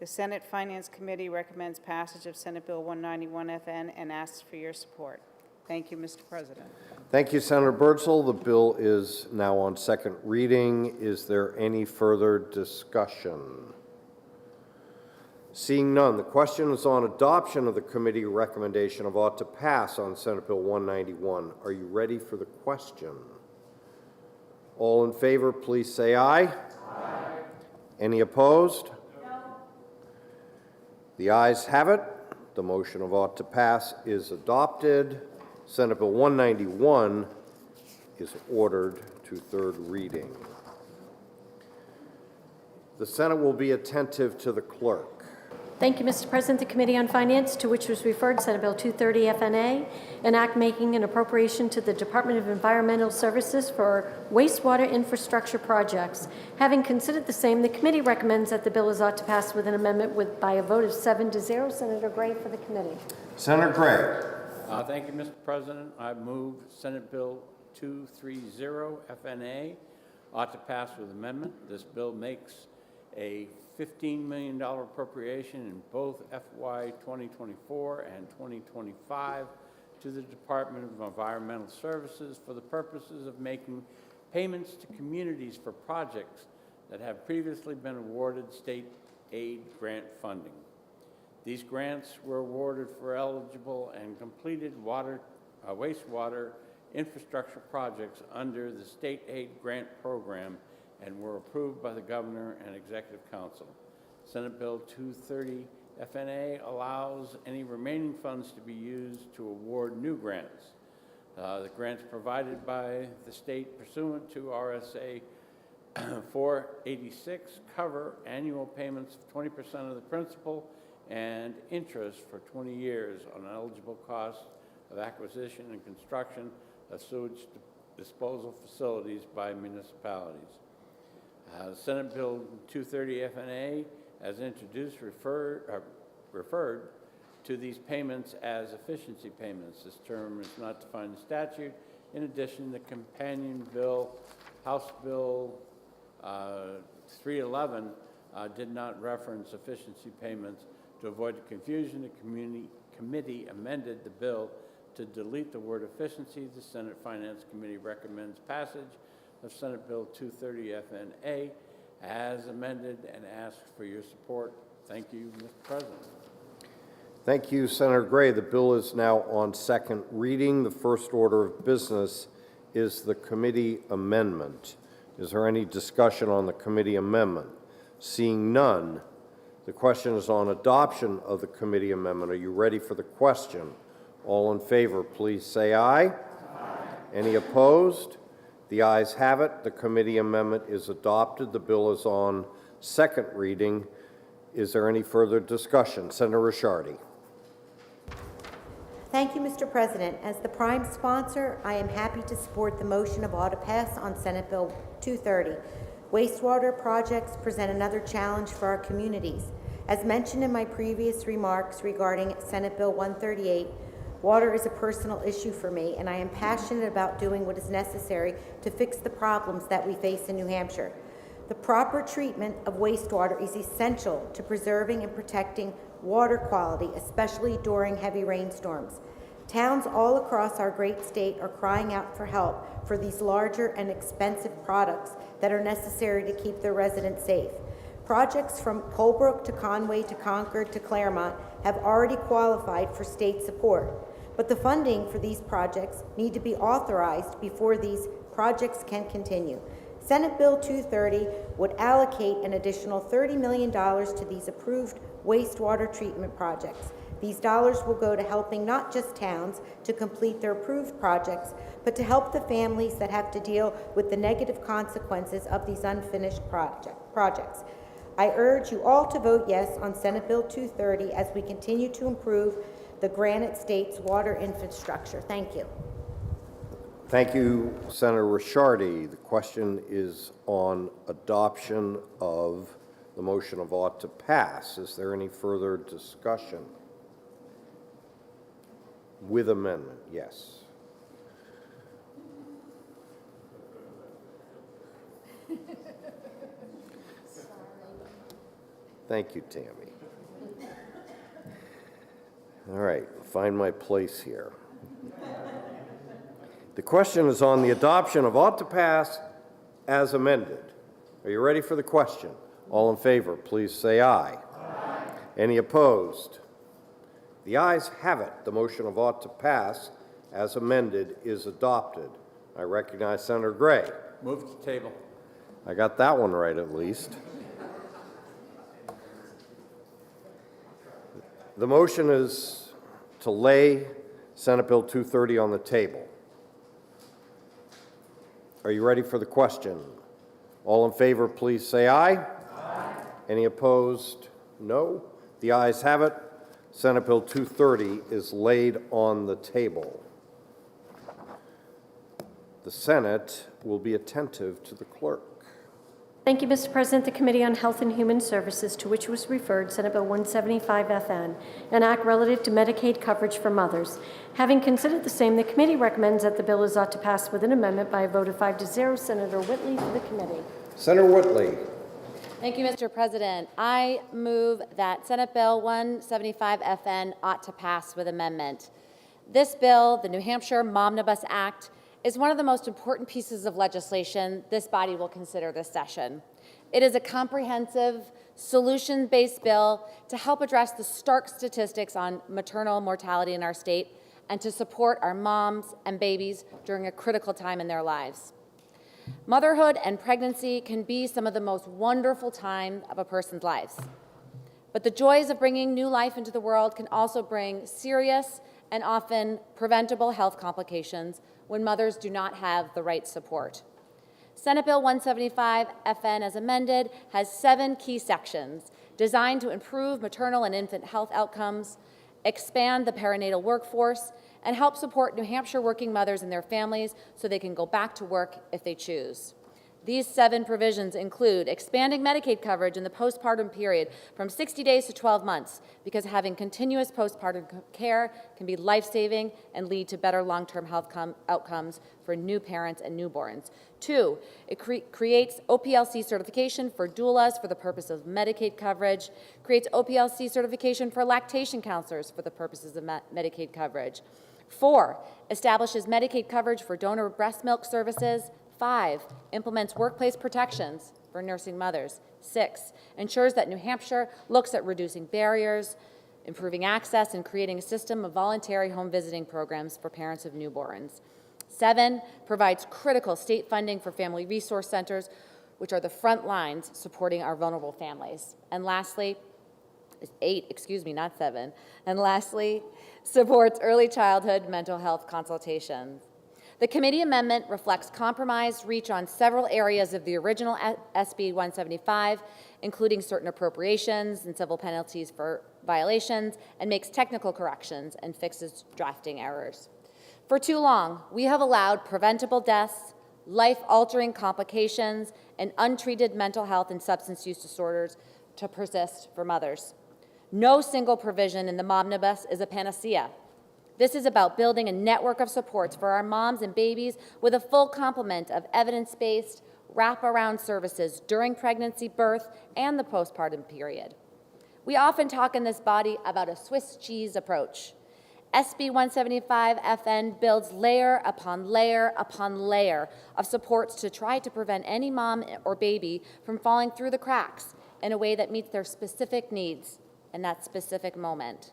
The Senate Finance Committee recommends passage of Senate Bill 191FN and asks for your support. Thank you, Mr. President. Thank you, Senator Birdsell. The bill is now on second reading. Is there any further discussion? Seeing none, the question is on adoption of the committee recommendation of ought to pass on Senate Bill 191. Are you ready for the question? All in favor, please say aye. Aye. Any opposed? No. The ayes have it. The motion of ought to pass is adopted. Senate Bill 191 is ordered to third reading. The Senate will be attentive to the clerk. Thank you, Mr. President. The Committee on Finance, to which was referred Senate Bill 230 FNA, an act making an appropriation to the Department of Environmental Services for wastewater infrastructure projects. Having considered the same, the committee recommends that the bill is ought to pass with an amendment by a vote of 7-0. Senator Gray for the committee. Senator Gray. Thank you, Mr. President. I move Senate Bill 230 FNA ought to pass with amendment. This bill makes a $15 million appropriation in both FY 2024 and 2025 to the Department of Environmental Services for the purposes of making payments to communities for projects that have previously been awarded state aid grant funding. These grants were awarded for eligible and completed wastewater infrastructure projects under the State Aid Grant Program and were approved by the Governor and Executive Council. Senate Bill 230 FNA allows any remaining funds to be used to award new grants. The grants provided by the state pursuant to RSA 486 cover annual payments of 20% of the principal and interest for 20 years on eligible costs of acquisition and construction of sewage disposal facilities by municipalities. Senate Bill 230 FNA, as introduced, referred to these payments as efficiency payments. This term is not defined in statute. In addition, the companion bill, House Bill 311, did not reference efficiency payments. To avoid confusion, the committee amended the bill to delete the word efficiency. The Senate Finance Committee recommends passage of Senate Bill 230 FNA as amended and asks for your support. Thank you, Mr. President. Thank you, Senator Gray. The bill is now on second reading. The first order of business is the committee amendment. Is there any discussion on the committee amendment? Seeing none, the question is on adoption of the committee amendment. Are you ready for the question? All in favor, please say aye. Aye. Any opposed? The ayes have it. The committee amendment is adopted. The bill is on second reading. Is there any further discussion? Senator Ricciardi. Thank you, Mr. President. As the prime sponsor, I am happy to support the motion of ought to pass on Senate Bill 230. Wastewater projects present another challenge for our communities. As mentioned in my previous remarks regarding Senate Bill 138, water is a personal issue for me, and I am passionate about doing what is necessary to fix the problems that we face in New Hampshire. The proper treatment of wastewater is essential to preserving and protecting water quality, especially during heavy rainstorms. Towns all across our great state are crying out for help for these larger and expensive products that are necessary to keep their residents safe. Projects from Colebrook to Conway to Concord to Claremont have already qualified for state support, but the funding for these projects need to be authorized before these projects can continue. Senate Bill 230 would allocate an additional $30 million to these approved wastewater treatment projects. These dollars will go to helping not just towns to complete their approved projects, but to help the families that have to deal with the negative consequences of these unfinished projects. I urge you all to vote yes on Senate Bill 230 as we continue to improve the Granite State's water infrastructure. Thank you. Thank you, Senator Ricciardi. The question is on adoption of the motion of ought to pass. Is there any further discussion? With amendment, yes. Thank you, Tammy. All right, find my place here. The question is on the adoption of ought to pass as amended. Are you ready for the question? All in favor, please say aye. Aye. Any opposed? The ayes have it. The motion of ought to pass as amended is adopted. I recognize Senator Gray. Move to table. I got that one right at least. The motion is to lay Senate Bill 230 on the table. Are you ready for the question? All in favor, please say aye. Aye. Any opposed? No. The ayes have it. Senate Bill 230 is laid on the table. The Senate will be attentive to the clerk. Thank you, Mr. President. The Committee on Health and Human Services, to which was referred Senate Bill 175 FN, an act relative to Medicaid coverage for mothers. Having considered the same, the committee recommends that the bill is ought to pass with an amendment by a vote of 5-0. Senator Whitley for the committee. Senator Whitley. Thank you, Mr. President. I move that Senate Bill 175 FN ought to pass with amendment. This bill, the New Hampshire Momnibus Act, is one of the most important pieces of legislation this body will consider this session. It is a comprehensive, solution-based bill to help address the stark statistics on maternal mortality in our state and to support our moms and babies during a critical time in their lives. Motherhood and pregnancy can be some of the most wonderful time of a person's lives. But the joys of bringing new life into the world can also bring serious and often preventable health complications when mothers do not have the right support. Senate Bill 175 FN as amended has 7 key sections designed to improve maternal and infant health outcomes, expand the perinatal workforce, and help support New Hampshire working mothers and their families so they can go back to work if they choose. These 7 provisions include expanding Medicaid coverage in the postpartum period from 60 days to 12 months, because having continuous postpartum care can be life-saving and lead to better long-term health outcomes for new parents and newborns. 2, it creates OPLC certification for doulas for the purpose of Medicaid coverage, creates OPLC certification for lactation counselors for the purposes of Medicaid coverage. 4, establishes Medicaid coverage for donor breast milk services. 5, implements workplace protections for nursing mothers. 6, ensures that New Hampshire looks at reducing barriers, improving access, and creating a system of voluntary home visiting programs for parents of newborns. 7, provides critical state funding for family resource centers, which are the front lines supporting our vulnerable families. And lastly, 8, not 7. And lastly, supports early childhood mental health consultations. The committee amendment reflects compromised reach on several areas of the original SB 175, including certain appropriations and civil penalties for violations, and makes technical corrections and fixes drafting errors. For too long, we have allowed preventable deaths, life-altering complications, and untreated mental health and substance use disorders to persist for mothers. No single provision in the Momnibus is a panacea. This is about building a network of supports for our moms and babies with a full complement of evidence-based wraparound services during pregnancy, birth, and the postpartum period. We often talk in this body about a Swiss cheese approach. SB 175 FN builds layer upon layer upon layer of supports to try to prevent any mom or baby from falling through the cracks in a way that meets their specific needs in that specific moment.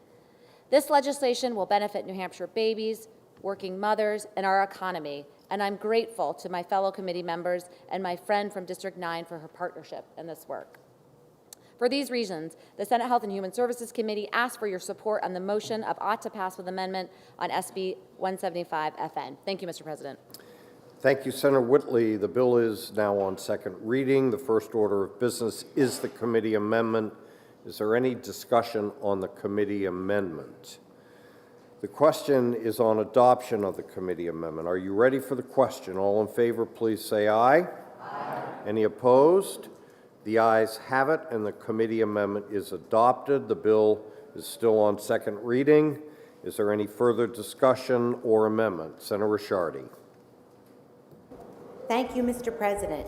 This legislation will benefit New Hampshire babies, working mothers, and our economy, and I'm grateful to my fellow committee members and my friend from District 9 for her partnership in this work. For these reasons, the Senate Health and Human Services Committee asks for your support on the motion of ought to pass with amendment on SB 175 FN. Thank you, Mr. President. Thank you, Senator Whitley. The bill is now on second reading. The first order of business is the committee amendment. Is there any discussion on the committee amendment? The question is on adoption of the committee amendment. Are you ready for the question? All in favor, please say aye. Aye. Any opposed? The ayes have it, and the committee amendment is adopted. The bill is still on second reading. Is there any further discussion or amendment? Senator Ricciardi. Thank you, Mr. President.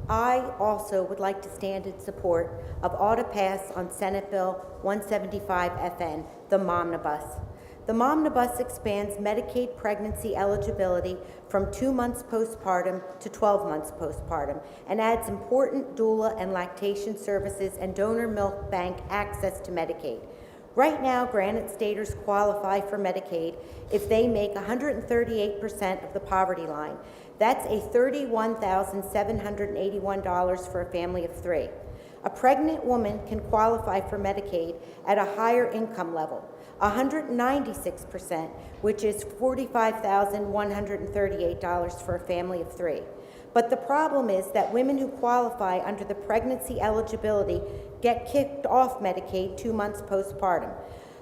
I also would like to stand in support of ought to pass on Senate Bill 175 FN, the Momnibus. The Momnibus expands Medicaid pregnancy eligibility from 2 months postpartum to 12 months postpartum and adds important doula and lactation services and donor milk bank access to Medicaid. Right now, Granite Staters qualify for Medicaid if they make 138% of the poverty line. That's a $31,781 for a family of 3. A pregnant woman can qualify for Medicaid at a higher income level, 196%, which is $45,138 for a family of 3. But the problem is that women who qualify under the pregnancy eligibility get kicked off Medicaid 2 months postpartum.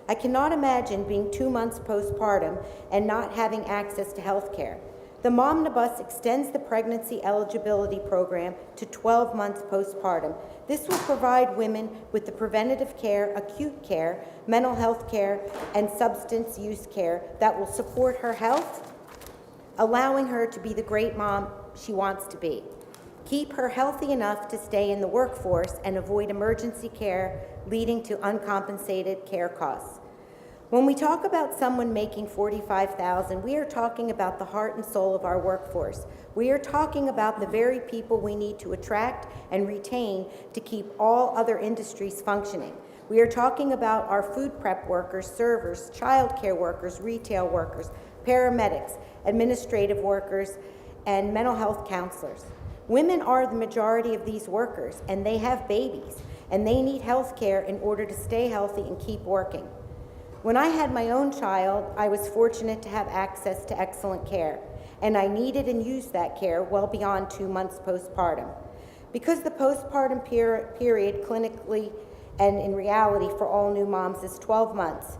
I cannot imagine being 2 months postpartum and not having access to health care. The Momnibus extends the pregnancy eligibility program to 12 months postpartum. This will provide women with the preventative care, acute care, mental health care, and substance use care that will support her health, allowing her to be the great mom she wants to be. Keep her healthy enough to stay in the workforce and avoid emergency care leading to uncompensated care costs. When we talk about someone making $45,000, we are talking about the heart and soul of our workforce. We are talking about the very people we need to attract and retain to keep all other industries functioning. We are talking about our food prep workers, servers, childcare workers, retail workers, paramedics, administrative workers, and mental health counselors. Women are the majority of these workers, and they have babies, and they need health care in order to stay healthy and keep working. When I had my own child, I was fortunate to have access to excellent care, and I needed and used that care well beyond 2 months postpartum. Because the postpartum period clinically and in reality for all new moms is 12 months,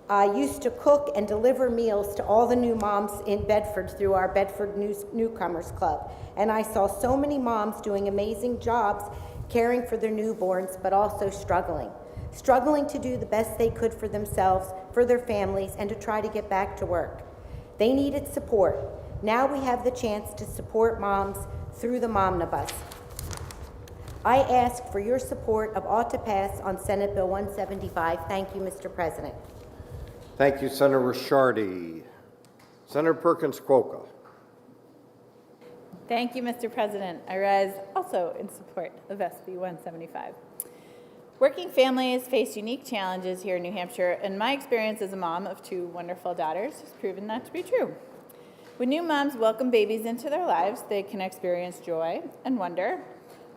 I used to cook and deliver meals to all the new moms in Bedford through our Bedford Newcomers Club, and I saw so many moms doing amazing jobs caring for their newborns, but also struggling to do the best they could for themselves, for their families, and to try to get back to work. They needed support. Now we have the chance to support moms through the Momnibus. I ask for your support of ought to pass on Senate Bill 175. Thank you, Mr. President. Thank you, Senator Risciardi. Senator Perkins Kwoka. Thank you, Mr. President. I rise also in support of SB 175. Working families face unique challenges here in New Hampshire, and my experience as a mom of 2 wonderful daughters has proven that to be true. When new moms welcome babies into their lives, they can experience joy and wonder,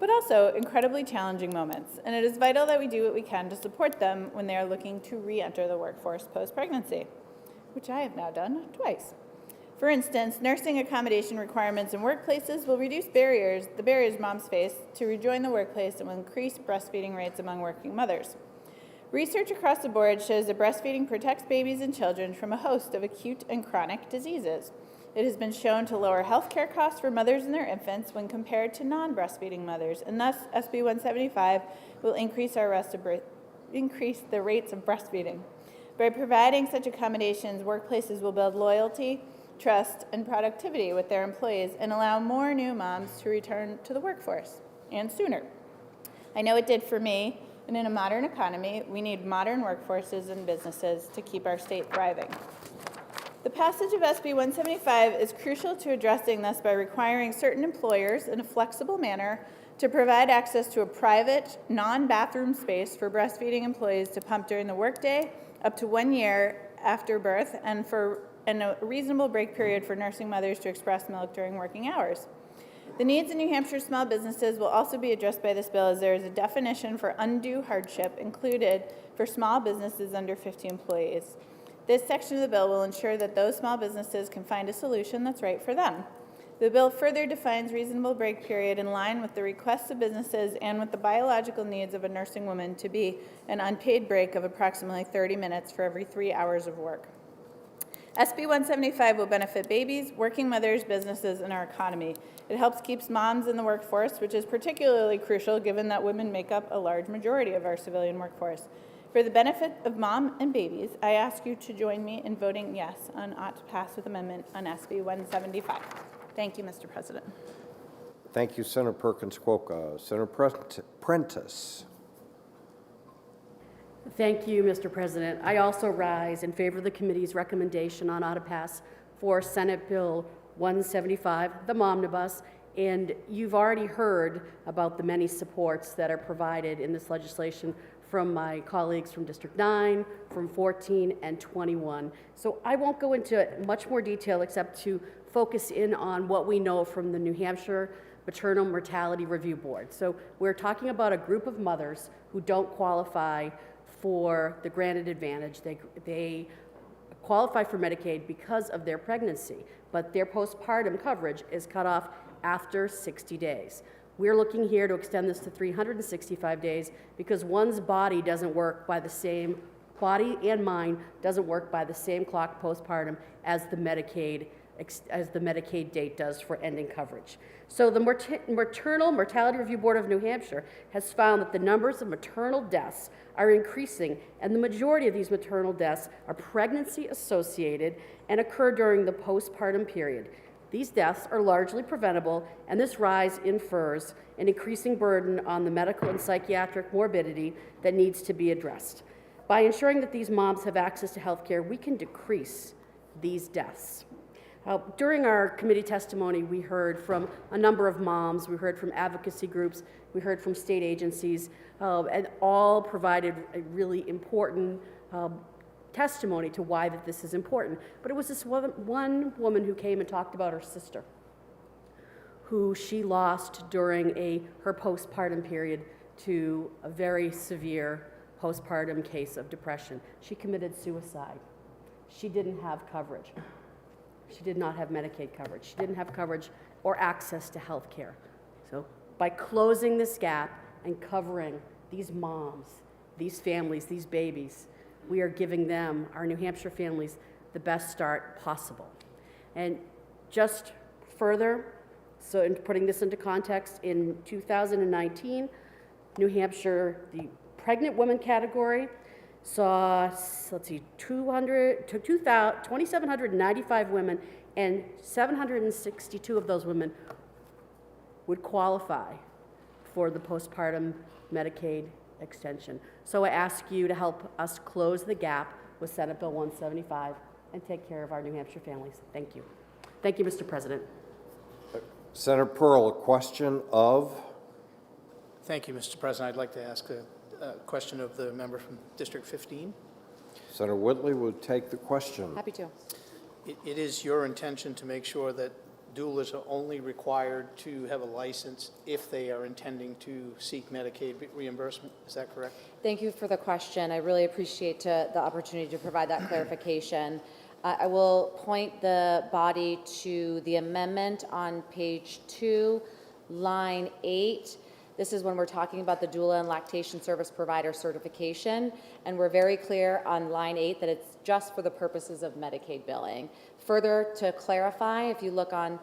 but also incredibly challenging moments, and it is vital that we do what we can to support them when they are looking to re-enter the workforce post-pregnancy, which I have now done twice. For instance, nursing accommodation requirements in workplaces will reduce the barriers moms face to rejoin the workplace and will increase breastfeeding rates among working mothers. Research across the board shows that breastfeeding protects babies and children from a host of acute and chronic diseases. It has been shown to lower healthcare costs for mothers and their infants when compared to non-breastfeeding mothers, and thus SB 175 will increase the rates of breastfeeding. By providing such accommodations, workplaces will build loyalty, trust, and productivity with their employees and allow more new moms to return to the workforce, and sooner. I know it did for me, and in a modern economy, we need modern workforces and businesses to keep our state thriving. The passage of SB 175 is crucial to addressing this by requiring certain employers in a flexible manner to provide access to a private, non-bathroom space for breastfeeding employees to pump during the workday up to 1 year after birth, and a reasonable break period for nursing mothers to express milk during working hours. The needs of New Hampshire small businesses will also be addressed by this bill, as there is a definition for undue hardship included for small businesses under 50 employees. This section of the bill will ensure that those small businesses can find a solution that's right for them. The bill further defines reasonable break period in line with the requests of businesses and with the biological needs of a nursing woman to be an unpaid break of approximately 30 minutes for every 3 hours of work. SB 175 will benefit babies, working mothers, businesses, and our economy. It helps keep moms in the workforce, which is particularly crucial given that women make up a large majority of our civilian workforce. For the benefit of mom and babies, I ask you to join me in voting yes on ought to pass with amendment on SB 175. Thank you, Mr. President. Thank you, Senator Perkins Kwoka. Senator Prentice. Thank you, Mr. President. I also rise in favor of the committee's recommendation on auto pass for Senate Bill 175, the Momnibus, and you've already heard about the many supports that are provided in this legislation from my colleagues from District 9, from 14, and 21. So I won't go into much more detail except to focus in on what we know from the New Hampshire Maternal Mortality Review Board. So we're talking about a group of mothers who don't qualify for the granted advantage. They qualify for Medicaid because of their pregnancy, but their postpartum coverage is cut off after 60 days. We're looking here to extend this to 365 days because one's body doesn't work by the same, body and mind doesn't work by the same clock postpartum as the Medicaid date does for ending coverage. So the Maternal Mortality Review Board of New Hampshire has found that the numbers of maternal deaths are increasing, and the majority of these maternal deaths are pregnancy associated and occur during the postpartum period. These deaths are largely preventable, and this rise infers an increasing burden on the medical and psychiatric morbidity that needs to be addressed. By ensuring that these moms have access to health care, we can decrease these deaths. During our committee testimony, we heard from a number of moms, we heard from advocacy groups, we heard from state agencies, and all provided a really important testimony to why that this is important. But it was this one woman who came and talked about her sister, who she lost during her postpartum period to a very severe postpartum case of depression. She committed suicide. She didn't have coverage. She did not have Medicaid coverage. She didn't have coverage or access to health care. So by closing this gap and covering these moms, these families, these babies, we are giving them, our New Hampshire families, the best start possible. And just further, so in putting this into context, in 2019, New Hampshire, the pregnant women category, saw, let's see, 2,795 women, and 762 of those women would qualify for the postpartum Medicaid extension. So I ask you to help us close the gap with Senate Bill 175 and take care of our New Hampshire families. Thank you. Thank you, Mr. President. Senator Pearl, a question of? Thank you, Mr. President. I'd like to ask a question of the member from District 15. Senator Whitley would take the question. Happy to. It is your intention to make sure that doulas are only required to have a license if they are intending to seek Medicaid reimbursement. Is that correct? Thank you for the question. I really appreciate the opportunity to provide that clarification. I will point the body to the amendment on page 2, line 8. This is when we're talking about the doula and lactation service provider certification, and we're very clear on line 8 that it's just for the purposes of Medicaid billing. Further to clarify, if you look on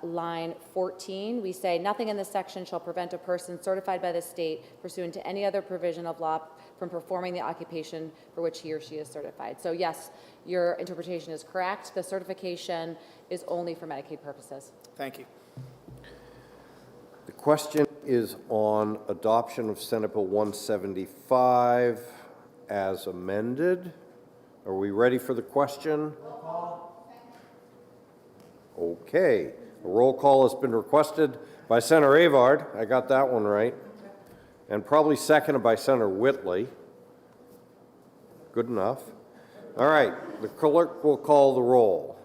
line 14, we say nothing in this section shall prevent a person certified by the state pursuant to any other provision of law from performing the occupation for which he or she is certified. So yes, your interpretation is correct. The certification is only for Medicaid purposes. Thank you. The question is on adoption of Senate Bill 175 as amended. Are we ready for the question? Roll call. Okay. A roll call has been requested by Senator Avard. I got that one right. And probably seconded by Senator Whitley. Good enough. All right. The clerk will call the roll.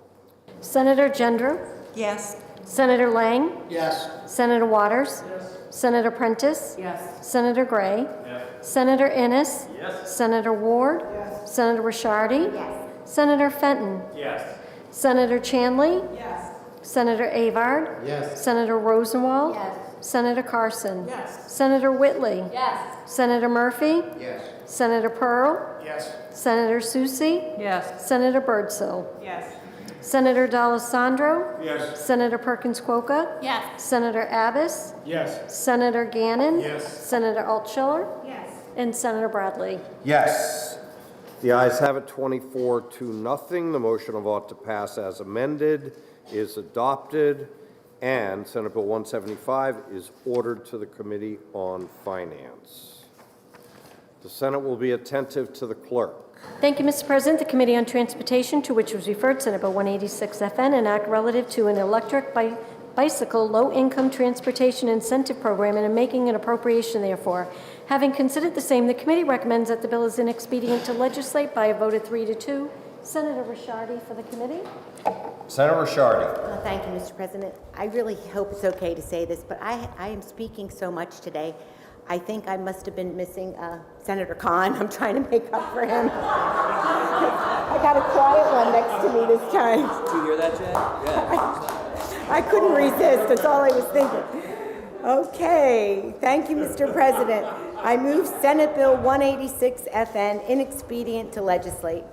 Senator Gendreau? Yes. Senator Lang? Yes. Senator Waters? Yes. Senator Prentice? Yes. Senator Gray? Yes. Senator Innes? Yes. Senator Ward? Yes. Senator Rishardi? Yes. Senator Fenton? Yes. Senator Chanley? Yes. Senator Avard? Yes. Senator Rosenwald? Yes. Senator Carson? Yes. Senator Whitley? Yes. Senator Murphy? Yes. Senator Pearl? Yes. Senator Susie? Yes. Senator Birdsell? Yes. Senator D'Alessandro? Yes. Senator Perkins Kwoka? Yes. Senator Abbas? Yes. Senator Gannon? Yes. Senator Altschiller? Yes. And Senator Bradley. Yes. The ayes have it 24-0. The motion of ought to pass as amended is adopted. And Senate Bill 175 is ordered to the Committee on Finance. The Senate will be attentive to the clerk. Thank you, Mr. President. The Committee on Transportation, to which was referred Senate Bill 186FN, an act relative to an electric bicycle low-income transportation incentive program and in making an appropriation therefore. Having considered the same, the committee recommends that the bill is inexpedient to legislate by a vote of 3 to 2. Senator Ricciardi for the committee. Senator Ricciardi. Thank you, Mr. President. I really hope it's okay to say this, but I am speaking so much today. I think I must have been missing Senator Cont. I'm trying to make up for him. I got a quiet one next to me this time. Did you hear that, Jen? Yeah. I couldn't resist. That's all I was thinking. Okay. Thank you, Mr. President. I move Senate Bill 186FN, inexpedient to legislate.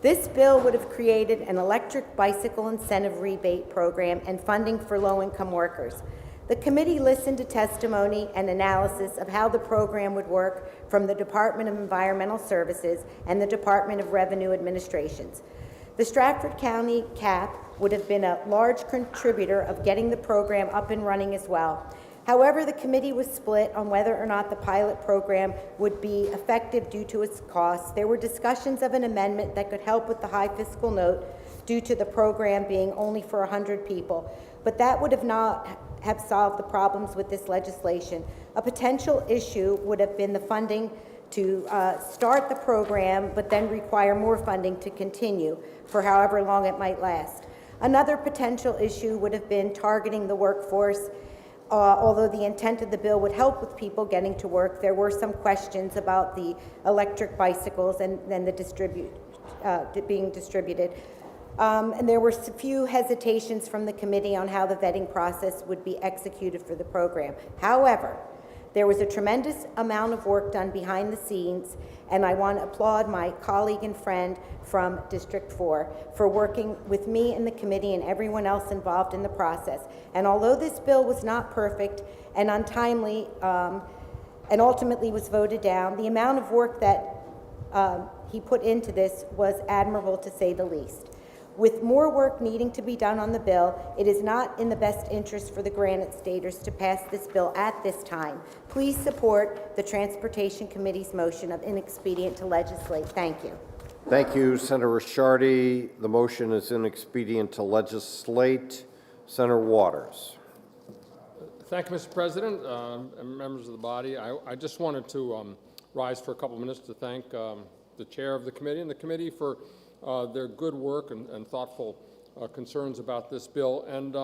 This bill would have created an electric bicycle incentive rebate program and funding for low-income workers. The committee listened to testimony and analysis of how the program would work from the Department of Environmental Services and the Department of Revenue Administrations. The Stratford County CAP would have been a large contributor of getting the program up and running as well. However, the committee was split on whether or not the pilot program would be effective due to its costs. There were discussions of an amendment that could help with the high fiscal note due to the program being only for 100 people, but that would not have solved the problems with this legislation. A potential issue would have been the funding to start the program, but then require more funding to continue for however long it might last. Another potential issue would have been targeting the workforce. Although the intent of the bill would help with people getting to work, there were some questions about the electric bicycles and then the being distributed. And there were a few hesitations from the committee on how the vetting process would be executed for the program. However, there was a tremendous amount of work done behind the scenes, and I want to applaud my colleague and friend from District 4 for working with me and the committee and everyone else involved in the process. And although this bill was not perfect and untimely and ultimately was voted down, the amount of work that he put into this was admirable, to say the least. With more work needing to be done on the bill, it is not in the best interest for the Granite Staters to pass this bill at this time. Please support the Transportation Committee's motion of inexpedient to legislate. Thank you. Thank you, Senator Ricciardi. The motion is inexpedient to legislate. Senator Waters. Thank you, Mr. President, and members of the body. I just wanted to rise for a couple minutes to thank the chair of the committee and the committee for their good work and thoughtful concerns about this bill. And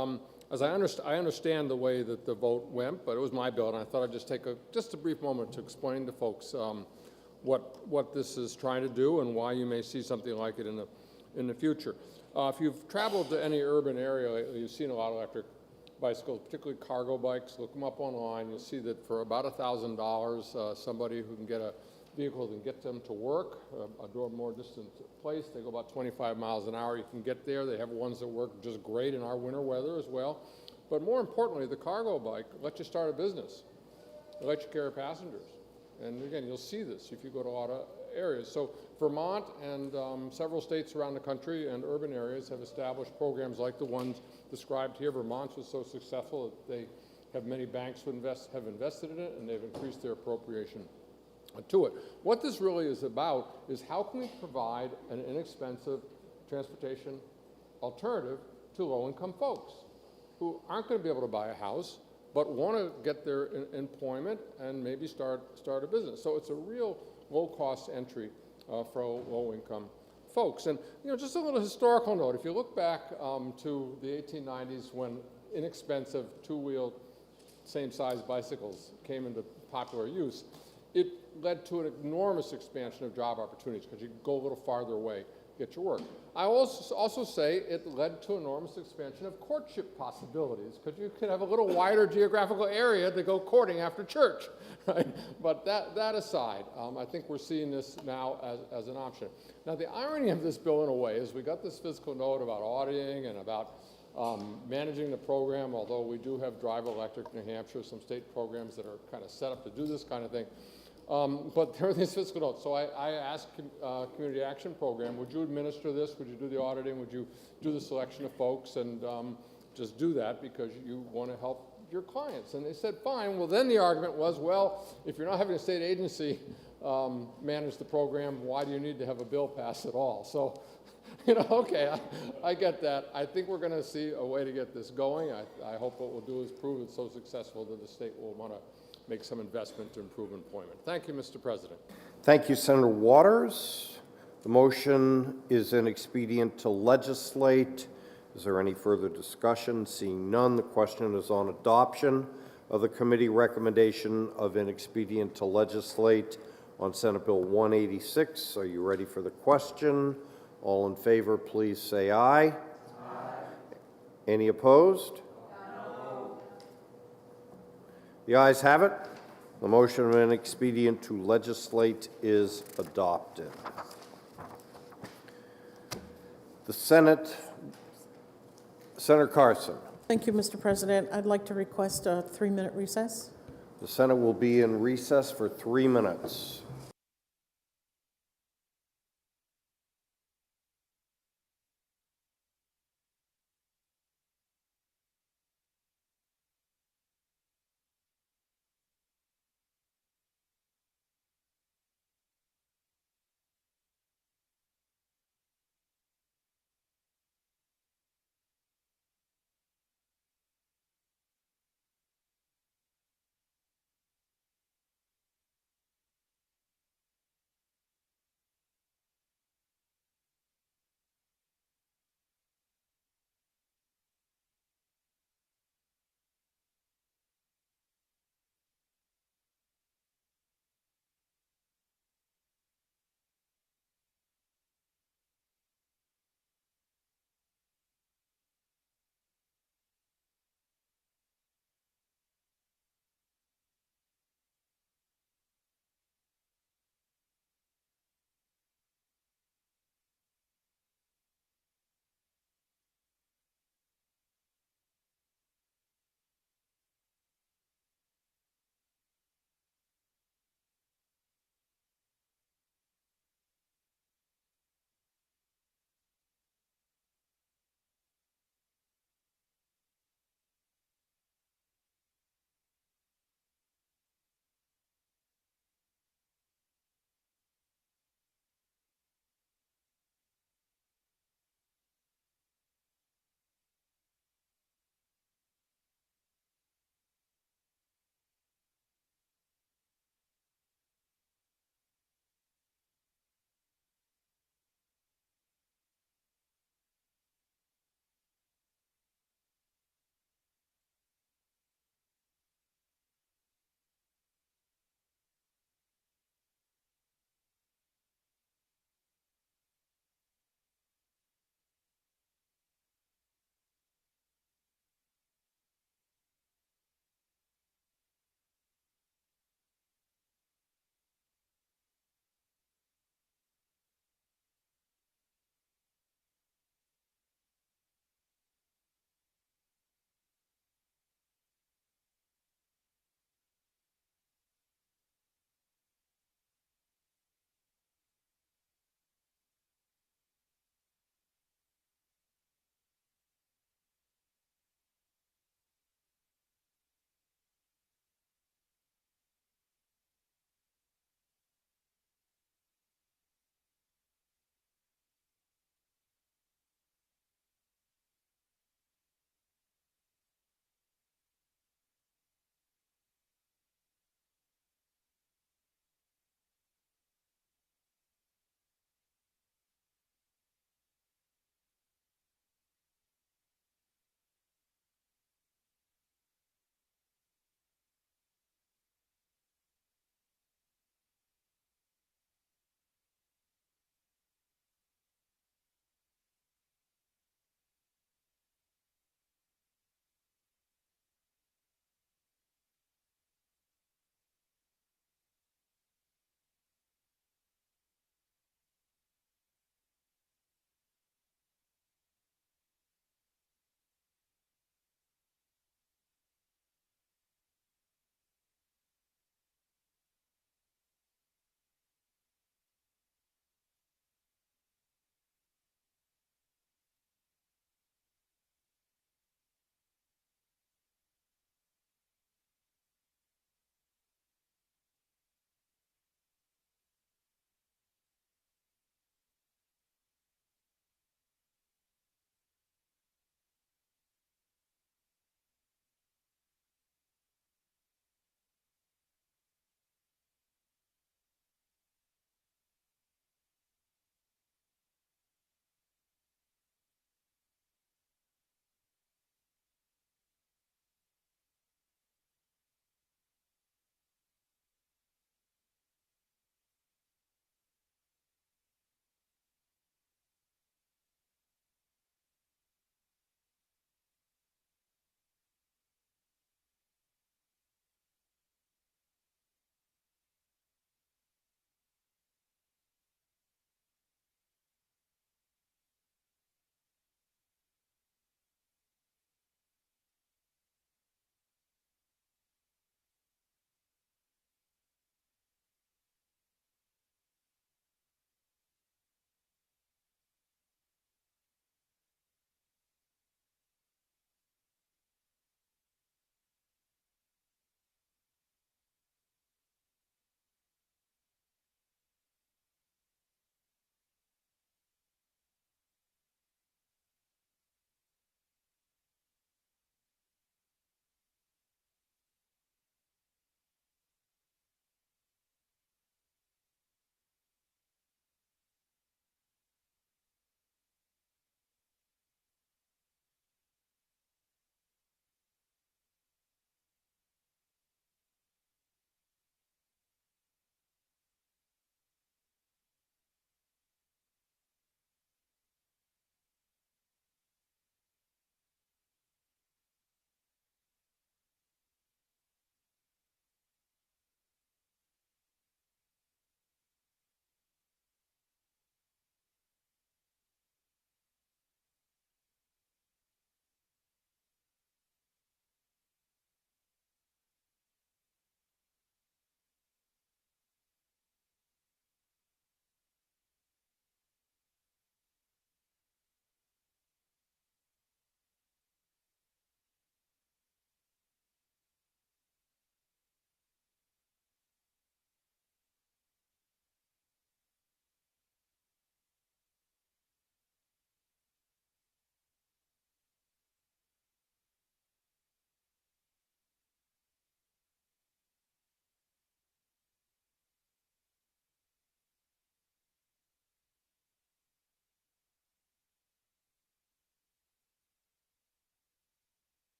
as I understand the way that the vote went, but it was my bill, and I thought I'd just take just a brief moment to explain to folks what this is trying to do and why you may see something like it in the future. If you've traveled to any urban area lately, you've seen a lot of electric bicycles, particularly cargo bikes. Look them up online. You'll see that for about $1,000, somebody who can get a vehicle that can get them to work, a more distant place. They go about 25 miles an hour. You can get there. They have ones that work just great in our winter weather as well. But more importantly, the cargo bike lets you start a business. It lets you carry passengers. And again, you'll see this if you go to a lot of areas. So Vermont and several states around the country and urban areas have established programs like the ones described here. Vermont's was so successful that they have many banks who have invested in it, and they've increased their appropriation to it. What this really is about is how can we provide an inexpensive transportation alternative to low-income folks who aren't going to be able to buy a house but want to get their employment and maybe start a business. So it's a real low-cost entry for low-income folks. And just a little historical note, if you look back to the 1890s when inexpensive two-wheeled same-size bicycles came into popular use, it led to an enormous expansion of job opportunities because you could go a little farther away, get your work. I also say it led to enormous expansion of courtship possibilities because you could have a little wider geographical area to go courting after church, right? But that aside, I think we're seeing this now as an option. Now, the irony of this bill in a way is we got this fiscal note about auditing and about managing the program, although we do have Drive Electric New Hampshire, some state programs that are kind of set up to do this kind of thing. But there are these fiscal notes. So I asked Community Action Program, would you administer this? Would you do the auditing? Would you do the selection of folks? And just do that because you want to help your clients. And they said, fine. Well, then the argument was, well, if you're not having a state agency manage the program, why do you need to have a bill pass at all? So, okay, I get that. I think we're going to see a way to get this going. I hope what we'll do is prove it's so successful that the state will want to make some investment to improve employment. Thank you, Mr. President. Thank you, Senator Waters. The motion is an expedient to legislate. Is there any further discussion? Seeing none, the question is on adoption of the committee recommendation of an expedient to legislate on Senate Bill 186. Are you ready for the question? All in favor, please say aye. Aye. Any opposed? No. The ayes have it. The motion of an expedient to legislate is adopted. The Senate, Senator Carson. Thank you, Mr. President. I'd like to request a 3-minute recess. The Senate will be in recess for 3 minutes.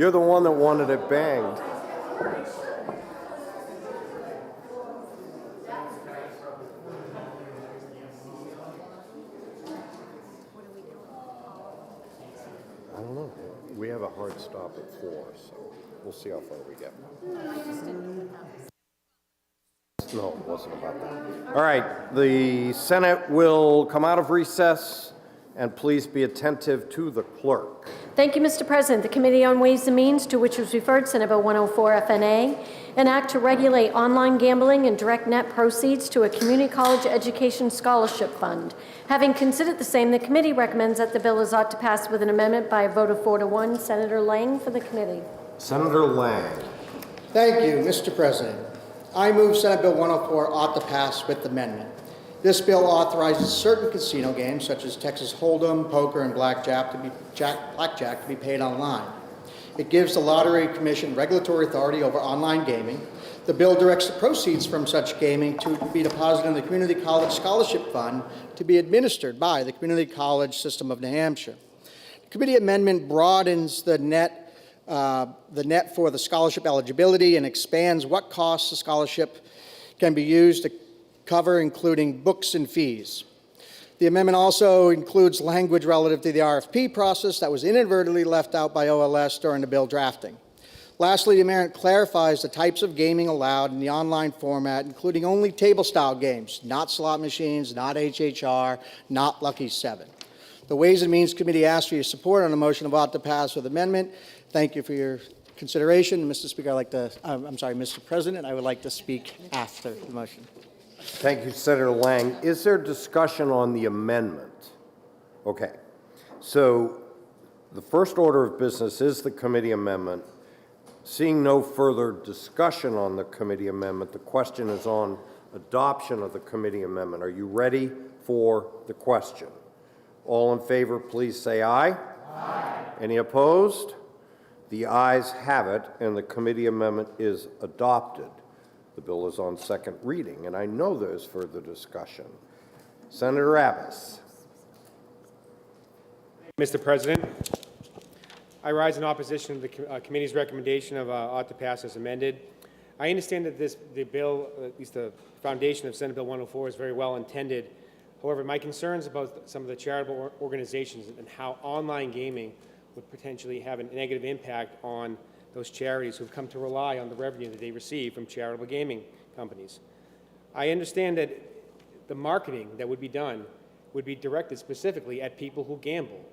You're the one that wanted it banged. I don't know. We have a hard stop at 4, so we'll see how far we get. No, it wasn't about that. All right, the Senate will come out of recess, and please be attentive to the clerk. Thank you, Mr. President. The Committee on Ways and Means, to which was referred Senate Bill 104 FNA, an act to regulate online gambling and direct net proceeds to a community college education scholarship fund. Having considered the same, the committee recommends that the bill is ought to pass with an amendment by a vote of 4 to 1. Senator Lang for the committee. Senator Lang. Thank you, Mr. President. I move Senate Bill 104 ought to pass with amendment. This bill authorizes certain casino games, such as Texas Hold'em, poker, and blackjack, to be paid online. It gives the Lottery Commission regulatory authority over online gaming. The bill directs the proceeds from such gaming to be deposited in the Community College Scholarship Fund to be administered by the Community College System of New Hampshire. The committee amendment broadens the net for the scholarship eligibility and expands what costs the scholarship can be used to cover, including books and fees. The amendment also includes language relative to the RFP process that was inadvertently left out by OLS during the bill drafting. Lastly, the amendment clarifies the types of gaming allowed in the online format, including only table-style games, not slot machines, not HHR, not Lucky 7. The Ways and Means Committee asks for your support on the motion of ought to pass with amendment. Thank you for your consideration. Mr. Speaker, Mr. President, I would like to speak after the motion. Thank you, Senator Lang. Is there discussion on the amendment? Okay. So the first order of business is the committee amendment. Seeing no further discussion on the committee amendment, the question is on adoption of the committee amendment. Are you ready for the question? All in favor, please say aye. Aye. Any opposed? The ayes have it, and the committee amendment is adopted. The bill is on second reading, and I know there's further discussion. Senator Abbas. Mr. President, I rise in opposition to the committee's recommendation of ought to pass as amended. I understand that the bill, at least the foundation of Senate Bill 104, is very well intended. However, my concerns about some of the charitable organizations and how online gaming would potentially have a negative impact on those charities who've come to rely on the revenue that they receive from charitable gaming companies. I understand that the marketing that would be done would be directed specifically at people who gamble,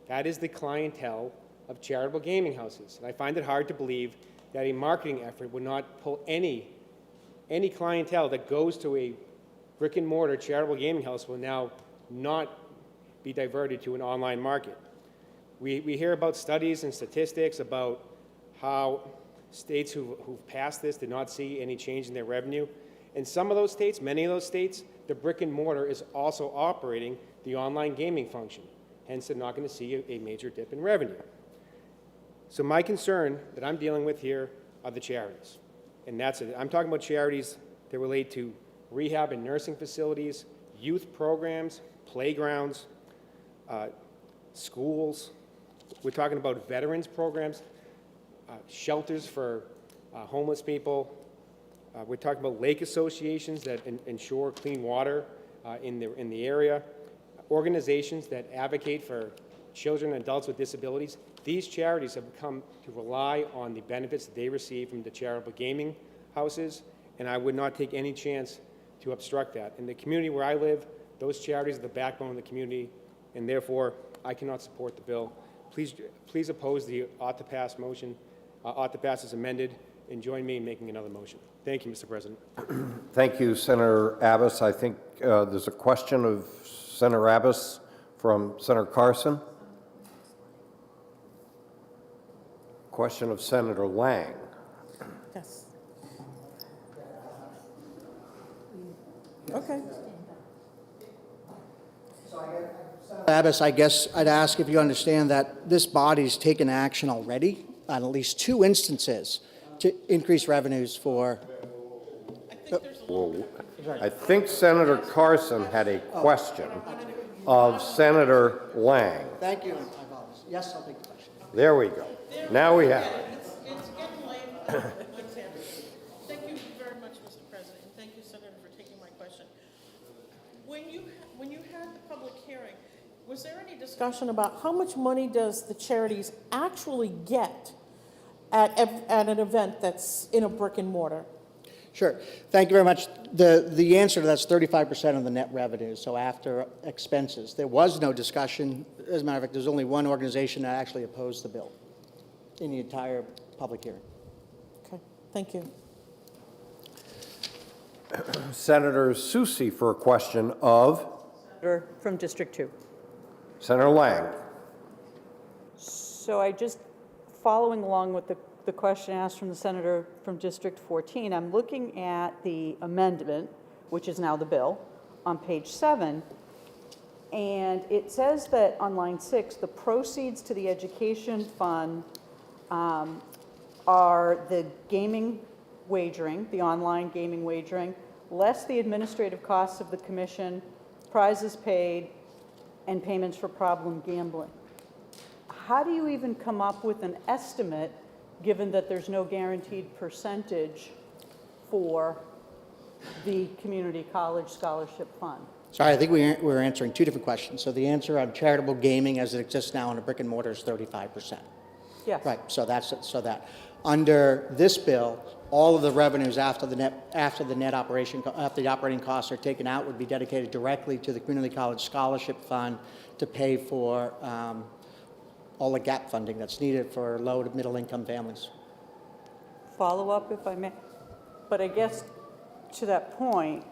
that is the clientele of charitable gaming houses. And I find it hard to believe that a marketing effort would not pull any clientele that goes to a brick and mortar charitable gaming house will now not be diverted to an online market. We hear about studies and statistics about how states who've passed this did not see any change in their revenue. In some of those states, many of those states, the brick and mortar is also operating the online gaming function. Hence, they're not going to see a major dip in revenue. So my concern that I'm dealing with here are the charities. And that's it. I'm talking about charities that relate to rehab and nursing facilities, youth programs, playgrounds, schools. We're talking about veterans programs, shelters for homeless people. We're talking about lake associations that ensure clean water in the area, organizations that advocate for children and adults with disabilities. These charities have come to rely on the benefits that they receive from the charitable gaming houses, and I would not take any chance to obstruct that. In the community where I live, those charities are the backbone of the community, and therefore I cannot support the bill. Please oppose the ought to pass motion, ought to pass as amended, and join me in making another motion. Thank you, Mr. President. Thank you, Senator Abbas. I think there's a question of Senator Abbas from Senator Carson. Question of Senator Lang. Yes. Okay. Abbas, I guess I'd ask if you understand that this body's taken action already on at least 2 instances to increase revenues for... I think Senator Carson had a question of Senator Lang. Thank you. Yes, I'll take the question. There we go. Now we have it. It's getting late. Thank you very much, Mr. President, and thank you, Senator, for taking my question. When you had the public hearing, was there any discussion about how much money does the charities actually get at an event that's in a brick and mortar? Sure. Thank you very much. The answer to that's 35% of the net revenue, so after expenses. There was no discussion. As a matter of fact, there's only one organization that actually opposed the bill in the entire public hearing. Okay, thank you. Senator Susi for a question of Senator from District 2. Senator Lang. So I just, following along with the question asked from the senator from District 14, I'm looking at the amendment, which is now the bill, on page 7, and it says that on line 6, the proceeds to the education fund are the gaming wagering, the online gaming wagering, less the administrative costs of the commission, prizes paid, and payments for problem gambling. How do you even come up with an estimate given that there's no guaranteed percentage for the community college scholarship fund? Sorry, I think we're answering two different questions. So the answer on charitable gaming as it exists now in a brick and mortar is 35%. Yes. Right, so that's it. So that under this bill, all of the revenues after the operating costs are taken out would be dedicated directly to the community college scholarship fund to pay for all the gap funding that's needed for low to middle income families. Follow up, if I may. But I guess to that point,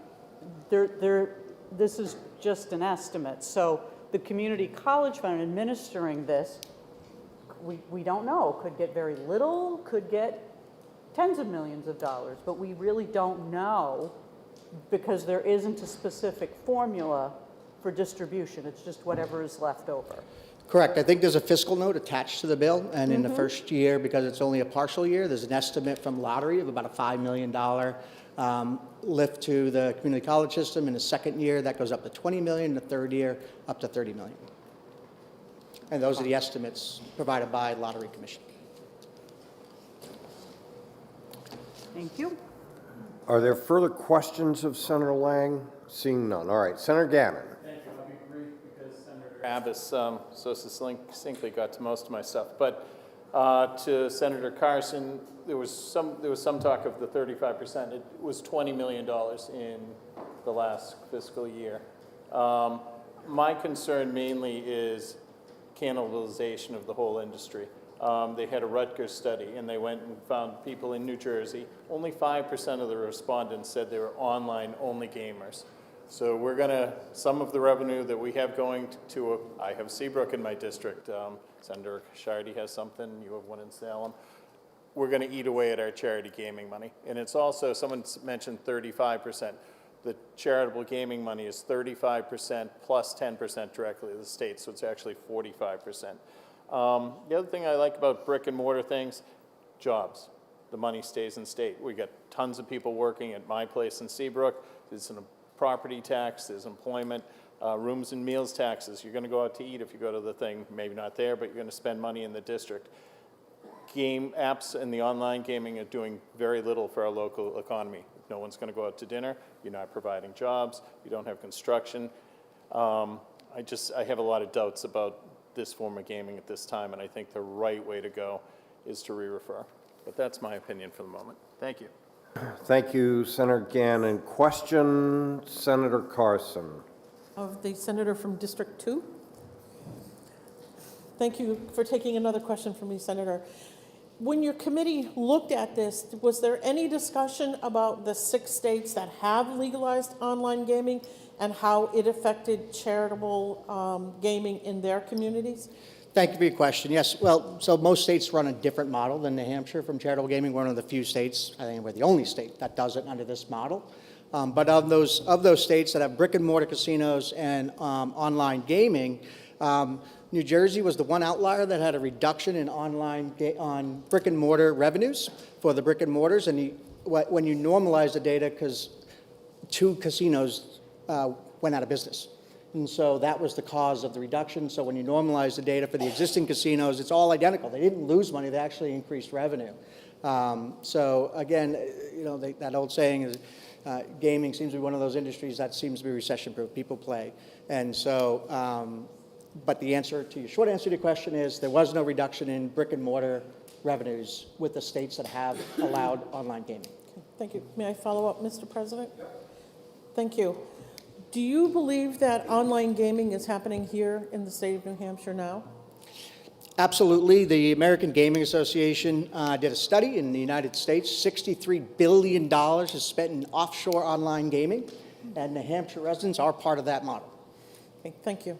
this is just an estimate. So the community college fund administering this, we don't know. Could get very little, could get tens of millions of dollars, but we really don't know because there isn't a specific formula for distribution. It's just whatever is left over. Correct. I think there's a fiscal note attached to the bill, and in the first year, because it's only a partial year, there's an estimate from lottery of about a $5 million lift to the community college system. In the second year, that goes up to $20 million. In the third year, up to $30 million. And those are the estimates provided by Lottery Commission. Thank you. Are there further questions of Senator Lang? Seeing none. All right, Senator Gannon. Thank you. I'll be brief because Senator Abbas so succinctly got to most of my stuff. But to Senator Carson, there was some talk of the 35%. It was $20 million in the last fiscal year. My concern mainly is cannibalization of the whole industry. They had a Rutgers study, and they went and found people in New Jersey. Only 5% of the respondents said they were online-only gamers. So we're going to, some of the revenue that we have going to, I have Seabrook in my district. Senator Shardy has something. You have one in Salem. We're going to eat away at our charity gaming money. And it's also, someone mentioned 35%. The charitable gaming money is 35% plus 10% directly to the state, so it's actually 45%. The other thing I like about brick and mortar things, jobs. The money stays in state. We got tons of people working at my place in Seabrook. There's a property tax, there's employment, rooms and meals taxes. You're going to go out to eat if you go to the thing, maybe not there, but you're going to spend money in the district. Game apps and the online gaming are doing very little for our local economy. No one's going to go out to dinner. You're not providing jobs. You don't have construction. I have a lot of doubts about this form of gaming at this time, and I think the right way to go is to re-refer. But that's my opinion for the moment. Thank you. Thank you, Senator Gannon. Question, Senator Carson. Of the senator from District 2. Thank you for taking another question from me, Senator. When your committee looked at this, was there any discussion about the 6 states that have legalized online gaming and how it affected charitable gaming in their communities? Thank you for your question. Yes, well, so most states run a different model than New Hampshire from charitable gaming. We're one of the few states, I think we're the only state that does it under this model. But of those states that have brick and mortar casinos and online gaming, New Jersey was the one outlier that had a reduction in on brick and mortar revenues for the brick and mortars. And when you normalize the data, because 2 casinos went out of business. And so that was the cause of the reduction. So when you normalize the data for the existing casinos, it's all identical. They didn't lose money, they actually increased revenue. So again, you know, that old saying is, gaming seems to be one of those industries that seems to be recession-proof. People play. And so, but the answer to your short answer to your question is there was no reduction in brick and mortar revenues with the states that have allowed online gaming. Okay, thank you. May I follow up, Mr. President? Thank you. Do you believe that online gaming is happening here in the state of New Hampshire now? Absolutely. The American Gaming Association did a study in the United States. $63 billion is spent in offshore online gaming, and New Hampshire residents are part of that model. Okay, thank you.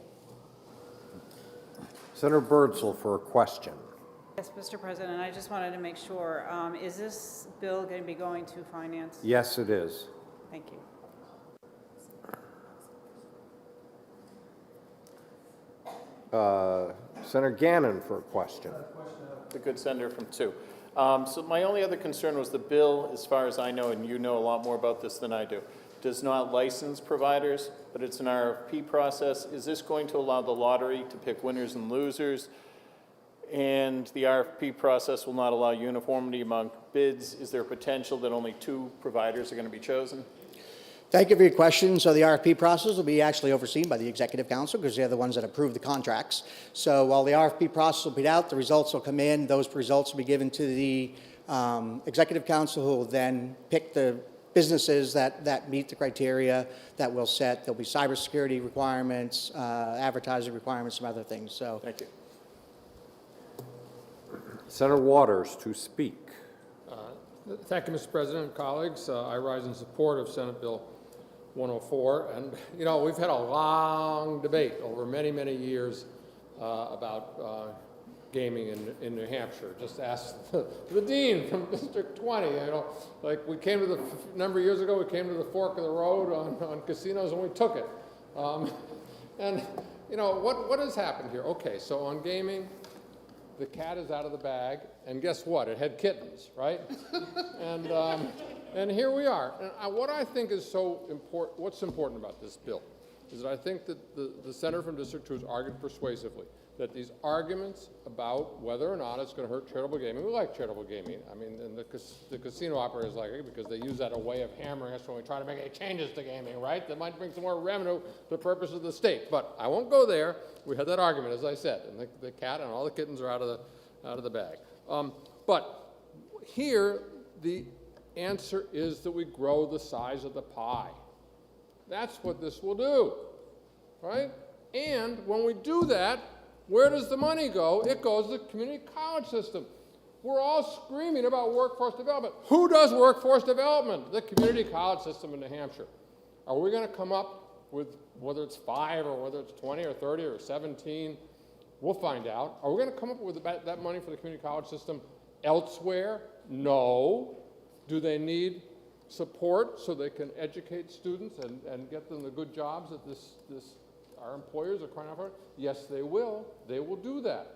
Senator Birdsell for a question. Yes, Mr. President, I just wanted to make sure, is this bill going to be going to finance? Yes, it is. Thank you. Senator Gannon for a question. The good senator from 2. So my only other concern was the bill, as far as I know, and you know a lot more about this than I do, does not license providers, but it's an RFP process. Is this going to allow the lottery to pick winners and losers? And the RFP process will not allow uniformity among bids. Is there potential that only 2 providers are going to be chosen? Thank you for your question. So the RFP process will be actually overseen by the Executive Council because they're the ones that approve the contracts. So while the RFP process will be out, the results will come in. Those results will be given to the Executive Council, who will then pick the businesses that meet the criteria that we'll set. There'll be cybersecurity requirements, advertising requirements, some other things. So thank you. Senator Waters to speak. Thank you, Mr. President and colleagues. I rise in support of Senate Bill 104. And, you know, we've had a long debate over many, many years about gaming in New Hampshire. Just ask the dean from District 20, you know, like we came to a number of years ago, we came to the fork of the road on casinos and we took it. And, you know, what has happened here? Okay, so on gaming, the cat is out of the bag, and guess what? It had kittens, right? And here we are. And what I think is so important, what's important about this bill, is that I think that the senator from District 2 has argued persuasively that these arguments about whether or not it's going to hurt charitable gaming, we like charitable gaming. I mean, and the casino operators like it because they use that as a way of hammering us when we try to make any changes to gaming, right? That might bring some more revenue to the purpose of the state. But I won't go there. We had that argument, as I said, and the cat and all the kittens are out of the bag. But here, the answer is that we grow the size of the pie. That's what this will do, right? And when we do that, where does the money go? It goes to the community college system. We're all screaming about workforce development. Who does workforce development? The community college system in New Hampshire. Are we going to come up with, whether it's 5 or whether it's 20 or 30 or 17, we'll find out. Are we going to come up with that money for the community college system elsewhere? No. Do they need support so they can educate students and get them the good jobs that our employers are crying out for? Yes, they will. They will do that.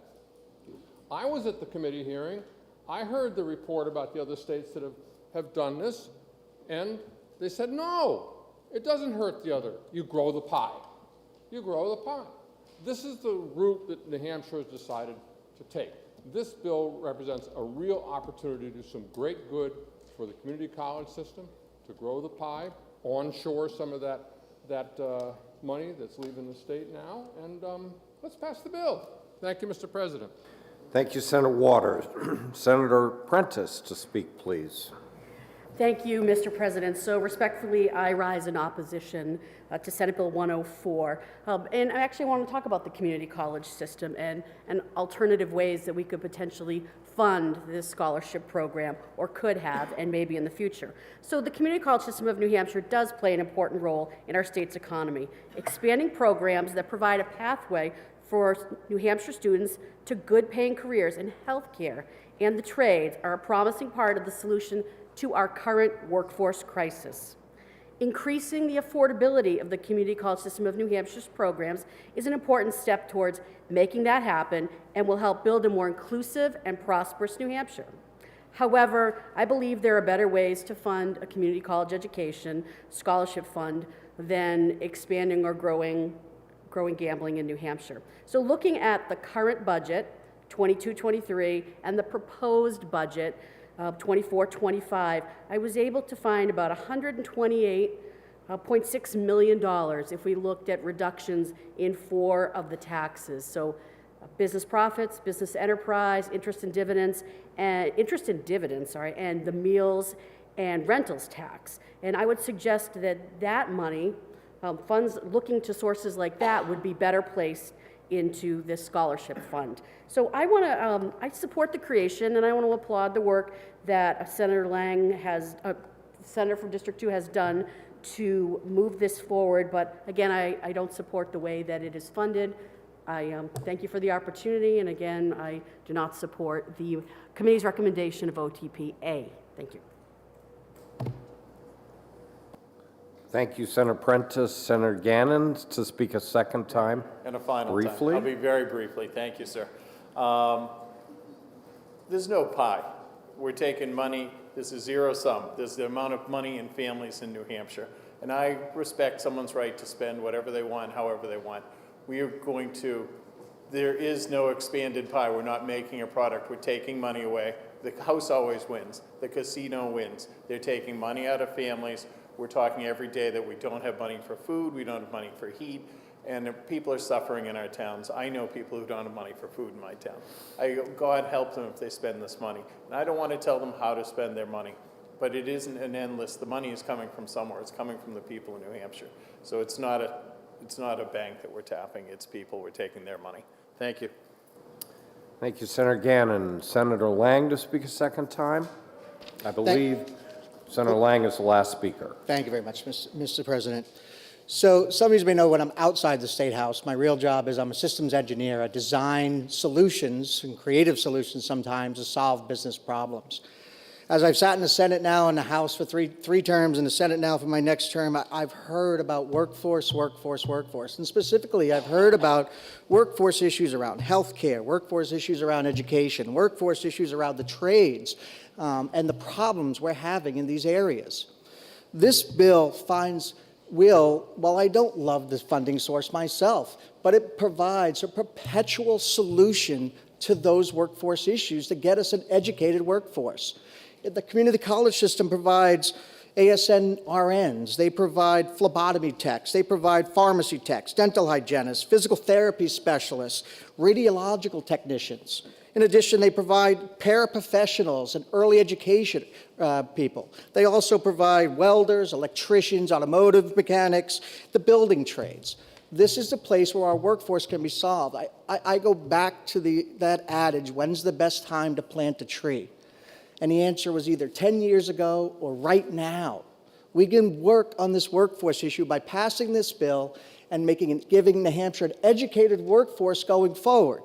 I was at the committee hearing. I heard the report about the other states that have done this, and they said, no, it doesn't hurt the other. You grow the pie. You grow the pie. This is the route that New Hampshire has decided to take. This bill represents a real opportunity to do some great good for the community college system, to grow the pie, onshore some of that money that's leaving the state now, and let's pass the bill. Thank you, Mr. President. Thank you, Senator Waters. Senator Prentice to speak, please. Thank you, Mr. President. So respectfully, I rise in opposition to Senate Bill 104. And I actually want to talk about the community college system and alternative ways that we could potentially fund this scholarship program, or could have, and maybe in the future. So the community college system of New Hampshire does play an important role in our state's economy, expanding programs that provide a pathway for New Hampshire students to good-paying careers in healthcare and the trades are a promising part of the solution to our current workforce crisis. Increasing the affordability of the community college system of New Hampshire's programs is an important step towards making that happen and will help build a more inclusive and prosperous New Hampshire. However, I believe there are better ways to fund a community college education scholarship fund than expanding or growing growing gambling in New Hampshire. So looking at the current budget, 22-23, and the proposed budget of 24-25, I was able to find about $128.6 million if we looked at reductions in 4 of the taxes. So business profits, business enterprise, interest and dividends, and the meals and rentals tax. And I would suggest that that money, funds looking to sources like that, would be better placed into this scholarship fund. So I support the creation, and I want to applaud the work that Senator Lang Senator from District 2 has done to move this forward. But again, I don't support the way that it is funded. I thank you for the opportunity, and again, I do not support the committee's recommendation of OTP-A. Thank you. Thank you, Senator Prentice. Senator Gannon to speak a second time. And a final briefly. time. I'll be very briefly. Thank you, sir. There's no pie. We're taking money. This is zero sum. This is the amount of money in families in New Hampshire. And I respect someone's right to spend whatever they want, however they want. We are going to, there is no expanded pie. We're not making a product. We're taking money away. The house always wins. The casino wins. They're taking money out of families. We're talking every day that we don't have money for food, we don't have money for heat, and people are suffering in our towns. I know people who don't have money for food in my town. God help them if they spend this money. And I don't want to tell them how to spend their money, but it isn't an endless. The money is coming from somewhere. It's coming from the people in New Hampshire. So it's not a bank that we're tapping. It's people. We're taking their money. Thank you. Thank you, Senator Gannon. Senator Lang to speak a second time. I believe Senator Lang is the last speaker. Thank you very much, Mr. President. So some of you may know when I'm outside the State House, my real job is I'm a systems engineer. I design solutions and creative solutions sometimes to solve business problems. As I've sat in the Senate now and the House for three terms and the Senate now for my next term, I've heard about workforce. And specifically, I've heard about workforce issues around healthcare, workforce issues around education, workforce issues around the trades, and the problems we're having in these areas. This bill while I don't love this funding source myself, but it provides a perpetual solution to those workforce issues to get us an educated workforce. The community college system provides ASN RNs, they provide phlebotomy techs, they provide pharmacy techs, dental hygienists, physical therapy specialists, radiological technicians. In addition, they provide paraprofessionals and early education people. They also provide welders, electricians, automotive mechanics, the building trades. This is the place where our workforce can be solved. I go back to that adage, when's the best time to plant a tree? And the answer was either 10 years ago or right now. We can work on this workforce issue by passing this bill and giving New Hampshire an educated workforce going forward.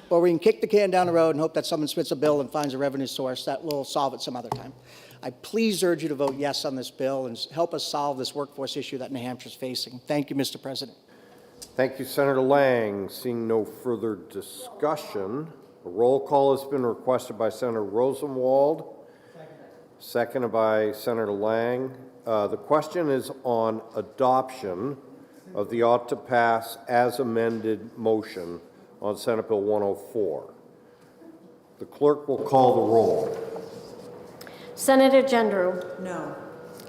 Or we can kick the can down the road and hope that someone spits a bill and finds a revenue source that will solve it some other time. I please urge you to vote yes on this bill and help us solve this workforce issue that New Hampshire is facing. Thank you, Mr. President. Thank you, Senator Lang. Seeing no further discussion, a roll call has been requested by Senator Rosenwald, seconded by Senator Lang. The question is on adoption of the ought to pass as amended motion on Senate Bill 104. The clerk will call the roll. Senator Gendreau? No.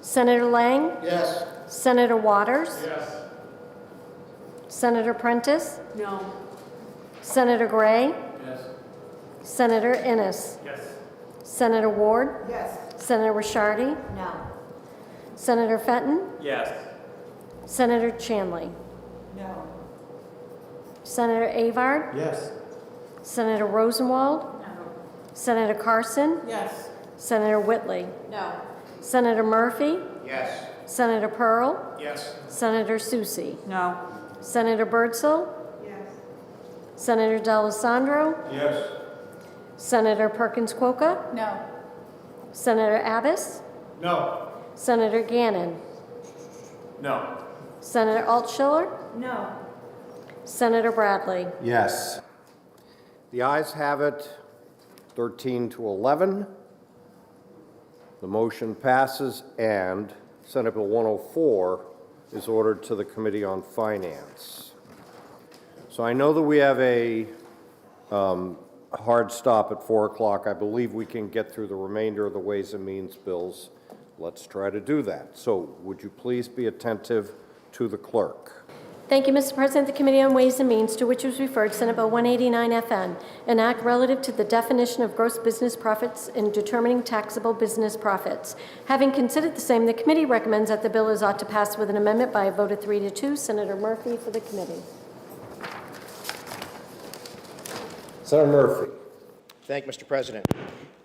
Senator Lang? Yes. Senator Waters? Yes. Senator Prentice? No. Senator Gray? Yes. Senator Innes? Yes. Senator Ward? Yes. Senator Rishardi? No. Senator Fenton? Yes. Senator Chanley? No. Senator Avard? Yes. Senator Rosenwald? No. Senator Carson? Yes. Senator Whitley? No. Senator Murphy? Yes. Senator Pearl? Yes. Senator Susie? No. Senator Birdsell? Yes. Senator D'Alessandro? Yes. Senator Perkins Kwoka? No. Senator Abbas? No. Senator Gannon? No. Senator Altschiller? No. Senator Bradley? Yes. The ayes have it, 13 to 11. The motion passes, and Senate Bill 104 is ordered to the Committee on Finance. So I know that we have a hard stop at 4 o'clock. I believe we can get through the remainder of the Ways and Means bills. Let's try to do that. So would you please be attentive to the clerk? Thank you, Mr. President. The Committee on Ways and Means, to which was referred Senate Bill 189 FN, an act relative to the definition of gross business profits in determining taxable business profits. Having considered the same, the committee recommends that the bill is ought to pass with an amendment by a vote of 3 to 2. Senator Murphy for the committee. Senator Murphy. Thank you, Mr. President.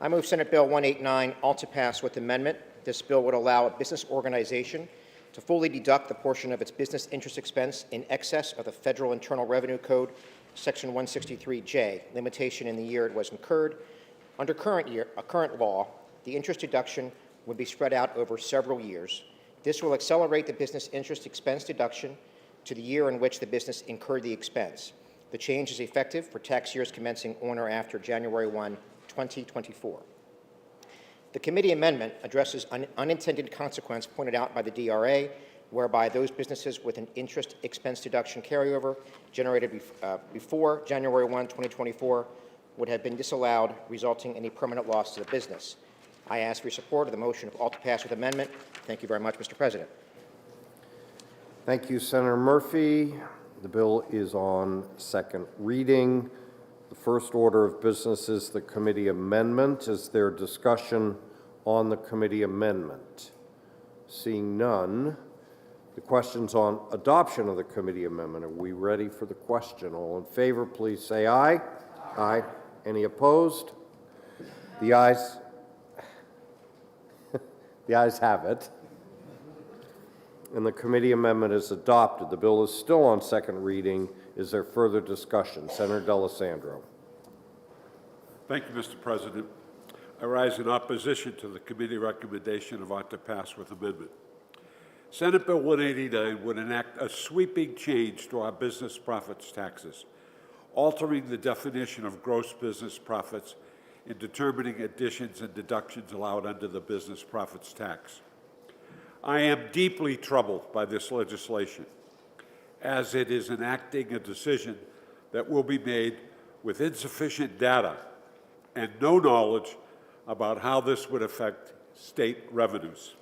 I move Senate Bill 189 ought to pass with amendment. This bill would allow a business organization to fully deduct the portion of its business interest expense in excess of the Federal Internal Revenue Code, Section 163J, limitation in the year it was incurred. Under current law, the interest deduction would be spread out over several years. This will accelerate the business interest expense deduction to the year in which the business incurred the expense. The change is effective for tax years commencing on or after January 1, 2024. The committee amendment addresses an unintended consequence pointed out by the DRA, whereby those businesses with an interest expense deduction carryover generated before January 1, 2024 would have been disallowed, resulting in a permanent loss to the business. I ask for your support of the motion of all to pass with amendment. Thank you very much, Mr. President. Thank you, Senator Murphy. The bill is on second reading. The first order of business is the committee amendment. Is there discussion on the committee amendment? Seeing none, the question's on adoption of the committee amendment. Are we ready for the question? All in favor, please say aye. Aye. Any opposed? The ayes have it. And the committee amendment is adopted. The bill is still on second reading. Is there further discussion? Senator Allesandro. Thank you, Mr. President. I rise in opposition to the committee recommendation of ought to pass with amendment. Senate Bill 189 would enact a sweeping change to our business profits taxes, altering the definition of gross business profits in determining additions and deductions allowed under the business profits tax. I am deeply troubled by this legislation, as it is enacting a decision that will be made with insufficient data and no knowledge about how this would affect state revenues.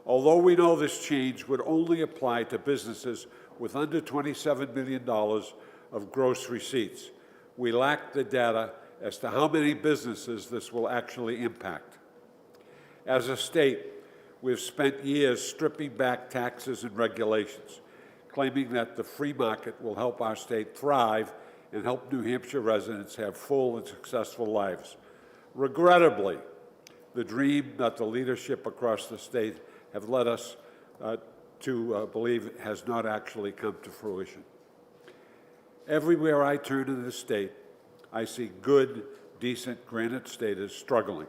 Although we know this change would only apply to businesses with under $27 million of gross receipts, we lack the data as to how many businesses this will actually impact. As a state, we've spent years stripping back taxes and regulations, claiming that the free market will help our state thrive and help New Hampshire residents have full and successful lives. Regrettably, the dream that the leadership across the state have led us to believe has not actually come to fruition. Everywhere I turn in the state, I see good, decent Granite Staters struggling.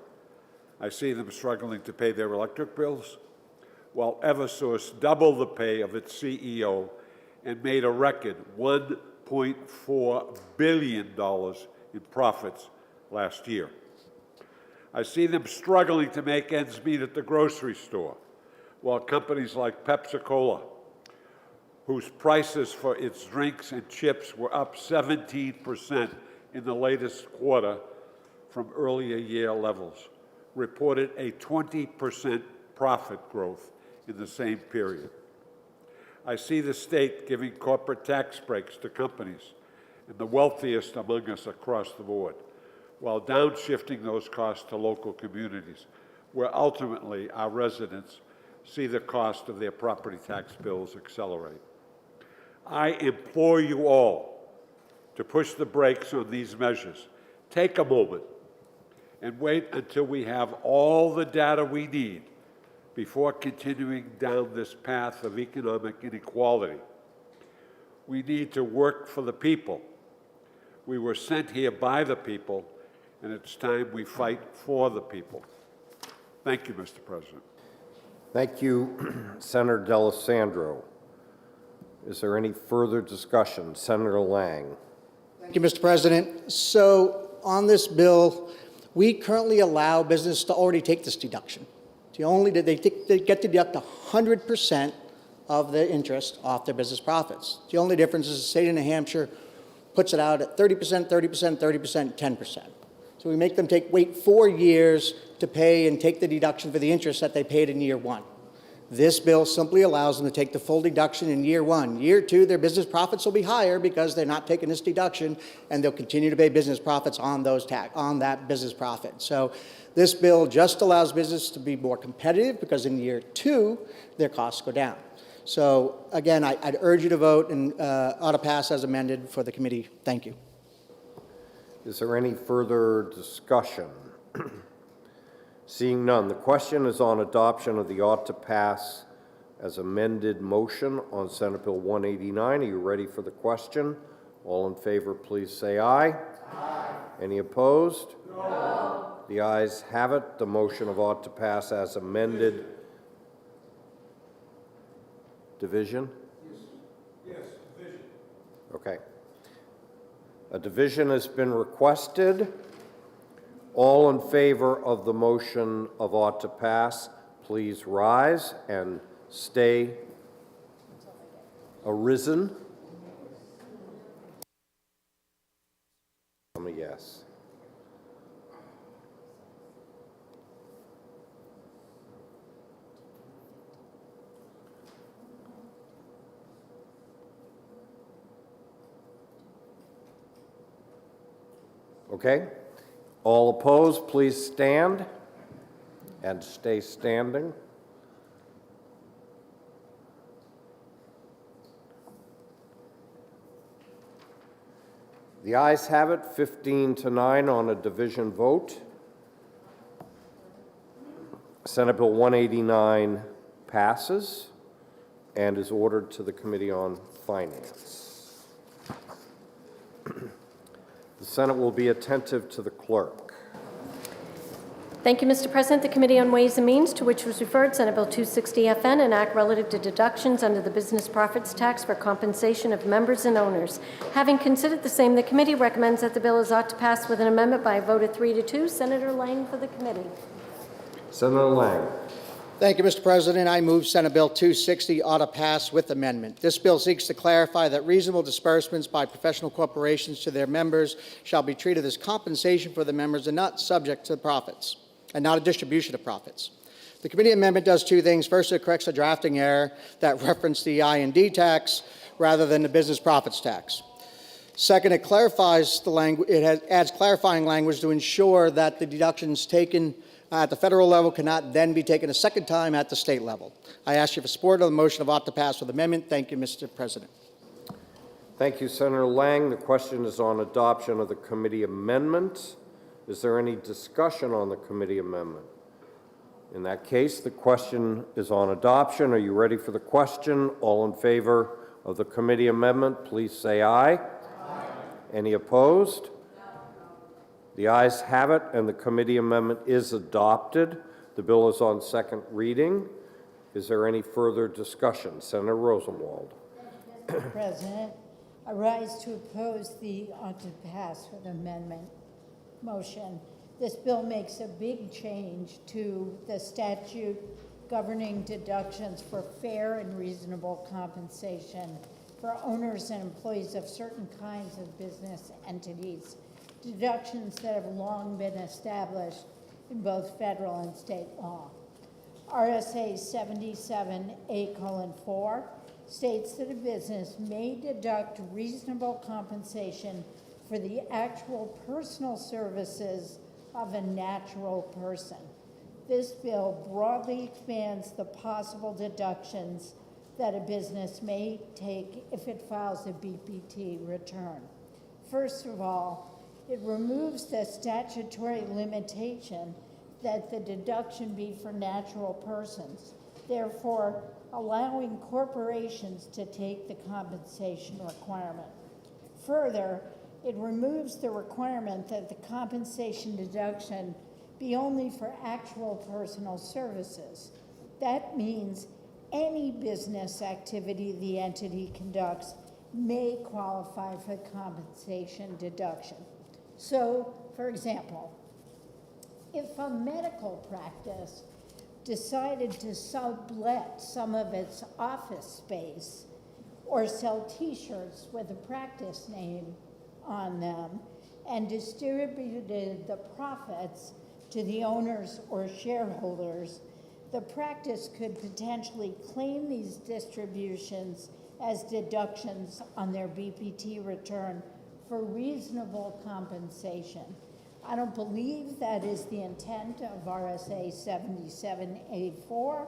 I see them struggling to pay their electric bills, while Eversource doubled the pay of its CEO and made a record $1.4 billion in profits last year. I see them struggling to make ends meet at the grocery store, while companies like Pepsi-Cola, whose prices for its drinks and chips were up 17% in the latest quarter from earlier year levels, reported a 20% profit growth in the same period. I see the state giving corporate tax breaks to companies and the wealthiest among us across the board, while downshifting those costs to local communities, where ultimately our residents see the cost of their property tax bills accelerate. I implore you all to push the brakes on these measures. Take a moment and wait until we have all the data we need before continuing down this path of economic inequality. We need to work for the people. We were sent here by the people, and it's time we fight for the people. Thank you, Mr. President. Thank you, Senator Allesandro. Is there any further discussion? Senator Lang. Thank you, Mr. President. So on this bill, we currently allow business to already take this deduction. They get to deduct 100% of the interest off their business profits. The only difference is the state of New Hampshire puts it out at 30%, 30%, 30%, 10%. So we make them wait 4 years to pay and take the deduction for the interest that they paid in year 1. This bill simply allows them to take the full deduction in year 1. Year 2, their business profits will be higher because they're not taking this deduction, and they'll continue to pay business profits on on that business profit. So this bill just allows business to be more competitive because in year 2, their costs go down. So again, I'd urge you to vote and ought to pass as amended for the committee. Thank you. Is there any further discussion? Seeing none, the question is on adoption of the ought to pass as amended motion on Senate Bill 189. Are you ready for the question? All in favor, please say aye. Aye. Any opposed? No. The ayes have it. The motion of ought to pass as amended. Division? Yes, division. Okay. A division has been requested. All in favor of the motion of ought to pass, please rise and stay arisen. I'm a yes. Okay. All opposed, please stand and stay standing. The ayes have it, 15-9 on a division vote. Senate Bill 189 passes and is ordered to the Committee on Finance. The Senate will be attentive to the clerk. Thank you, Mr. President. The Committee on Ways and Means, to which was referred Senate Bill 260 FN, an act relative to deductions under the business profits tax for compensation of members and owners. Having considered the same, the committee recommends that the bill is ought to pass with an amendment by a vote of 3-2. Senator Lang for the committee. Senator Lang. Thank you, Mr. President. I move Senate Bill 260 ought to pass with amendment. This bill seeks to clarify that reasonable disbursements by professional corporations to their members shall be treated as compensation for the members and not subject to profits, and not a distribution of profits. The committee amendment does two things. First, it corrects a drafting error that referenced the I&D tax rather than the business profits tax. Second, it clarifies the language. It adds clarifying language to ensure that the deductions taken at the federal level cannot then be taken a second time at the state level. I ask you for support of the motion of ought to pass with amendment. Thank you, Mr. President. Thank you, Senator Lang. The question is on adoption of the committee amendment. Is there any discussion on the committee amendment? In that case, the question is on adoption. Are you ready for the question? All in favor of the committee amendment, please say aye. Aye. Any opposed? The ayes have it, and the committee amendment is adopted. The bill is on second reading. Is there any further discussion? Senator Rosenwald. Mr. President, I rise to oppose the ought to pass with amendment motion. This bill makes a big change to the statute governing deductions for fair and reasonable compensation for owners and employees of certain kinds of business entities. Deductions that have long been established in both federal and state law. RSA 77A:4 states that a business may deduct reasonable compensation for the actual personal services of a natural person. This bill broadly expands the possible deductions that a business may take if it files a BPT return. First of all, it removes the statutory limitation that the deduction be for natural persons, therefore allowing corporations to take the compensation requirement. Further, it removes the requirement that the compensation deduction be only for actual personal services. That means any business activity the entity conducts may qualify for compensation deduction. So, for example, if a medical practice decided to sublet some of its office space or sell T-shirts with a practice name on them and distributed the profits to the owners or shareholders, the practice could potentially claim these distributions as deductions on their BPT return for reasonable compensation. I don't believe that is the intent of RSA 77A4,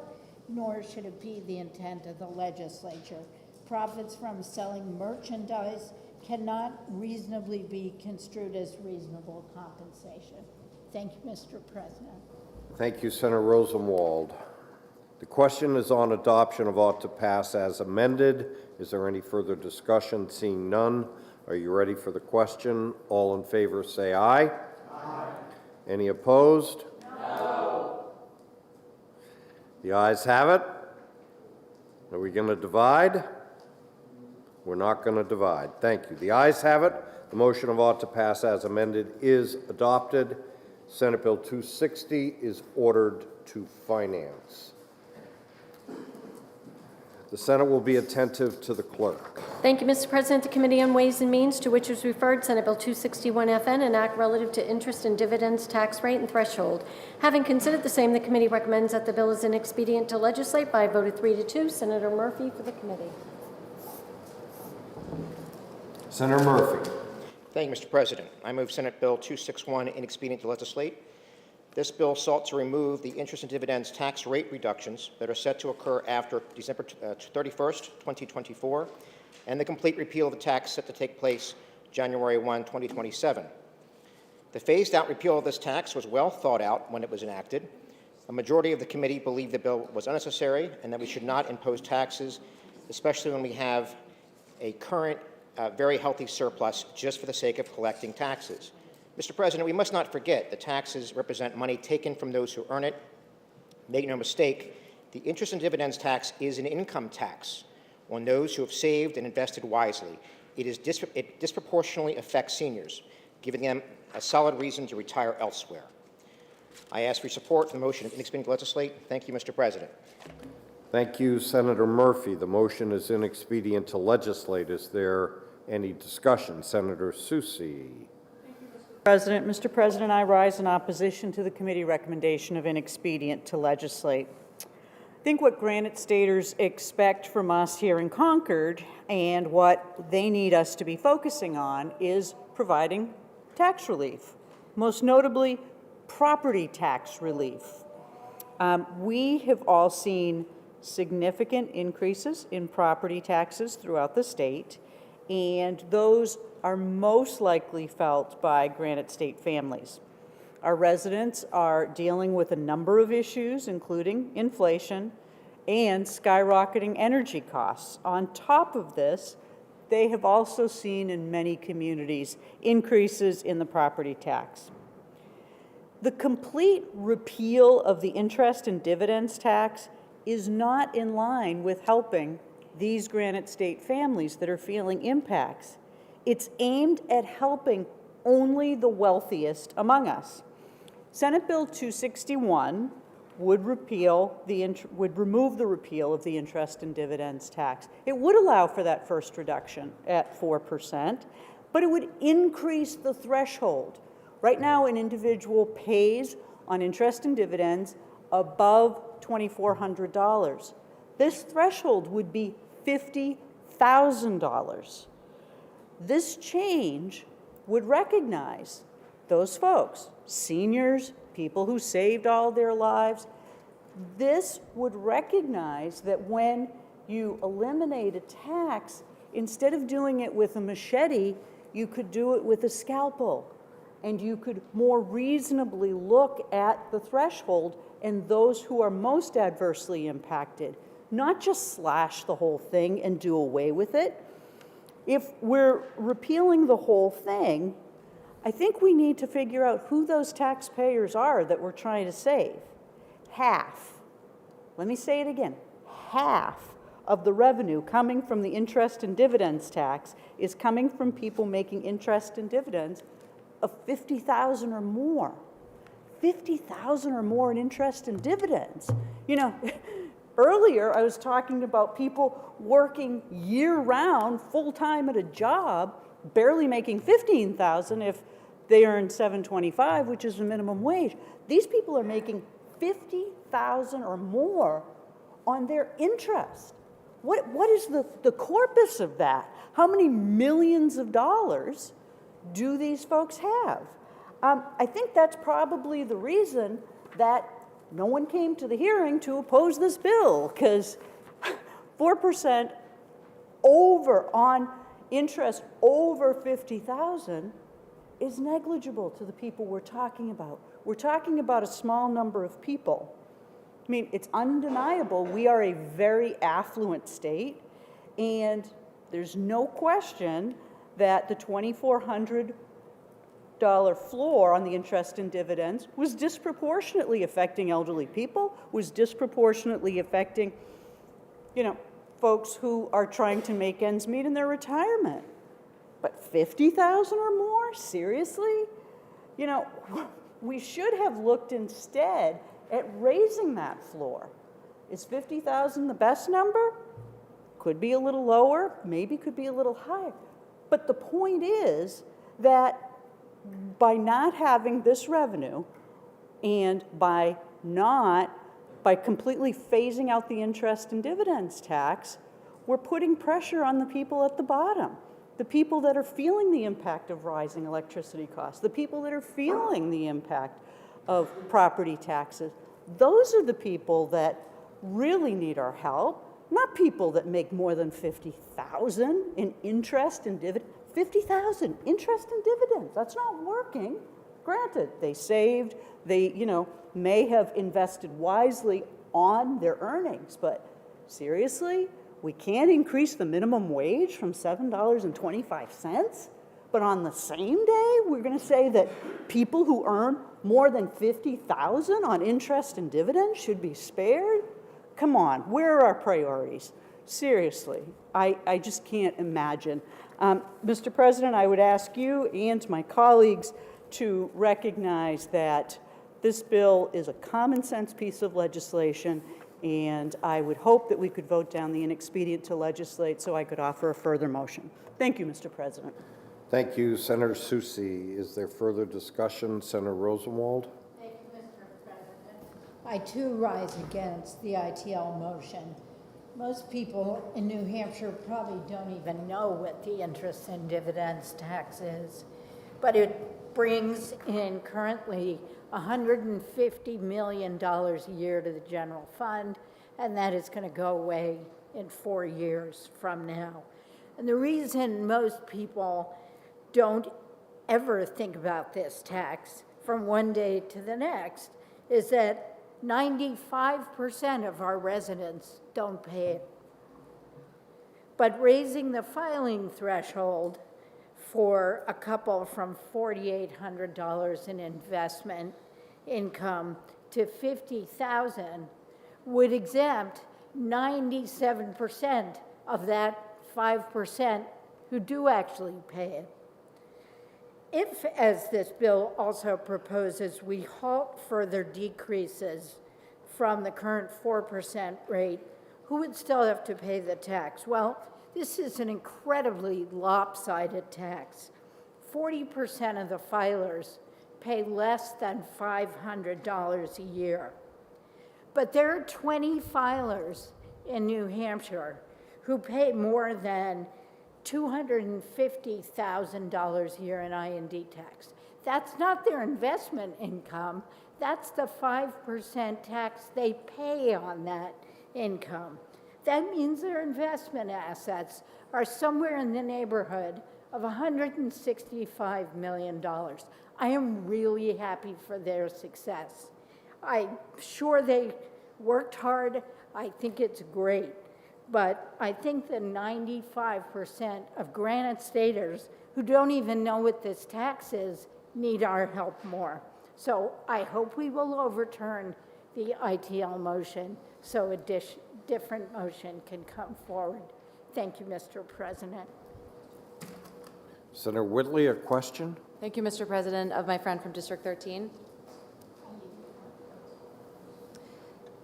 nor should it be the intent of the legislature. Profits from selling merchandise cannot reasonably be construed as reasonable compensation. Thank you, Mr. President. Thank you, Senator Rosenwald. The question is on adoption of ought to pass as amended. Is there any further discussion? Seeing none, are you ready for the question? All in favor say aye. Aye. Any opposed? No. The ayes have it. Are we going to divide? We're not going to divide. Thank you. The ayes have it. The motion of ought to pass as amended is adopted. Senate Bill 260 is ordered to finance. The Senate will be attentive to the clerk. Thank you, Mr. President. The Committee on Ways and Means, to which was referred Senate Bill 261FN, an act relative to interest and dividends tax rate and threshold. Having considered the same, the committee recommends that the bill is inexpedient to legislate by a vote of 3-2. Senator Murphy for the committee. Senator Murphy. Thank you, Mr. President. I move Senate Bill 261 inexpedient to legislate. This bill sought to remove the interest and dividends tax rate reductions that are set to occur after December 31st, 2024, and the complete repeal of the tax set to take place January 1, 2027. The phased-out repeal of this tax was well thought out when it was enacted. A majority of the committee believed the bill was unnecessary and that we should not impose taxes, especially when we have a current very healthy surplus just for the sake of collecting taxes. Mr. President, we must not forget that taxes represent money taken from those who earn it. Make no mistake, the interest and dividends tax is an income tax on those who have saved and invested wisely. It disproportionately affects seniors, giving them a solid reason to retire elsewhere. I ask for your support for the motion of inexpedient to legislate. Thank you, Mr. President. Thank you, Senator Murphy. The motion is inexpedient to legislate. Is there any discussion? Senator Soucy. Mr. President, I rise in opposition to the committee recommendation of inexpedient to legislate. I think what Granite Staters expect from us here in Concord and what they need us to be focusing on is providing tax relief, most notably property tax relief. We have all seen significant increases in property taxes throughout the state, and those are most likely felt by Granite State families. Our residents are dealing with a number of issues, including inflation and skyrocketing energy costs. On top of this, they have also seen in many communities increases in the property tax. The complete repeal of the interest and dividends tax is not in line with helping these Granite State families that are feeling impacts. It's aimed at helping only the wealthiest among us. Senate Bill 261 would remove the repeal of the interest and dividends tax. It would allow for that first reduction at 4%, but it would increase the threshold. Right now, an individual pays on interest and dividends above $2,400. This threshold would be $50,000. This change would recognize those folks, seniors, people who saved all their lives. This would recognize that when you eliminate a tax, instead of doing it with a machete, you could do it with a scalpel, and you could more reasonably look at the threshold and those who are most adversely impacted, not just slash the whole thing and do away with it. If we're repealing the whole thing, I think we need to figure out who those taxpayers are that we're trying to save. Half, let me say it again, half of the revenue coming from the interest and dividends tax is coming from people making interest and dividends of $50,000 or more. $50,000 or more in interest and dividends. You know, earlier I was talking about people working year-round, full-time at a job, barely making $15,000 if they earn $7.25, which is the minimum wage. These people are making $50,000 or more on their interest. What is the corpus of that? How many millions of dollars do these folks have? I think that's probably the reason that no one came to the hearing to oppose this bill, because 4% over on interest over $50,000 is negligible to the people we're talking about. We're talking about a small number of people. I mean, it's undeniable we are a very affluent state, and there's no question that the $2,400 floor on the interest and dividends was disproportionately affecting elderly people, was disproportionately affecting, you know, folks who are trying to make ends meet in their retirement. But 50,000 or more? Seriously? You know, we should have looked instead at raising that floor. Is 50,000 the best number? Could be a little lower, maybe could be a little higher. But the point is that by not having this revenue and by completely phasing out the interest and dividends tax, we're putting pressure on the people at the bottom, the people that are feeling the impact of rising electricity costs, the people that are feeling the impact of property taxes. Those are the people that really need our help, not people that make more than $50,000 in interest and dividends. $50,000 interest and dividends, that's not working. Granted, they saved, they, you know, may have invested wisely on their earnings, but seriously, we can't increase the minimum wage from $7.25, but on the same day, we're going to say that people who earn more than $50,000 on interest and dividends should be spared? Come on, where are our priorities? Seriously, I just can't imagine. Mr. President, I would ask you and my colleagues to recognize that this bill is a common sense piece of legislation, and I would hope that we could vote down the inexpedient to legislate so I could offer a further motion. Thank you, Mr. President. Thank you, Senator Susi. Is there further discussion? Senator Rosenwald? Thank you, Mr. President. I too rise against the ITL motion. Most people in New Hampshire probably don't even know what the interest and dividends tax is, but it brings in currently $150 million a year to the general fund, and that is going to go away in 4 years from now. And the reason most people don't ever think about this tax from one day to the next is that 95% of our residents don't pay it. But raising the filing threshold for a couple from $4,800 in investment income to $50,000 would exempt 97% of that 5% who do actually pay it. If, as this bill also proposes, we halt further decreases from the current 4% rate, who would still have to pay the tax? Well, this is an incredibly lopsided tax. 40% of the filers pay less than $500 a year. But there are 20 filers in New Hampshire who pay more than $250,000 a year in I&D tax. That's not their investment income. That's the 5% tax they pay on that income. That means their investment assets are somewhere in the neighborhood of $165 million. I am really happy for their success. I'm sure they worked hard. I think it's great. But I think that 95% of Granite Staters who don't even know what this tax is need our help more. So I hope we will overturn the ITL motion so a different motion can come forward. Thank you, Mr. President. Senator Whitley, a question? Thank you, Mr. President, of my friend from District 13.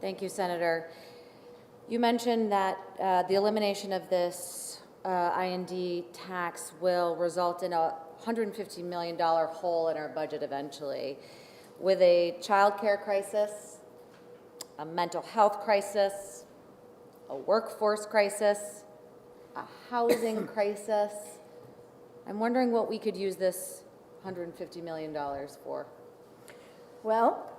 Thank you, Senator. You mentioned that the elimination of this IND tax will result in a $150 million hole in our budget eventually. With a child care crisis, a mental health crisis, a workforce crisis, a housing crisis, I'm wondering what we could use this $150 million for. Well,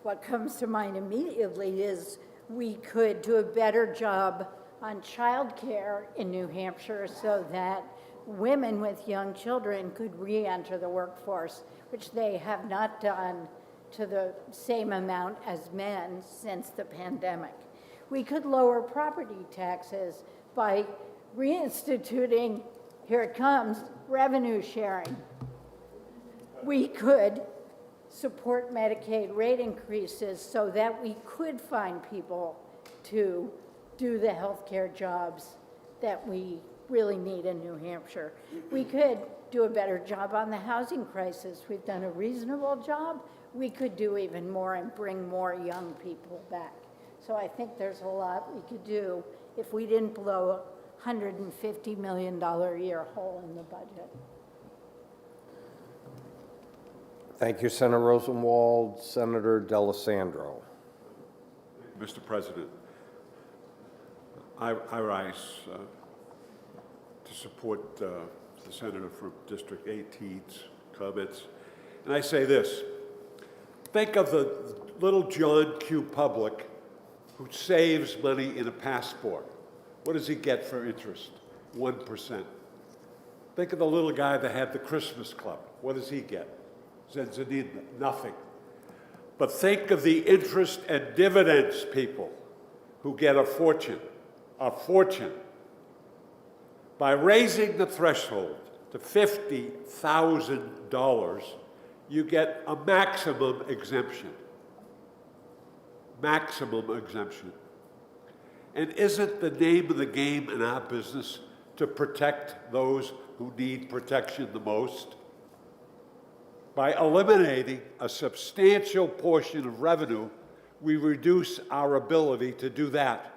what comes to mind immediately is we could do a better job on childcare in New Hampshire so that women with young children could re-enter the workforce, which they have not done to the same amount as men since the pandemic. We could lower property taxes by reinstituting, here it comes, revenue sharing. We could support Medicaid rate increases so that we could find people to do the healthcare jobs that we really need in New Hampshire. We could do a better job on the housing crisis. We've done a reasonable job. We could do even more and bring more young people back. So I think there's a lot we could do if we didn't blow a $150 million a year hole in the budget. Thank you, Senator Rosenwald. Senator Allesandro. Mr. President, I rise to support the senator from District 18's comments. And I say this: think of the little John Q. Public who saves money in a passport. What does he get for interest? 1%. Think of the little guy that had the Christmas club. What does he get? Zenzanina, nothing. But think of the interest and dividends people who get a fortune. By raising the threshold to $50,000, you get a maximum exemption. Maximum exemption. And isn't the name of the game in our business to protect those who need protection the most? By eliminating a substantial portion of revenue, we reduce our ability to do that,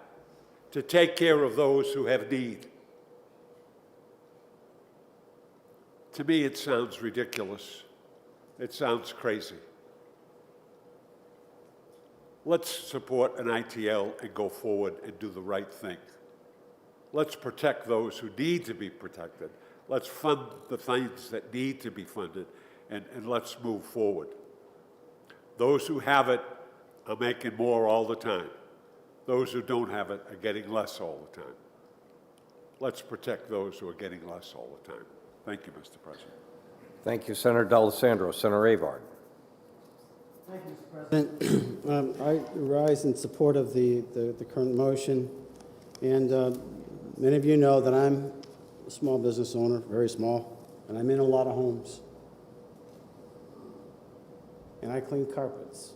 to take care of those who have need. To me, it sounds ridiculous. It sounds crazy. Let's support an ITL and go forward and do the right thing. Let's protect those who need to be protected. Let's fund the things that need to be funded, and let's move forward. Those who have it are making more all the time. Those who don't have it are getting less all the time. Let's protect those who are getting less all the time. Thank you, Mr. President. Thank you, Senator Allesandro. Senator Avard. Thank you, Mr. President. I rise in support of the current motion. And many of you know that I'm a small business owner, very small, and I'm in a lot of homes. And I clean carpets.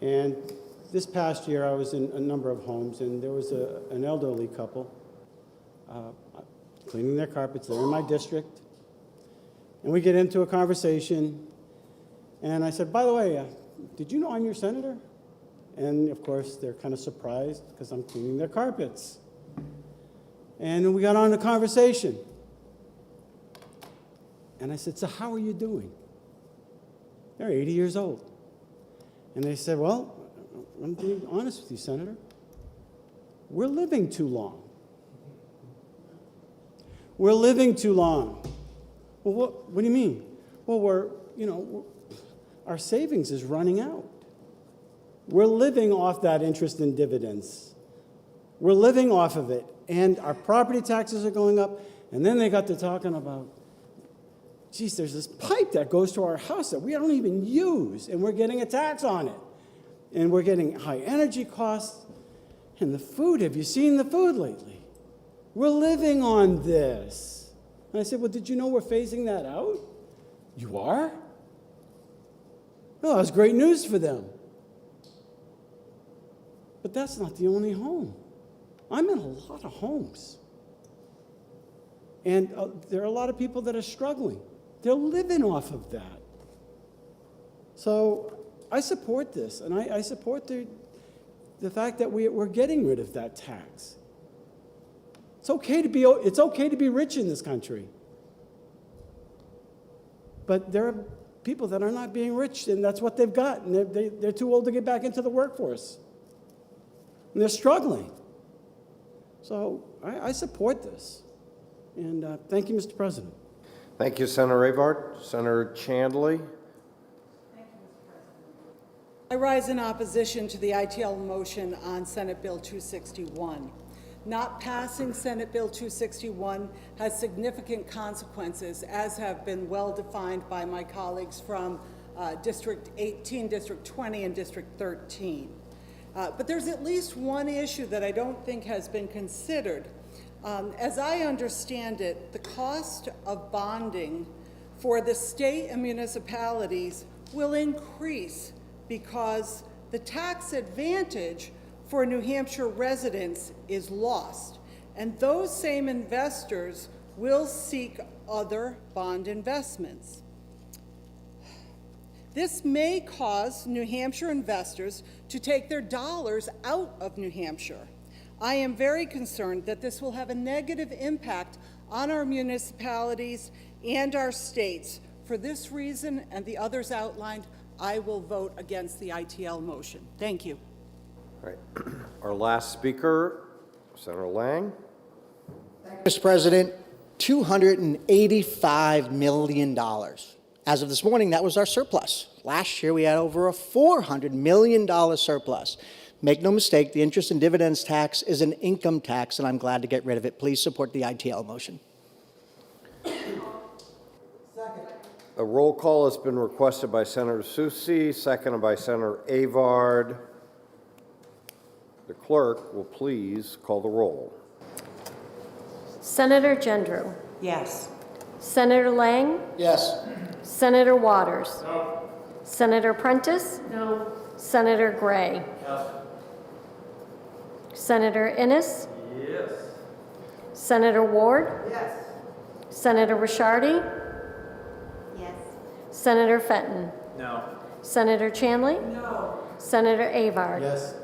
And this past year, I was in a number of homes, and there was an elderly couple cleaning their carpets. They're in my district. And we get into a conversation, and I said, by the way, did you know I'm your senator? And of course, they're kind of surprised because I'm cleaning their carpets. And we got on the conversation. And I said, so how are you doing? They're 80 years old. And they said, well, I'm being honest with you, Senator. We're living too long. We're living too long. Well, what do you mean? Well, our savings is running out. We're living off that interest and dividends. We're living off of it. And our property taxes are going up. And then they got to talking about, geez, there's this pipe that goes to our house that we don't even use, and we're getting a tax on it. And we're getting high energy costs. And the food, have you seen the food lately? We're living on this. And I said, well, did you know we're phasing that out? You are? Well, that's great news for them. But that's not the only home. I'm in a lot of homes. And there are a lot of people that are struggling. They're living off of that. So I support this, and I support the fact that we're getting rid of that tax. It's okay to be rich in this country. But there are people that are not being rich, and that's what they've got, and they're too old to get back into the workforce. And they're struggling. So I support this. And thank you, Mr. President. Thank you, Senator Avard. Senator Chandley. I rise in opposition to the ITL motion on Senate Bill 261. Not passing Senate Bill 261 has significant consequences, as have been well defined by my colleagues from District 18, District 20, and District 13. But there's at least one issue that I don't think has been considered. As I understand it, the cost of bonding for the state and municipalities will increase because the tax advantage for New Hampshire residents is lost, and those same investors will seek other bond investments. This may cause New Hampshire investors to take their dollars out of New Hampshire. I am very concerned that this will have a negative impact on our municipalities and our states. For this reason and the others outlined, I will vote against the ITL motion. Thank you. All right. Our last speaker, Senator Lang. Mr. President, $285 million. As of this morning, that was our surplus. Last year, we had over a $400 million surplus. Make no mistake, the interest and dividends tax is an income tax, and I'm glad to get rid of it. Please support the ITL motion. A roll call has been requested by Senator Soucy, seconded by Senator Avard. The clerk will please call the roll. Senator Gendreau. Yes. Senator Lang. Yes. Senator Waters. No. Senator Prentice. No. Senator Gray. Yes. Senator Innes. Yes. Senator Ward. Yes. Senator Ricciardi. Yes. Senator Fenton. No. Senator Chandley. No. Senator Avard. Yes.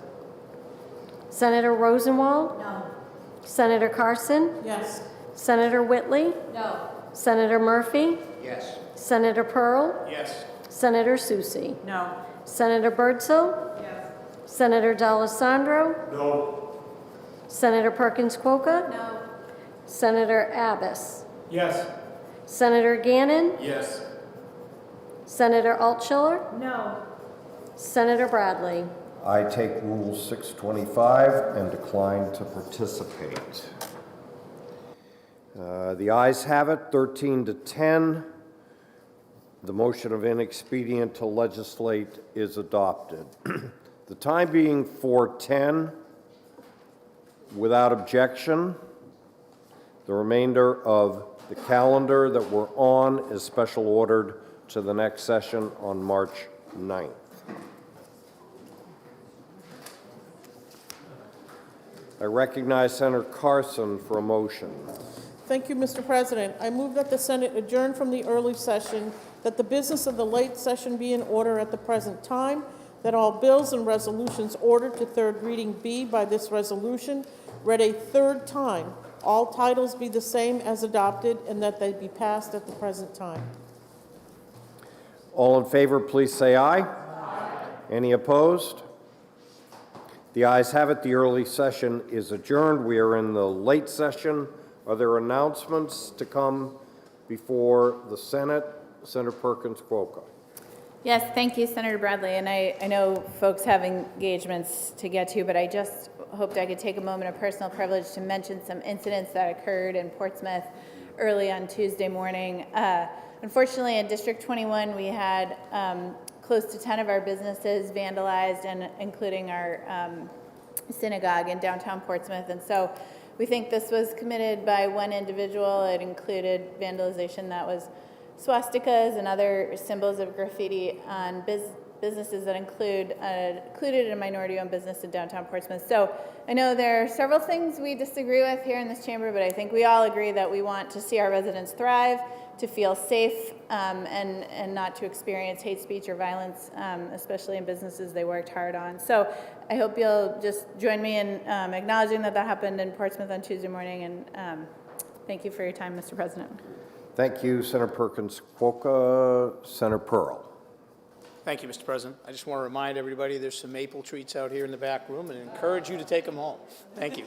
Senator Rosenwald. No. Senator Carson. Yes. Senator Whitley. No. Senator Murphy. Yes. Senator Pearl. Yes. Senator Soucy. No. Senator Birdsell. Yes. Senator Allesandro. No. Senator Perkins Kwoka. No. Senator Abbas. Yes. Senator Gannon. Yes. Senator Altschiller. No. Senator Bradley. I take Rule 625 and decline to participate. The ayes have it, 13 to 10. The motion of inexpedient to legislate is adopted. The time being 4:10, without objection, the remainder of the calendar that we're on is special ordered to the next session on March 9th. I recognize Senator Carson for a motion. Thank you, Mr. President. I move that the Senate adjourn from the early session, that the business of the late session be in order at the present time, that all bills and resolutions ordered to third reading be by this resolution read a third time, all titles be the same as adopted, and that they be passed at the present time. All in favor, please say aye. Aye. Any opposed? The ayes have it. The early session is adjourned. We are in the late session. Are there announcements to come before the Senate? Senator Perkins Kwoka. Yes, thank you, Senator Bradley. And I know folks have engagements to get to, but I just hoped I could take a moment of personal privilege to mention some incidents that occurred in Portsmouth early on Tuesday morning. Unfortunately, in District 21, we had close to 10 of our businesses vandalized, and including our synagogue in downtown Portsmouth. And so we think this was committed by one individual. It included vandalization that was swastikas and other symbols of graffiti on businesses that included a minority-owned business in downtown Portsmouth. So I know there are several things we disagree with here in this chamber, but I think we all agree that we want to see our residents thrive, to feel safe, and not to experience hate speech or violence, especially in businesses they worked hard on. So I hope you'll just join me in acknowledging that that happened in Portsmouth on Tuesday morning, and thank you for your time, Mr. President. Thank you, Senator Perkins. Kwoka, Senator Pearl. Thank you, Mr. President. I just want to remind everybody there's some maple treats out here in the back room and encourage you to take them home. Thank you.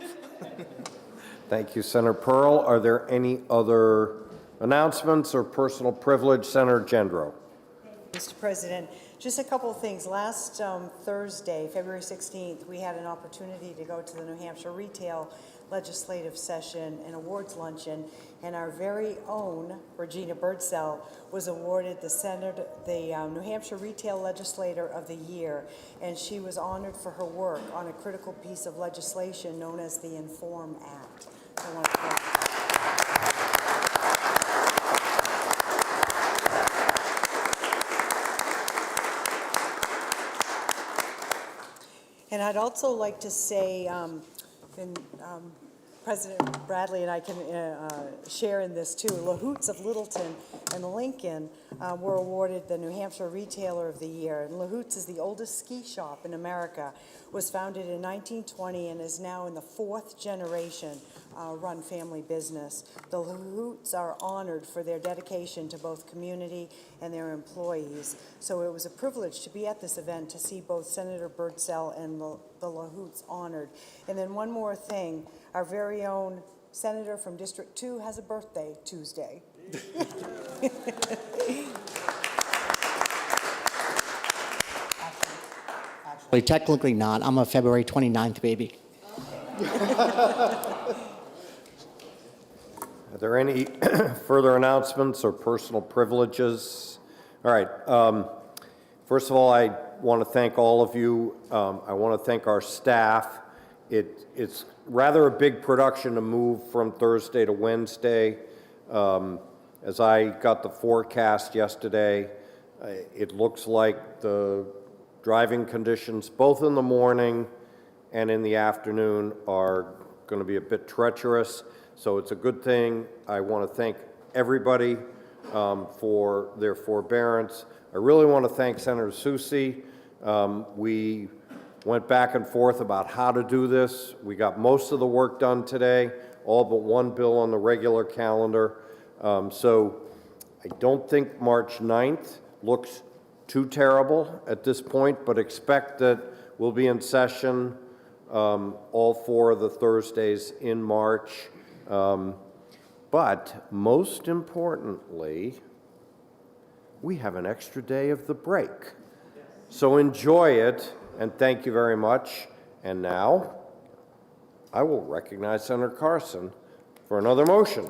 Thank you, Senator Pearl. Are there any other announcements or personal privilege? Senator Gendreau. Mr. President, just a couple of things. Last Thursday, February 16th, we had an opportunity to go to the New Hampshire Retail Legislative Session and Awards Luncheon, and our very own Regina Birdsell was awarded the New Hampshire Retail Legislator of the Year, and she was honored for her work on a critical piece of legislation known as the Inform Act. I want to thank you. And I'd also like to say, President Bradley and I can share in this too. LaHoots of Littleton and Lincoln were awarded the New Hampshire Retailer of the Year. And LaHoots is the oldest ski shop in America, was founded in 1920 and is now in the 4th generation run family business. The LaHoots are honored for their dedication to both community and their employees. So it was a privilege to be at this event to see both Senator Birdsell and the LaHoots honored. And then one more thing, our very own senator from District 2 has a birthday Tuesday. Actually, technically not. I'm a February 29th baby. Are there any further announcements or personal privileges? All right. First of all, I want to thank all of you. I want to thank our staff. It's rather a big production to move from Thursday to Wednesday. As I got the forecast yesterday, it looks like the driving conditions, both in the morning and in the afternoon, are going to be a bit treacherous. So it's a good thing. I want to thank everybody for their forbearance. I really want to thank Senator Soucy. We went back and forth about how to do this. We got most of the work done today, all but one bill on the regular calendar. So I don't think March 9th looks too terrible at this point, but expect that we'll be in session all 4 of the Thursdays in March. But most importantly, we have an extra day of the break. So enjoy it, and thank you very much. And now, I will recognize Senator Carson for another motion.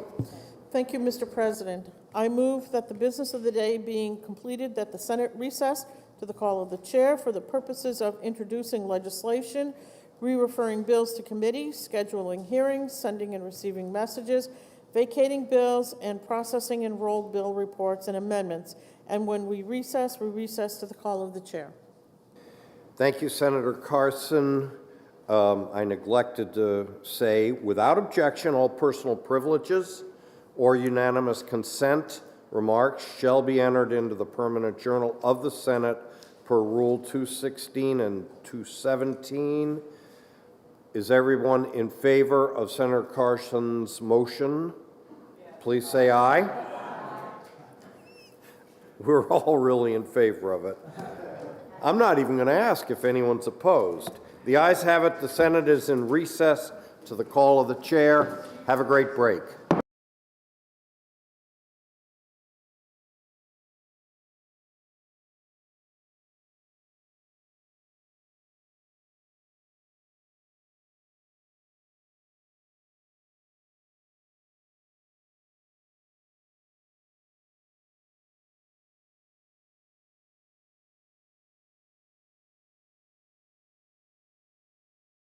Thank you, Mr. President. I move that the business of the day being completed, that the Senate recess to the call of the chair for the purposes of introducing legislation, re-referring bills to committee, scheduling hearings, sending and receiving messages, vacating bills, and processing enrolled bill reports and amendments. And when we recess to the call of the chair. Thank you, Senator Carson. I neglected to say, without objection, all personal privileges or unanimous consent remarks shall be entered into the permanent journal of the Senate per Rule 216 and 217. Is everyone in favor of Senator Carson's motion? Please say aye. We're all really in favor of it. I'm not even going to ask if anyone's opposed. The ayes have it. The Senate is in recess to the call of the chair. Have a great break.